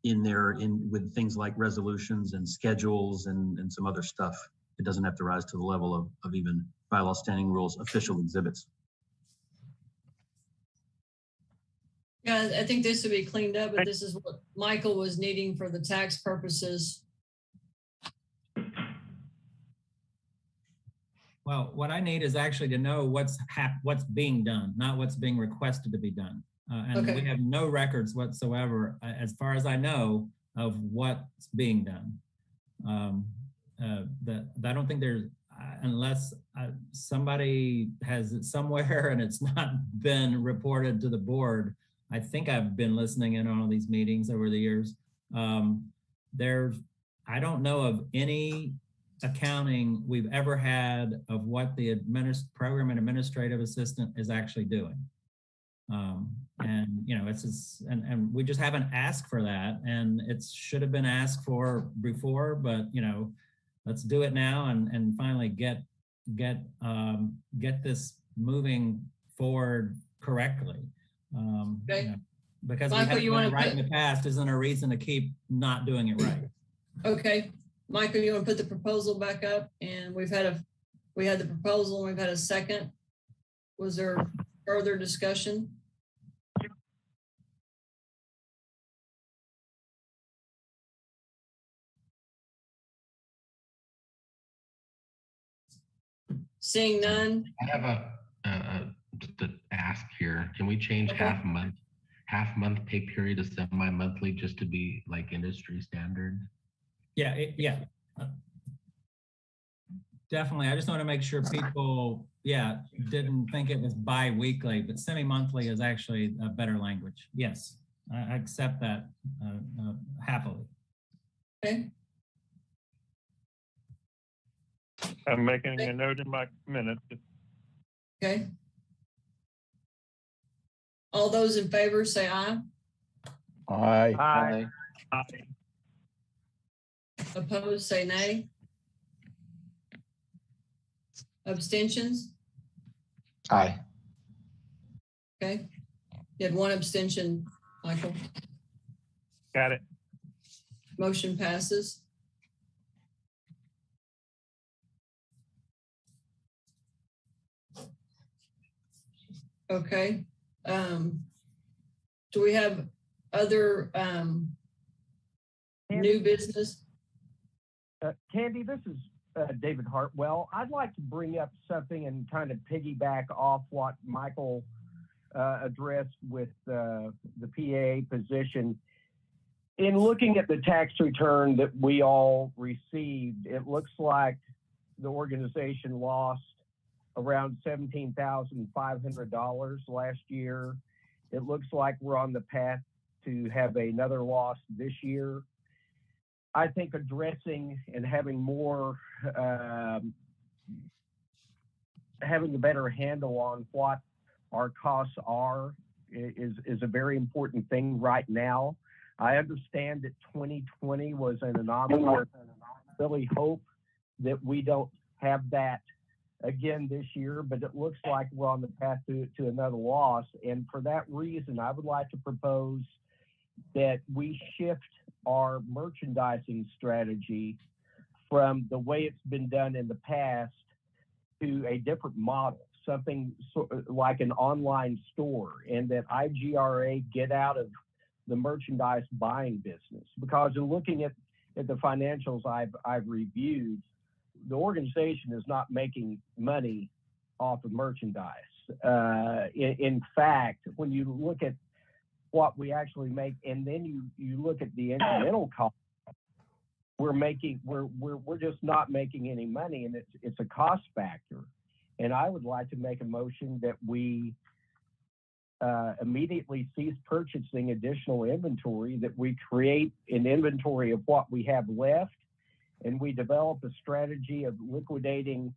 P: in there with things like resolutions and schedules and some other stuff. It doesn't have to rise to the level of even bylaw standing rules official exhibits.
A: Yeah, I think this would be cleaned up, but this is what Michael was needing for the tax purposes.
R: Well, what I need is actually to know what's being done, not what's being requested to be done. And
A: Okay.
R: we have no records whatsoever, as far as I know, of what's being done. I don't think there's, unless somebody has it somewhere and it's not been reported to the board. I think I've been listening in on all these meetings over the years. I don't know of any accounting we've ever had of what the program and administrative assistant is actually doing. And you know, it's just, and we just haven't asked for that, and it should have been asked for before, but you know, let's do it now and finally get this moving forward correctly.
A: Okay.
R: You know, because
A: Michael,
R: we haven't done it right in the past isn't a reason to keep not doing it right.
A: Okay, Michael, you want to put the proposal back up? And we had the proposal and we've had a second. Was there further discussion? Seeing none.
K: I have a ask here. Can we change half month pay period to semi-monthly just to be like industry standard?
R: Yeah, definitely. I just want to make sure people, didn't think it was bi-weekly, but semi-monthly is actually a better language. Yes, I accept that happily.
A: Okay.
B: I'm making a note in my minutes.
A: Okay. All those in favor say aye.
N: Aye.
W: Aye.
A: Opposed, say nay. Abstentions?
E: Aye.
A: Okay. You had one abstention, Michael.
B: Got it.
A: Motion passes. Okay. Do we have other new business?
W: Candy, this is David Hartwell. I'd like to bring up something and kind of piggyback off what Michael addressed with the PAA position. In looking at the tax return that we all received, it looks like the organization lost around $17,500 last year. It looks like we're on the path to have another loss this year. I think addressing and having more, having a better handle on what our costs are is a very important thing right now. I understand that 2020 was an anomaly. I really hope that we don't have that again this year, but it looks like we're on the path to another loss. And for that reason, I would like to propose that we shift our merchandising strategy from the way it's been done in the past to a different model, something like an online store, and that IGRA get out of the merchandise buying business. Because in looking at the financials I've reviewed, the organization is not making money off of merchandise. In fact, when you look at what we actually make, and then you look at the incremental cost, we're just not making any money, and it's a cost factor. And I would like to make a motion that we immediately cease purchasing additional inventory, that we create an inventory of what we have left, and we develop a strategy of liquidating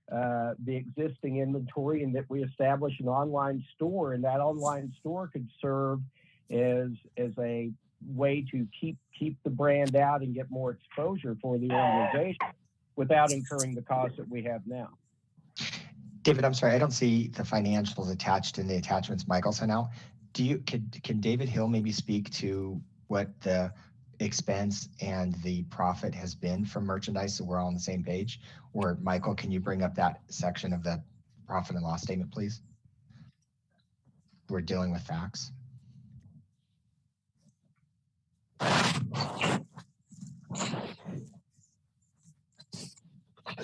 W: the existing inventory, and that we establish an online store, and that online store could serve as a way to keep the brand out and get more exposure for the organization without incurring the costs that we have now.
E: David, I'm sorry, I don't see the financials attached in the attachments Michael sent out. Can David Hill maybe speak to what the expense and the profit has been from merchandise so we're all on the same page? Or Michael, can you bring up that section of the profit and loss statement, please? We're dealing with facts.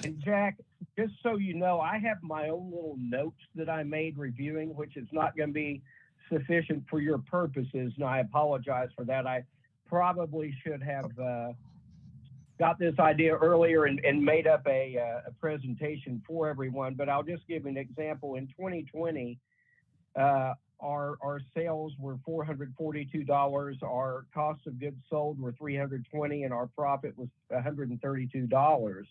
W: And Jack, just so you know, I have my own little notes that I made reviewing, which is not going to be sufficient for your purposes, and I apologize for that. I probably should have got this idea earlier and made up a presentation for everyone, but I'll just give an example. In 2020, our sales were $442, our cost of goods sold were $320, and our profit was $132.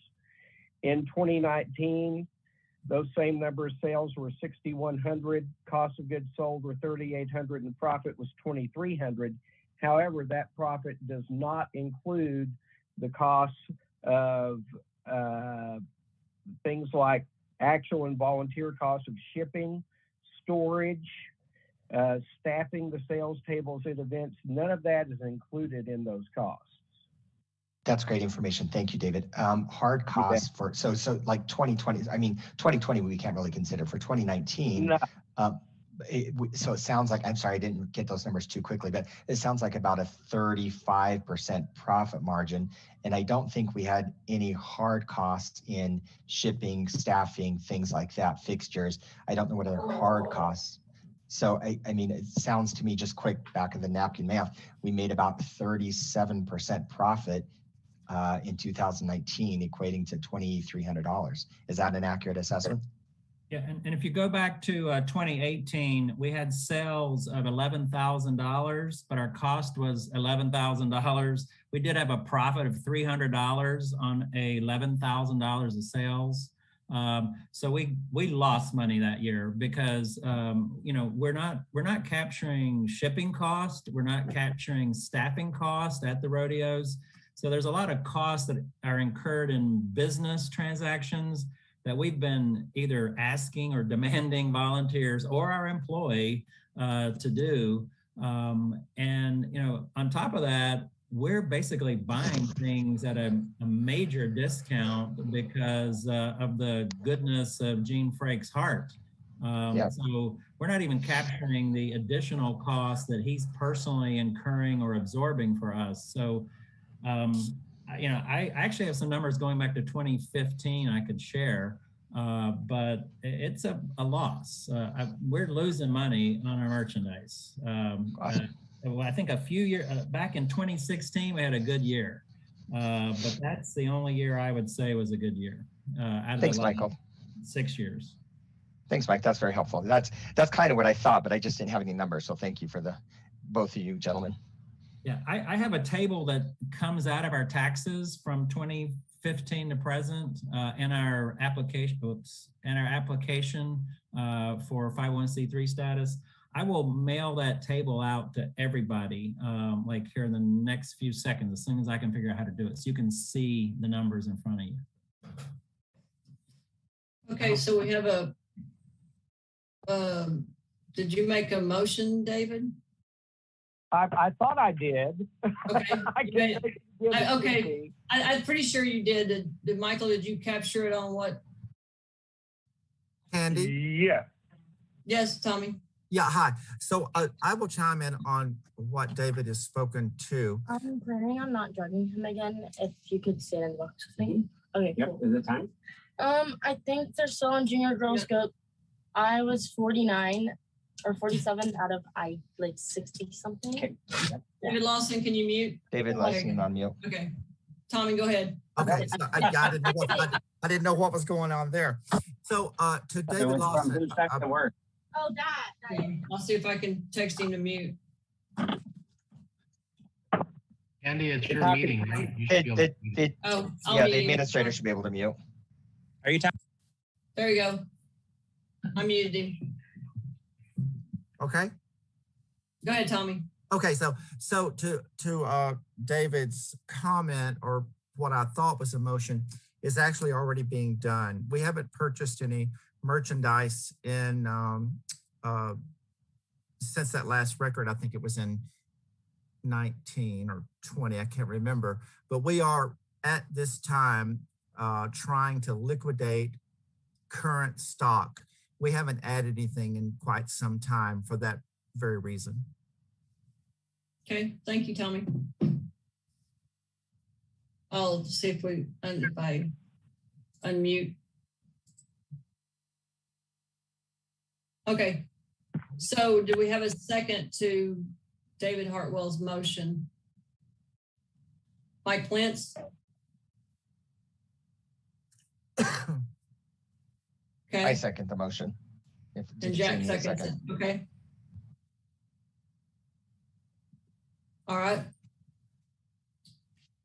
W: In 2019, those same numbers, sales were $6,100, cost of goods sold were $3,800, and profit was $2,300. However, that profit does not include the costs of things like actual and volunteer costs of shipping, storage, staffing the sales tables at events. None of that is included in those costs.
E: That's great information. Thank you, David. Hard costs for, so like 2020, I mean, 2020 we can't really consider. For 2019, no. So it sounds like, I'm sorry, I didn't get those numbers too quickly, but it sounds like about a 35% profit margin. And I don't think we had any hard costs in shipping, staffing, things like that, fixtures. I don't know what other hard costs. So, I mean, it sounds to me, just quick back of the napkin math, we made about 37% profit in 2019, equating to $2,300. Is that an accurate assessment?
R: Yeah, and if you go back to 2018, we had sales of $11,000, but our cost was $11,000. We did have a profit of $300 on $11,000 of sales. So we lost money that year because we're not capturing shipping cost, we're not capturing staffing cost at the rodeos. So there's a lot of costs that are incurred in business transactions that we've been either asking or demanding volunteers or our employee to do. And on top of that, we're basically buying things at a major discount because of the goodness of Gene Frake's heart. So we're not even capturing the additional costs that he's personally incurring or absorbing for us. So, I actually have some numbers going back to 2015 I could share, but it's a loss. We're losing money on our merchandise. Well, I think a few years back in 2016, we had a good year, but that's the only year I would say was a good year.
E: Thanks, Michael.
R: 6 years.
E: Thanks, Mike. That's very helpful. That's kind of what I thought, but I just didn't have any numbers. So thank you for both of you gentlemen.
R: Yeah, I have a table that comes out of our taxes from 2015 to present in our application. For 501c3 status. I will mail that table out to everybody, like here in the next few seconds, as soon as I can figure out how to do it, so you can see the numbers in front of you.
A: Okay, so we have did you make a motion, David?
W: I thought I did.
A: Okay. I'm pretty sure you did. Did Michael, did you capture it on what?
S: Candy?
B: Yeah.
A: Yes, Tommy.
S: Yeah, hi. So I will chime in on what David has spoken to.
T: I'm planning on not joining him again. If you could stand in the box with me. Okay,
V: Yep.
T: cool.
V: Is it time?
T: I think they're still on Junior Girl Scout. I was 49 or 47 out of 60 something.
V: Okay.
A: David Lawson, can you mute?
E: David Lawson on mute.
A: Okay. Tommy, go ahead.
S: Okay, so I didn't know what was going on there. So to David Lawson.
V: Who's back to work?
T: Oh, Dad.
A: I'll see if I can text him to mute.
K: Andy, it's your meeting, right? You should be able to mute it.
E: The administrator should be able to mute.
J: Are you talking?
A: There you go. I muted him.
S: Okay.
A: Go ahead, Tommy.
S: Okay, so to David's comment, or what I thought was a motion, is actually already being done. We haven't purchased any merchandise in since that last record. I think it was in 19 or 20, I can't remember. But we are at this time trying to liquidate current stock. We haven't added anything in quite some time for that very reason.
A: Okay, thank you, Tommy. I'll see if I unmute. Okay, so do we have a second to David Hartwell's motion? Mike Plants? Okay.
E: I second the motion.
A: And Jack seconds it. Okay. All right.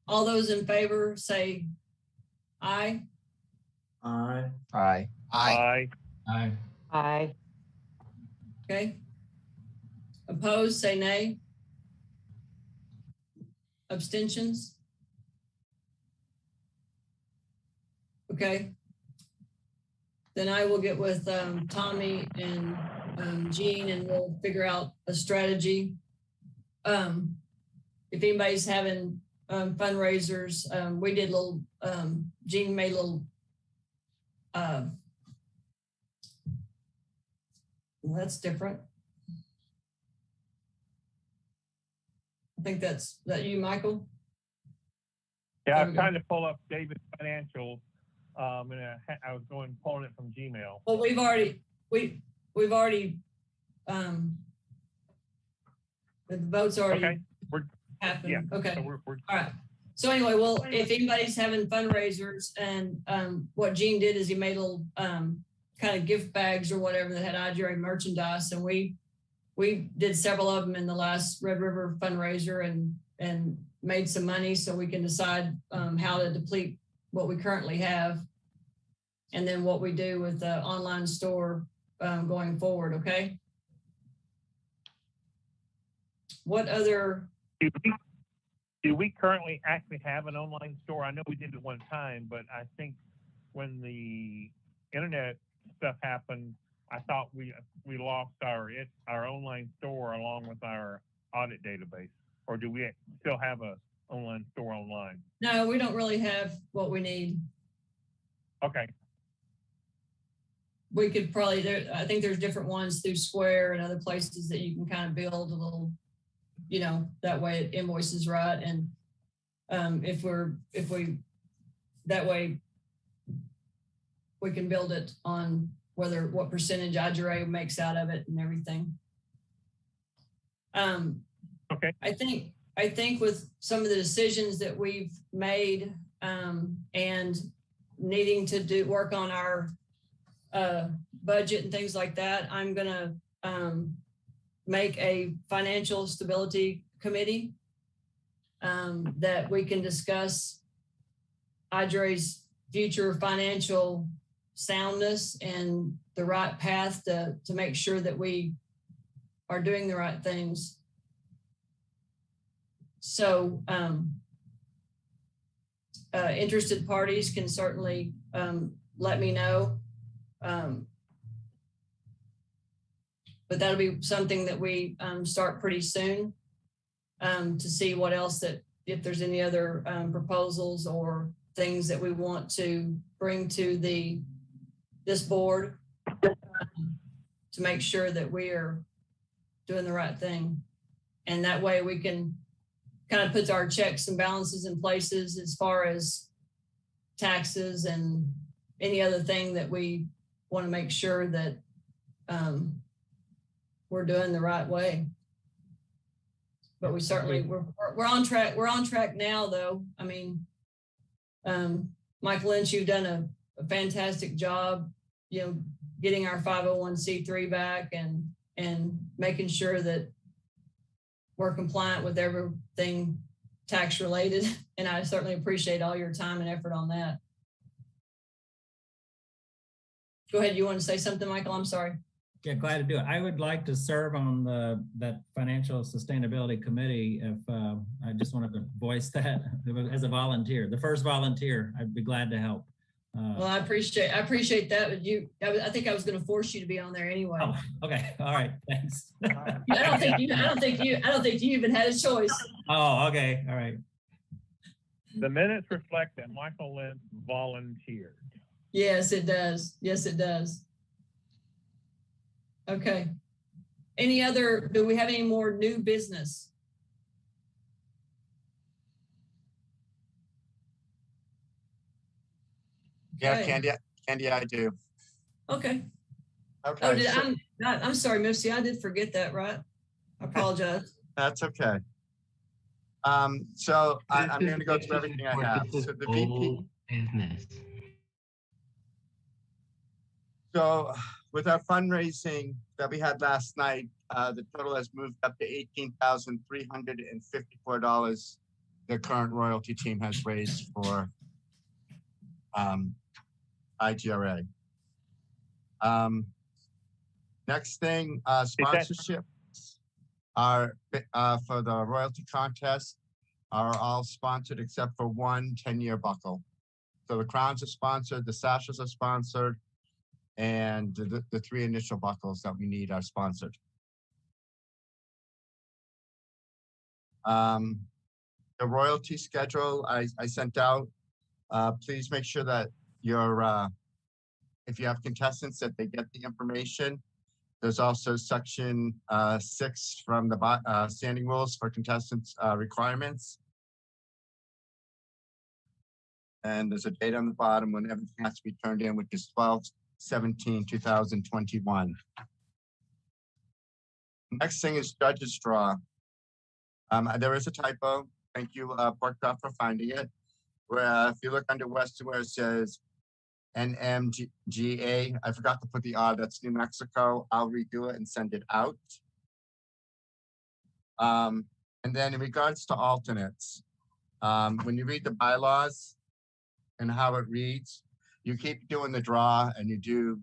A: All those in favor say aye.
V: Aye.
E: Aye.
L: Aye.
V: Aye.
T: Aye.
A: Okay. Opposed, say nay. Abstentions? Okay. Then I will get with Tommy and Gene, and we'll figure out a strategy. If anybody's having fundraisers, we did little, Gene made little, well, that's different. I think that's that you, Michael?
B: Yeah, I was trying to pull up David's financials, and I was pulling it from Gmail.
A: Well, we've already the vote's already happened.
B: Yeah,
A: okay.
B: So we're
A: all right. So anyway, well, if anybody's having fundraisers, and what Gene did is he made little kind of gift bags or whatever that had IGRA merchandise, and we did several of them in the last Red River fundraiser and made some money so we can decide how to deplete what we currently have. and then what we do with the online store going forward, okay? What other?
B: Do we currently actually have an online store? I know we did at one time, but I think when the internet stuff happened, I thought we lost our online store along with our audit database. Or do we still have a online store online?
A: No, we don't really have what we need.
B: Okay.
A: We could probably, I think there's different ones through Square and other places that you can kind of build a little, you know, that way it invoices right. And that way we can build it on what percentage IGRA makes out of it and everything.
B: Okay.
A: I think with some of the decisions that we've made and needing to work on our budget and things like that, I'm gonna make a financial stability committee that we can discuss IGRA's future financial soundness and the right path to make sure that we are doing the right things. So interested parties can certainly let me know. But that'll be something that we start pretty soon to see what else if there's any other proposals or things that we want to bring to this board to make sure that we are doing the right thing. And that way we can kind of put our checks and balances in places as far as taxes and any other thing that we want to make sure that we're doing the right way. But we certainly, we're on track. We're on track now though. I mean, Michael Lynch, you've done a fantastic job, you know, getting our 501c3 back and making sure that we're compliant with everything tax related. And I certainly appreciate all your time and effort on that. Go ahead. You want to say something, Michael? I'm sorry.
R: Yeah, glad to do it. I would like to serve on that financial sustainability committee. If I just wanted to voice that as a volunteer, the first volunteer, I'd be glad to help.
A: Well, I appreciate that. But I think I was going to force you to be on there anyway.
R: Oh, okay. All right. Thanks.
A: I don't think you even had a choice.
R: Oh, okay. All right.
B: The minutes reflect that Michael Lynch volunteered.
A: Yes, it does. Yes, it does. Okay. Do we have any more new business?
G: Yeah, Candy, I do.
A: Okay.
G: Okay.
A: Oh, I'm sorry, Missy. I did forget that, right? I apologize.
G: That's okay. So I'm going to go through everything I have. So the VP
K: business. So
G: with our fundraising that we had last night, the total has moved up to $18,354. The current royalty team has raised for IGRA. Next thing, sponsorship are for the royalty contest are all sponsored except for one 10-year buckle. So the crowns are sponsored, the sashes are sponsored, and the three initial buckles that we need are sponsored. The royalty schedule I sent out. Please make sure that if you have contestants, that they get the information. There's also section 6 from the standing rules for contestants requirements. And there's a date on the bottom when everything has to be turned in, which is 12/17/2021. Next thing is judges draw. There is a typo. Thank you, Porkdorf, for finding it. Where if you look under Western where it says NMGA, I forgot to put the R, that's New Mexico. I'll redo it and send it out. And then in regards to alternates, when you read the bylaws and how it reads, you keep doing the draw and you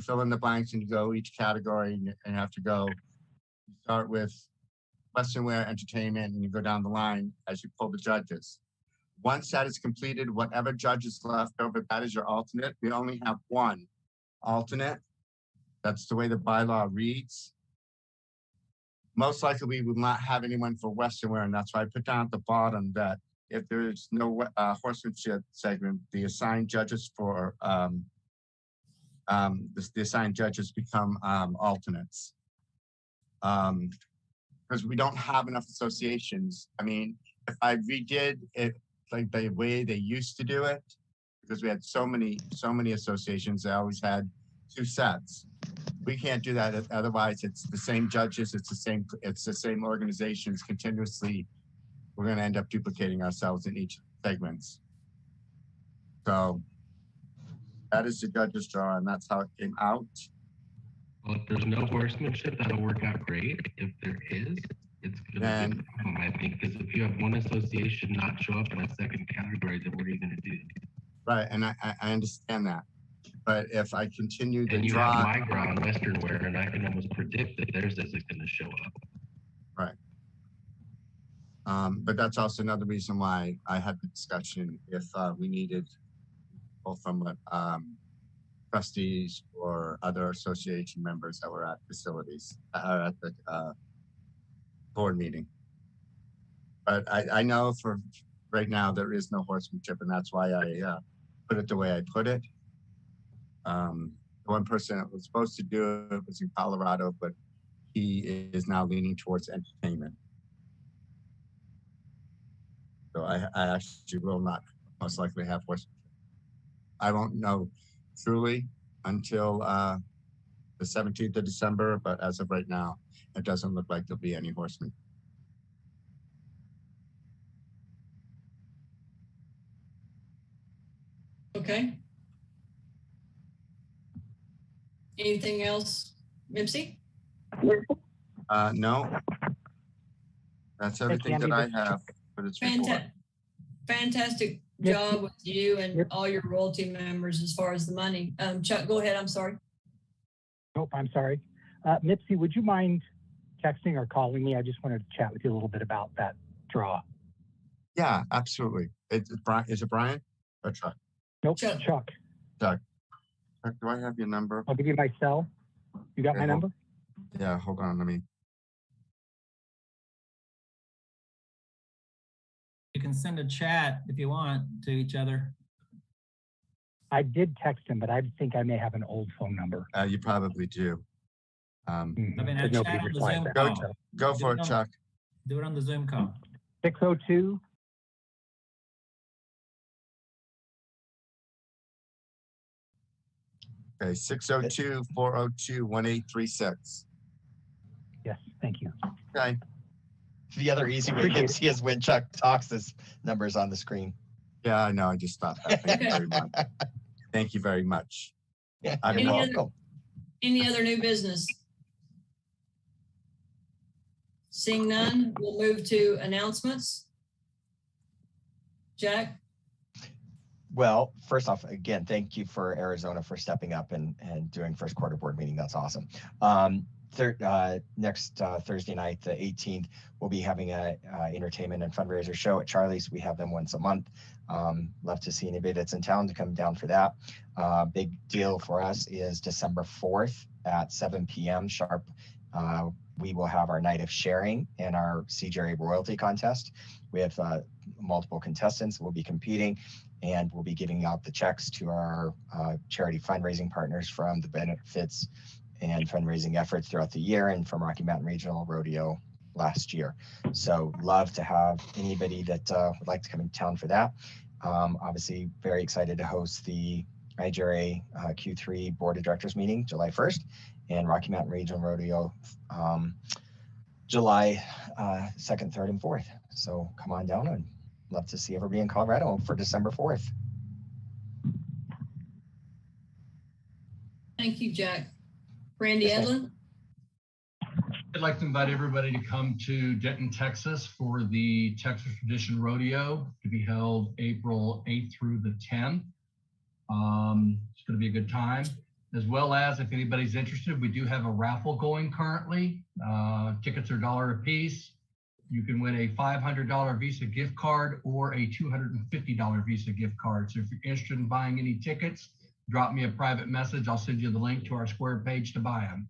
G: fill in the blanks and you go each category and you have to go. You start with Western Wear Entertainment and you go down the line as you pull the judges. Once that is completed, whatever judge is left over, that is your alternate. We only have one alternate. That's the way the bylaw reads. Most likely we will not have anyone for Western Wear, and that's why I put down at the bottom that if there is no horsemanship segment, the assigned judges for the assigned judges become alternates. Because we don't have enough associations. I mean, if I redid it like the way they used to do it, because we had so many associations, they always had 2 sets. We can't do that. Otherwise, it's the same judges, it's the same organizations continuously. We're going to end up duplicating ourselves in each segments. So that is the judges draw, and that's how it came out.
K: Well, if there's no horsemanship, that'll work out great. If there is, it's going to be a problem, I think, because if you have one association not show up in a second category, then what are you going to do?
G: Right, and I understand that. But if I continue the
K: and you
G: draw,
K: have IGRA on Western Wear, and I can almost predict that theirs isn't going to show up.
G: Right. But that's also another reason why I had the discussion if we needed people from trustees or other association members that were at facilities or at the board meeting. But I know for right now there is no horsemanship, and that's why I put it the way I put it. The one person that was supposed to do it was in Colorado, but he is now leaning towards entertainment. So I actually will not most likely have horsemanship. I won't know truly until the 17th of December, but as of right now, it doesn't look like there'll be any horsemen.
A: Okay. Anything else, Mipsy?
G: No. That's everything that I have for this report.
A: Fantastic job with you and all your royalty members as far as the money. Chuck, go ahead. I'm sorry.
Q: Nope, I'm sorry. Mipsy, would you mind texting or calling me? I just wanted to chat with you a little bit about that draw.
G: Yeah, absolutely. Is it Brian or Chuck?
Q: Nope, Chuck.
G: Chuck. Chuck, do I have your number?
Q: I'll give you my cell. You got my number?
G: Yeah, hold on. Let me.
R: You can send a chat if you want to each other.
Q: I did text him, but I think I may have an old phone number.
G: You probably do.
R: I mean, I chat on the Zoom call.
G: Go for it, Chuck.
R: Do it on the Zoom call.
Q: 602.
G: Okay, 602-402-1836.
Q: Yes, thank you.
G: Okay.
E: The other easy way to see is when Chuck talks, this number's on the screen.
G: Yeah, I know. I just thought that. Thank you very much. Thank you very much.
E: Yeah,
G: you're welcome.
A: Any other new business? Seeing none, we'll move to announcements. Jack?
E: Well, first off, again, thank you for Arizona for stepping up and doing first quarter board meeting. That's awesome. Next Thursday night, the 18th, we'll be having a entertainment and fundraiser show at Charlie's. We have them once a month. Love to see anybody that's in town to come down for that. Big deal for us is December 4th at 7 p.m. sharp. We will have our night of sharing and our CGRA royalty contest. We have multiple contestants. We'll be competing, and we'll be giving out the checks to our charity fundraising partners from the benefits and fundraising efforts throughout the year and from Rocky Mountain Regional Rodeo last year. So love to have anybody that would like to come in town for that. Obviously very excited to host the IGRA Q3 Board of Directors meeting July 1st and Rocky Mountain Regional Rodeo July 2nd, 3rd, and 4th. So come on down, and love to see everybody in Colorado for December 4th.
A: Thank you, Jack. Randy Edlin?
L: I'd like to invite everybody to come to Denton, Texas for the Texas Tradition Rodeo to be held April 8th through the 10th. It's going to be a good time. As well as, if anybody's interested, we do have a raffle going currently. Tickets are $1 a piece. You can win a $500 Visa gift card or a $250 Visa gift card. So if you're interested in buying any tickets, drop me a private message. I'll send you the link to our Square page to buy them.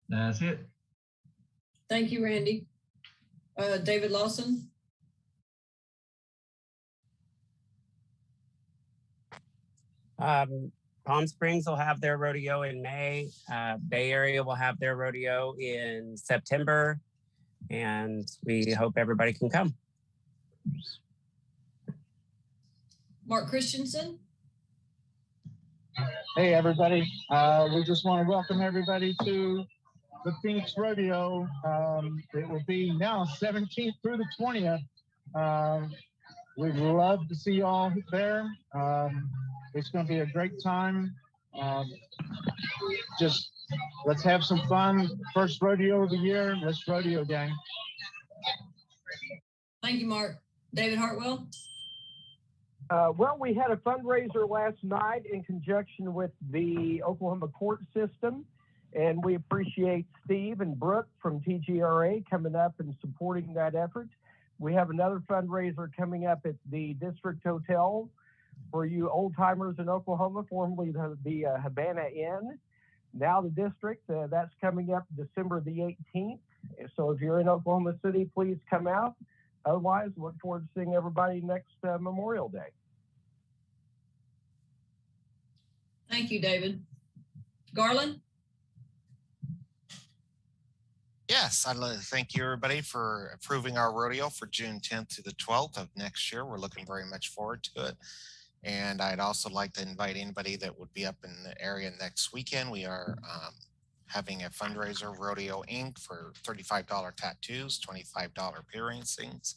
L: That's it.
A: Thank you, Randy. David Lawson.
M: Palm Springs will have their rodeo in May. Bay Area will have their rodeo in September. And we hope everybody can come.
A: Mark Christensen.
I: Hey, everybody. We just want to welcome everybody to the Phoenix Rodeo. It will be now 17th through the 20th. We'd love to see you all there. It's going to be a great time. Just let's have some fun. First rodeo of the year. Let's rodeo, gang.
A: Thank you, Mark. David Hartwell.
W: Well, we had a fundraiser last night in conjunction with the Oklahoma court system, and we appreciate Steve and Brooke from TGRA coming up and supporting that effort. We have another fundraiser coming up at the District Hotel for you old timers in Oklahoma, formerly the Havana Inn. Now the District, that's coming up December the 18th. So if you're in Oklahoma City, please come out. Otherwise, look forward to seeing everybody next Memorial Day.
A: Thank you, David. Garland?
O: Yes, I'd like to thank you, everybody, for approving our rodeo for June 10th to the 12th of next year. We're looking very much forward to it. And I'd also like to invite anybody that would be up in the area next weekend. We are having a fundraiser, Rodeo Inc., for $35 tattoos, $25 piercings.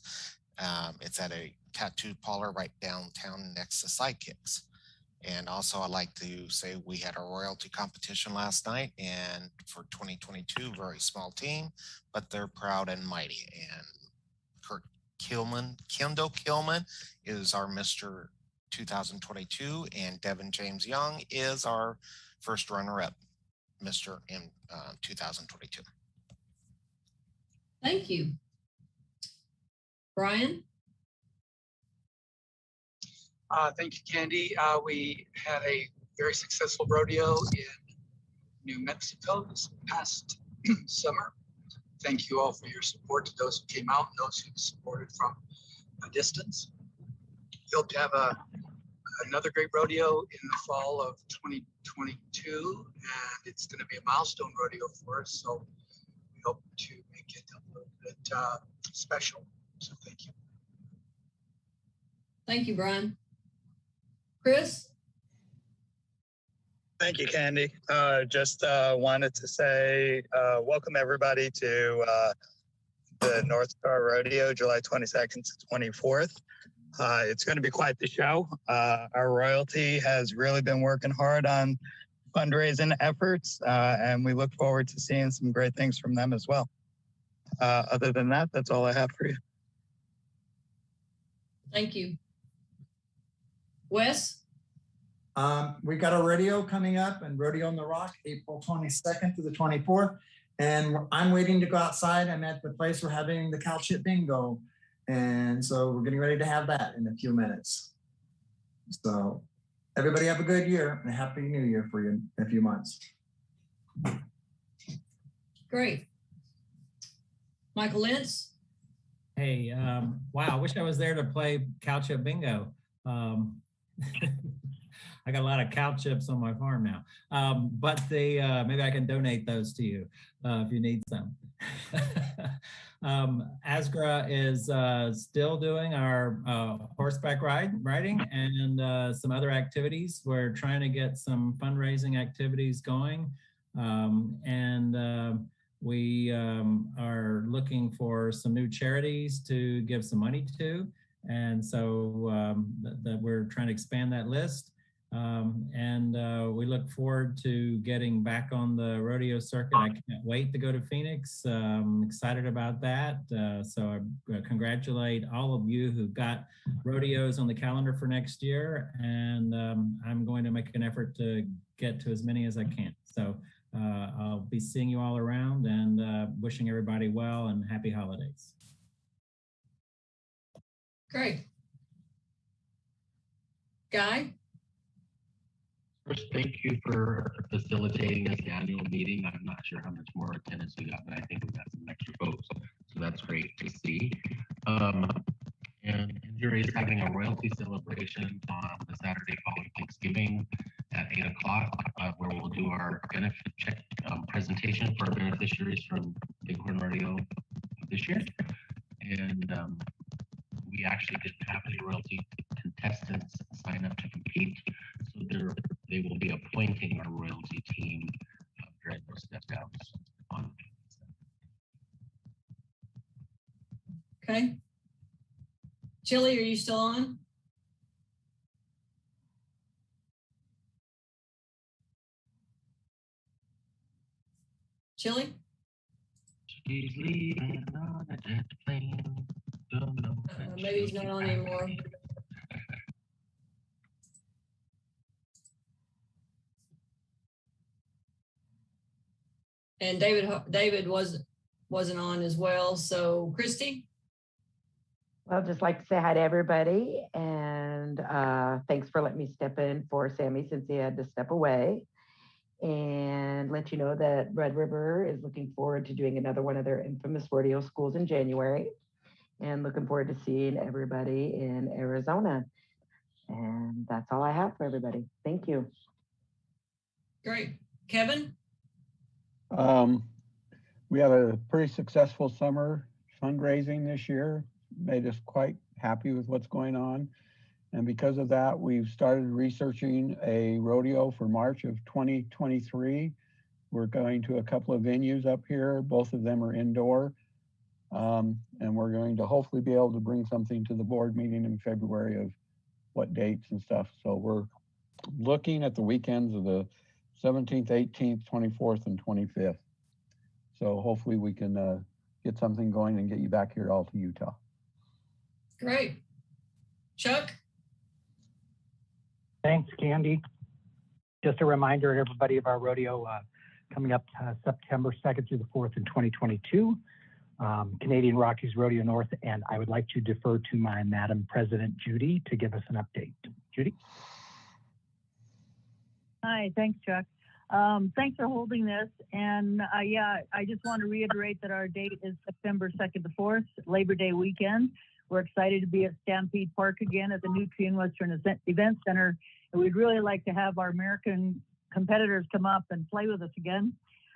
O: It's at a tattoo parlor right downtown next to Sidekicks. And also, I'd like to say we had a royalty competition last night, and for 2022, very small team, but they're proud and mighty. And Kendall Kilman is our Mr. 2022, and Devin James Young is our first runner-up, Mr. in 2022.
A: Thank you. Brian?
H: Thank you, Candy. We had a very successful rodeo in New Mexico this past summer. Thank you all for your support, to those who came out and those who supported from a distance. We hope to have another great rodeo in the fall of 2022, and it's going to be a milestone rodeo for us. So we hope to make it a little bit special. So thank you.
A: Thank you, Brian. Chris?
C: Thank you, Candy. Just wanted to say welcome everybody to the North Star Rodeo, July 22nd to 24th. It's going to be quite the show. Our royalty has really been working hard on fundraising efforts, and we look forward to seeing some great things from them as well. Other than that, that's all I have for you.
A: Thank you. Wes?
D: We got a rodeo coming up, and Rodeo on the Rock, April 22nd to the 24th. And I'm waiting to go outside. I'm at the place we're having the cow chip bingo. And so we're getting ready to have that in a few minutes. So everybody have a good year and a happy new year for you in a few months.
A: Great. Michael Lentz?
R: Hey, wow, I wish I was there to play cow chip bingo. I got a lot of cow chips on my farm now, but maybe I can donate those to you if you need some. IGRA is still doing our horseback riding and some other activities. We're trying to get some fundraising activities going, and we are looking for some new charities to give some money to. And so that we're trying to expand that list. We look forward to getting back on the rodeo circuit. I can't wait to go to Phoenix. I'm excited about that. So I congratulate all of you who got rodeos on the calendar for next year. And I'm going to make an effort to get to as many as I can. So I'll be seeing you all around and wishing everybody well and happy holidays.
A: Great. Guy?
K: First, thank you for facilitating this annual meeting. I'm not sure how much more attendance we got, but I think we got some extra votes. So that's great to see. And IGRA is having a royalty celebration on the Saturday following Thanksgiving at 8 o'clock, where we'll do our benefit check presentation for our beneficiaries from Bighorn Rodeo this year. And we actually didn't have any royalty contestants sign up to compete. So they will be appointing our royalty team during those step downs on.
A: Okay. Chili, are you still on? Chili?
K: She's leaving on a jet plane.
A: Maybe he's not on anymore. And David wasn't on as well. So Christy?
F: Well, just like to say hi to everybody, and thanks for letting me step in for Sammy since he had to step away, and let you know that Red River is looking forward to doing another one of their infamous rodeo schools in January, and looking forward to seeing everybody in Arizona. And that's all I have for everybody. Thank you.
A: Great. Kevin?
N: We had a pretty successful summer fundraising this year, made us quite happy with what's going on. And because of that, we've started researching a rodeo for March of 2023. We're going to a couple of venues up here. Both of them are indoor. And we're going to hopefully be able to bring something to the board meeting in February of what dates and stuff. So we're looking at the weekends of the 17th, 18th, 24th, and 25th. So hopefully we can get something going and get you back here all to Utah.
A: Great. Chuck?
Q: Thanks, Candy. Just a reminder to everybody of our rodeo coming up September 2nd through the 4th in 2022. Canadian Rockies Rodeo North, and I would like to defer to my Madam President, Judy, to give us an update. Judy?
P: Hi, thanks, Chuck. Thanks for holding this. And yeah, I just want to reiterate that our date is September 2nd to 4th, Labor Day weekend. We're excited to be at Stampede Park again at the Nutrien Western Event Center. And we'd really like to have our American competitors come up and play with us again.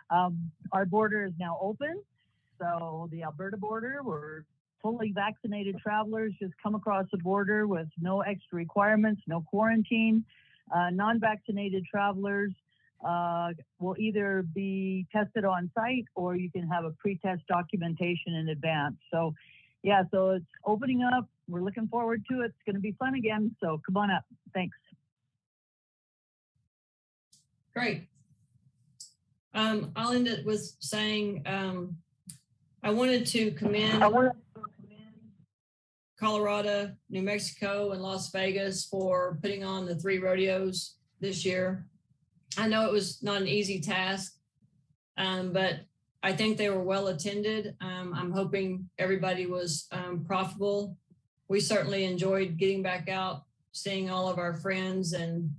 P: Our border is now open. So the Alberta border, we're fully vaccinated travelers just come across the border with no extra requirements, no quarantine. Non-vaccinated travelers will either be tested on site or you can have a pre-test documentation in advance. So yeah, so it's opening up. We're looking forward to it. It's going to be fun again. So come on up. Thanks.
A: Great. I'll end it with saying I wanted to commend Colorado, New Mexico, and Las Vegas for putting on the 3 rodeos this year. I know it was not an easy task, but I think they were well attended. I'm hoping everybody was profitable. We certainly enjoyed getting back out, seeing all of our friends, and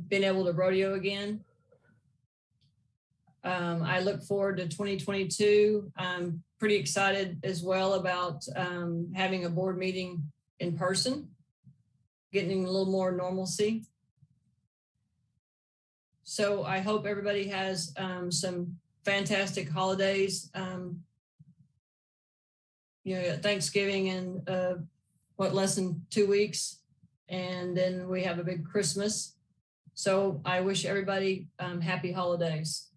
A: being able to rodeo again. I look forward to 2022. I'm pretty excited as well about having a board meeting in person, getting a little more normalcy. So I hope everybody has some fantastic holidays. Thanksgiving in less than 2 weeks, and then we have a big Christmas. So I wish everybody happy holidays.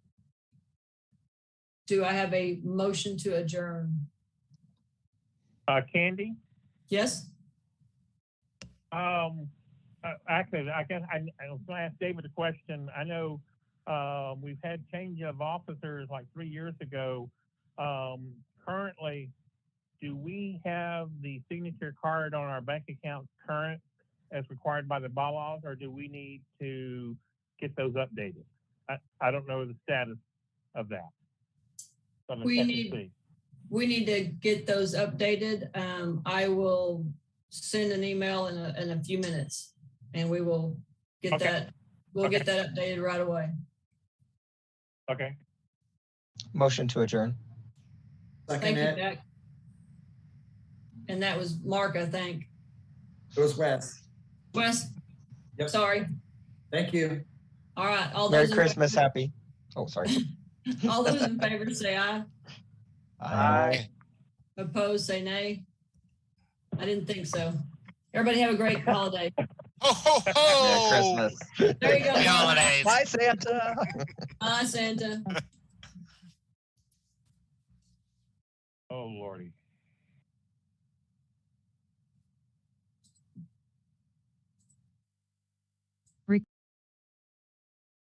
A: Do I have a motion to adjourn?
B: Candy?
A: Yes.
B: I Actually, I guess I was going to ask David a question. I know we've had change of officers like 3 years ago. Currently, do we have the signature card on our bank account current as required by the bylaws, or do we need to get those updated? I don't know the status of that.
A: We need to get those updated. I will send an email in a few minutes, and we will get that. We'll get that updated right away.
B: Okay.
E: Motion to adjourn.
A: Thank you, Jack. And that was Mark, I think.
D: It was Wes.
A: Wes?
D: Yep.
A: Sorry.
D: Thank you.
A: All right. All
E: Merry
A: those
E: Christmas, happy. Oh, sorry.
A: all those in favor say aye.
E: Aye.
A: Opposed, say nay. I didn't think so. Everybody have a great holiday.
O: Ho, ho, ho!
E: Merry Christmas.
A: There you go.
O: Happy holidays.
E: Bye, Santa.
A: Bye, Santa.
B: Oh, Lordy.